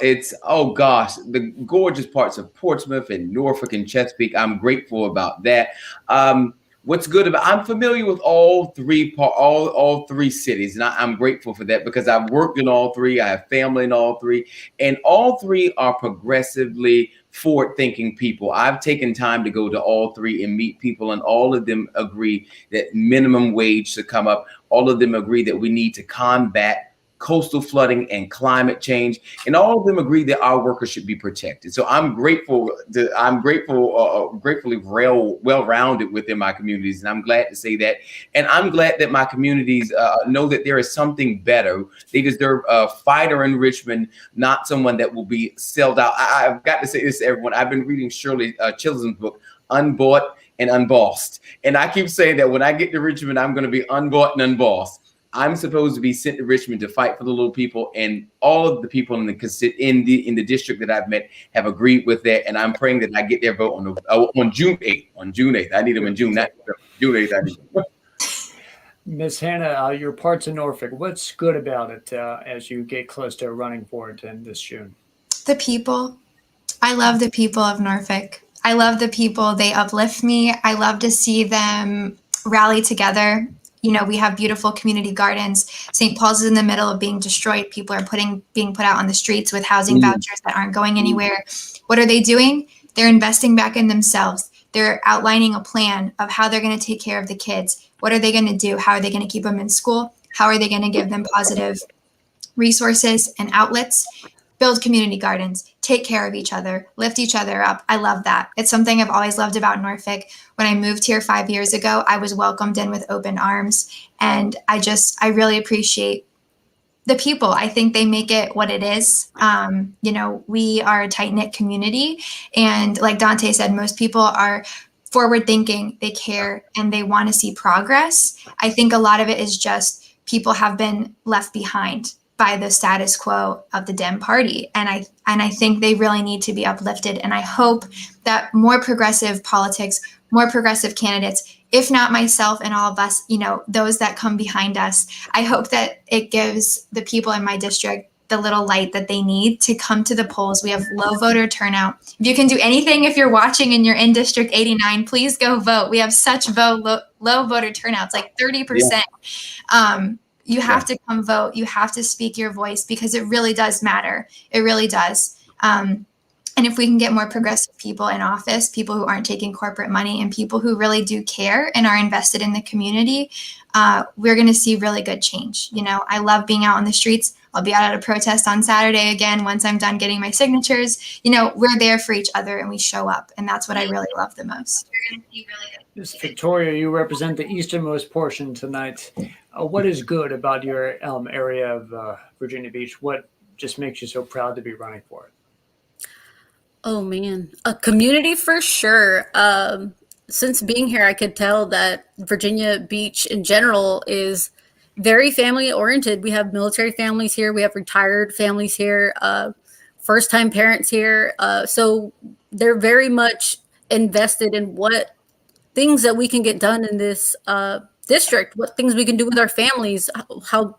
it's, the gorgeous parts of Portsmouth and Norfolk and Chesapeake. I'm grateful about that. What's good about, I'm familiar with all three cities, and I'm grateful for that because I've worked in all three. I have family in all three, and all three are progressively forward-thinking people. I've taken time to go to all three and meet people, and all of them agree that minimum wage should come up. All of them agree that we need to combat coastal flooding and climate change, and all of them agree that our workers should be protected. So I'm gratefully well-rounded within my communities, and I'm glad to say that. And I'm glad that my communities know that there is something better. They deserve a fighter in Richmond, not someone that will be sold out. I've got to say this to everyone. I've been reading Shirley Chisholm's book, Unbought and Unbossed. And I keep saying that when I get to Richmond, I'm going to be unbought and unbossed. I'm supposed to be sent to Richmond to fight for the little people, and all of the people in the district that I've met have agreed with that. And I'm praying that I get their vote on June 8th. On June 8th, I need them in June. Not June 8th. I need them. Ms. Hannah, your parts of Norfolk. What's good about it as you get close to running for it in this June? The people. I love the people of Norfolk. I love the people. They uplift me. I love to see them rally together. We have beautiful community gardens. St. Paul's is in the middle of being destroyed. People are being put out on the streets with housing vouchers that aren't going anywhere. What are they doing? They're investing back in themselves. They're outlining a plan of how they're going to take care of the kids. What are they going to do? How are they going to keep them in school? How are they going to give them positive resources and outlets? Build community gardens, take care of each other, lift each other up. I love that. It's something I've always loved about Norfolk. When I moved here 5 years ago, I was welcomed in with open arms. And I really appreciate the people. I think they make it what it is. We are a tight-knit community. And like Dante said, most people are forward thinking, they care, and they want to see progress. I think a lot of it is just people have been left behind by the status quo of the Dem party. And I think they really need to be uplifted. And I hope that more progressive politics, more progressive candidates, if not myself and all of us, those that come behind us, I hope that it gives the people in my district the little light that they need to come to the polls. We have low voter turnout. If you can do anything, if you're watching and you're in District 89, please go vote. We have such low voter turnouts, like 30%. You have to come vote. You have to speak your voice because it really does matter. It really does. And if we can get more progressive people in office, people who aren't taking corporate money and people who really do care and are invested in the community, we're going to see really good change. I love being out on the streets. I'll be out at a protest on Saturday again once I'm done getting my signatures. We're there for each other and we show up. And that's what I really love the most. You're going to see really good. Ms. Victoria, you represent the easternmost portion tonight. What is good about your area of Virginia Beach? What just makes you so proud to be running for it? Oh, man. A community for sure. Since being here, I could tell that Virginia Beach in general is very family oriented. We have military families here. We have retired families here, first-time parents here. So they're very much invested in what things that we can get done in this district, what things we can do with our families, how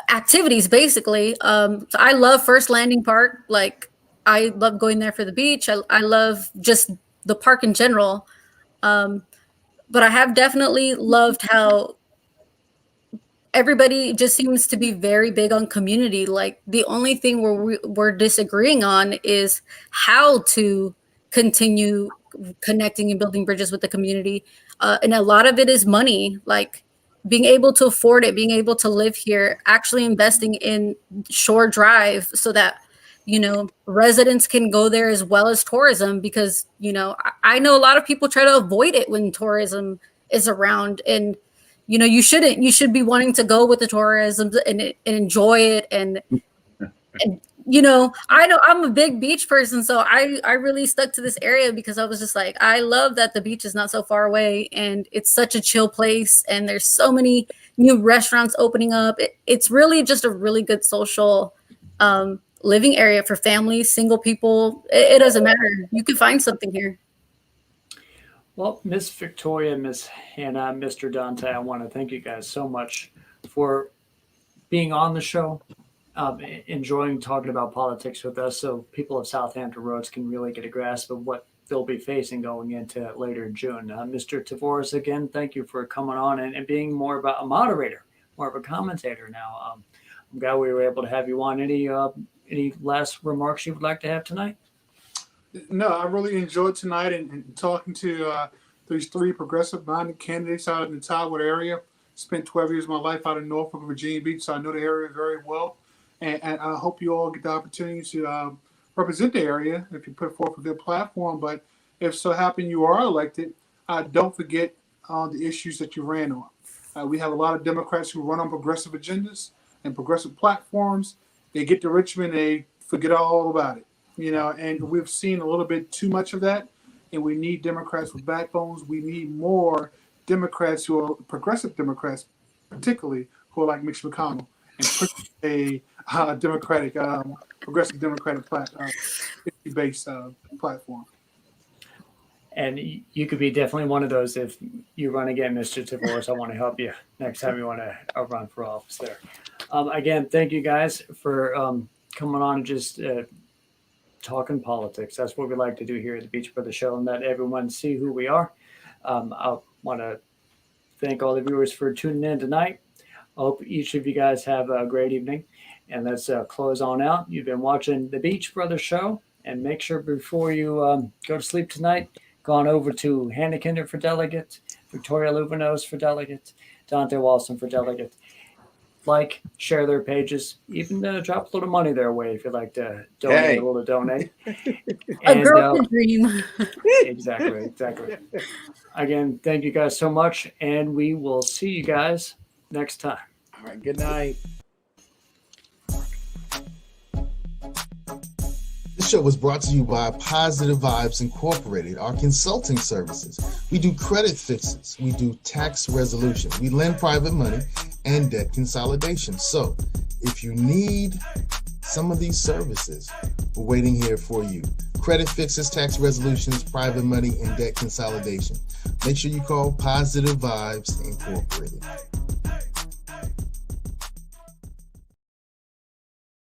activities basically. So I love First Landing Park. Like, I love going there for the beach. I love just the park in general. But I have definitely loved how everybody just seems to be very big on community. Like, the only thing we're disagreeing on is how to continue connecting and building bridges with the community. And a lot of it is money, like being able to afford it, being able to live here, actually investing in Shore Drive so that, you know, residents can go there as well as tourism, because, you know, I know a lot of people try to avoid it when tourism is around, and, you know, you shouldn't. You should be wanting to go with the tourism and enjoy it. And you know I'm a big beach person, so I really stuck to this area because I was just like, I love that the beach is not so far away and it's such a chill place, and there's so many new restaurants opening up. It's really just a really good social living area for families, single people. It doesn't matter. You can find something here. Well, Miss Victoria, Miss Hannah, Mr. Dante, I want to thank you guys so much for being on the show, enjoying talking about politics with us, so people of South Hampton Roads can really get a grasp of what they'll be facing going into later in June. Mr. Tavoris, again, thank you for coming on and being more about a moderator, more of a commentator now. I'm glad we were able to have you on. Any last remarks you would like to have tonight? No, I really enjoyed tonight and talking to these three progressive-minded candidates out in the Totwood area. Spent 12 years of my life out in Norfolk, Virginia Beach, so I know the area very well. And I hope you all get the opportunity to represent the area if you put forth a good platform. But if so happen you are elected, don't forget the issues that you ran on. We have a lot of Democrats who run on progressive agendas and progressive platforms. They get to Richmond, they forget all about it. You know, and we've seen a little bit too much of that, and we need Democrats with backbones. We need more Democrats who are progressive Democrats, particularly who are like Mitch McConnell, and push a Democratic, progressive Democratic based platform. And you could be definitely one of those if you run again, Mr. Tavoris. I want to help you next time you want to run for office there. Again, thank you guys for coming on and just talking politics. That's what we like to do here at the Beach Brother Show, and let everyone see who we are. I want to thank all the viewers for tuning in tonight. I hope each of you guys have a great evening, and let's close on out. You've been watching the Beach Brother Show, and make sure before you go to sleep tonight, go on over to Hannam Kinder for delegate, Victoria Luevanos for delegate, Dante Walston for delegate. Like, share their pages, even drop a little money their way if you'd like to donate, a little donate. A girl can dream. Exactly. Again, thank you guys so much, and we will see you guys next time. All right, good night. This show was brought to you by Positive Vibes Incorporated, our consulting services. We do credit fixes, we do tax resolution, we lend private money, and debt consolidation. So if you need some of these services, we're waiting here for you. Credit fixes, tax resolutions, private money, and debt consolidation. Make sure you call Positive Vibes Incorporated.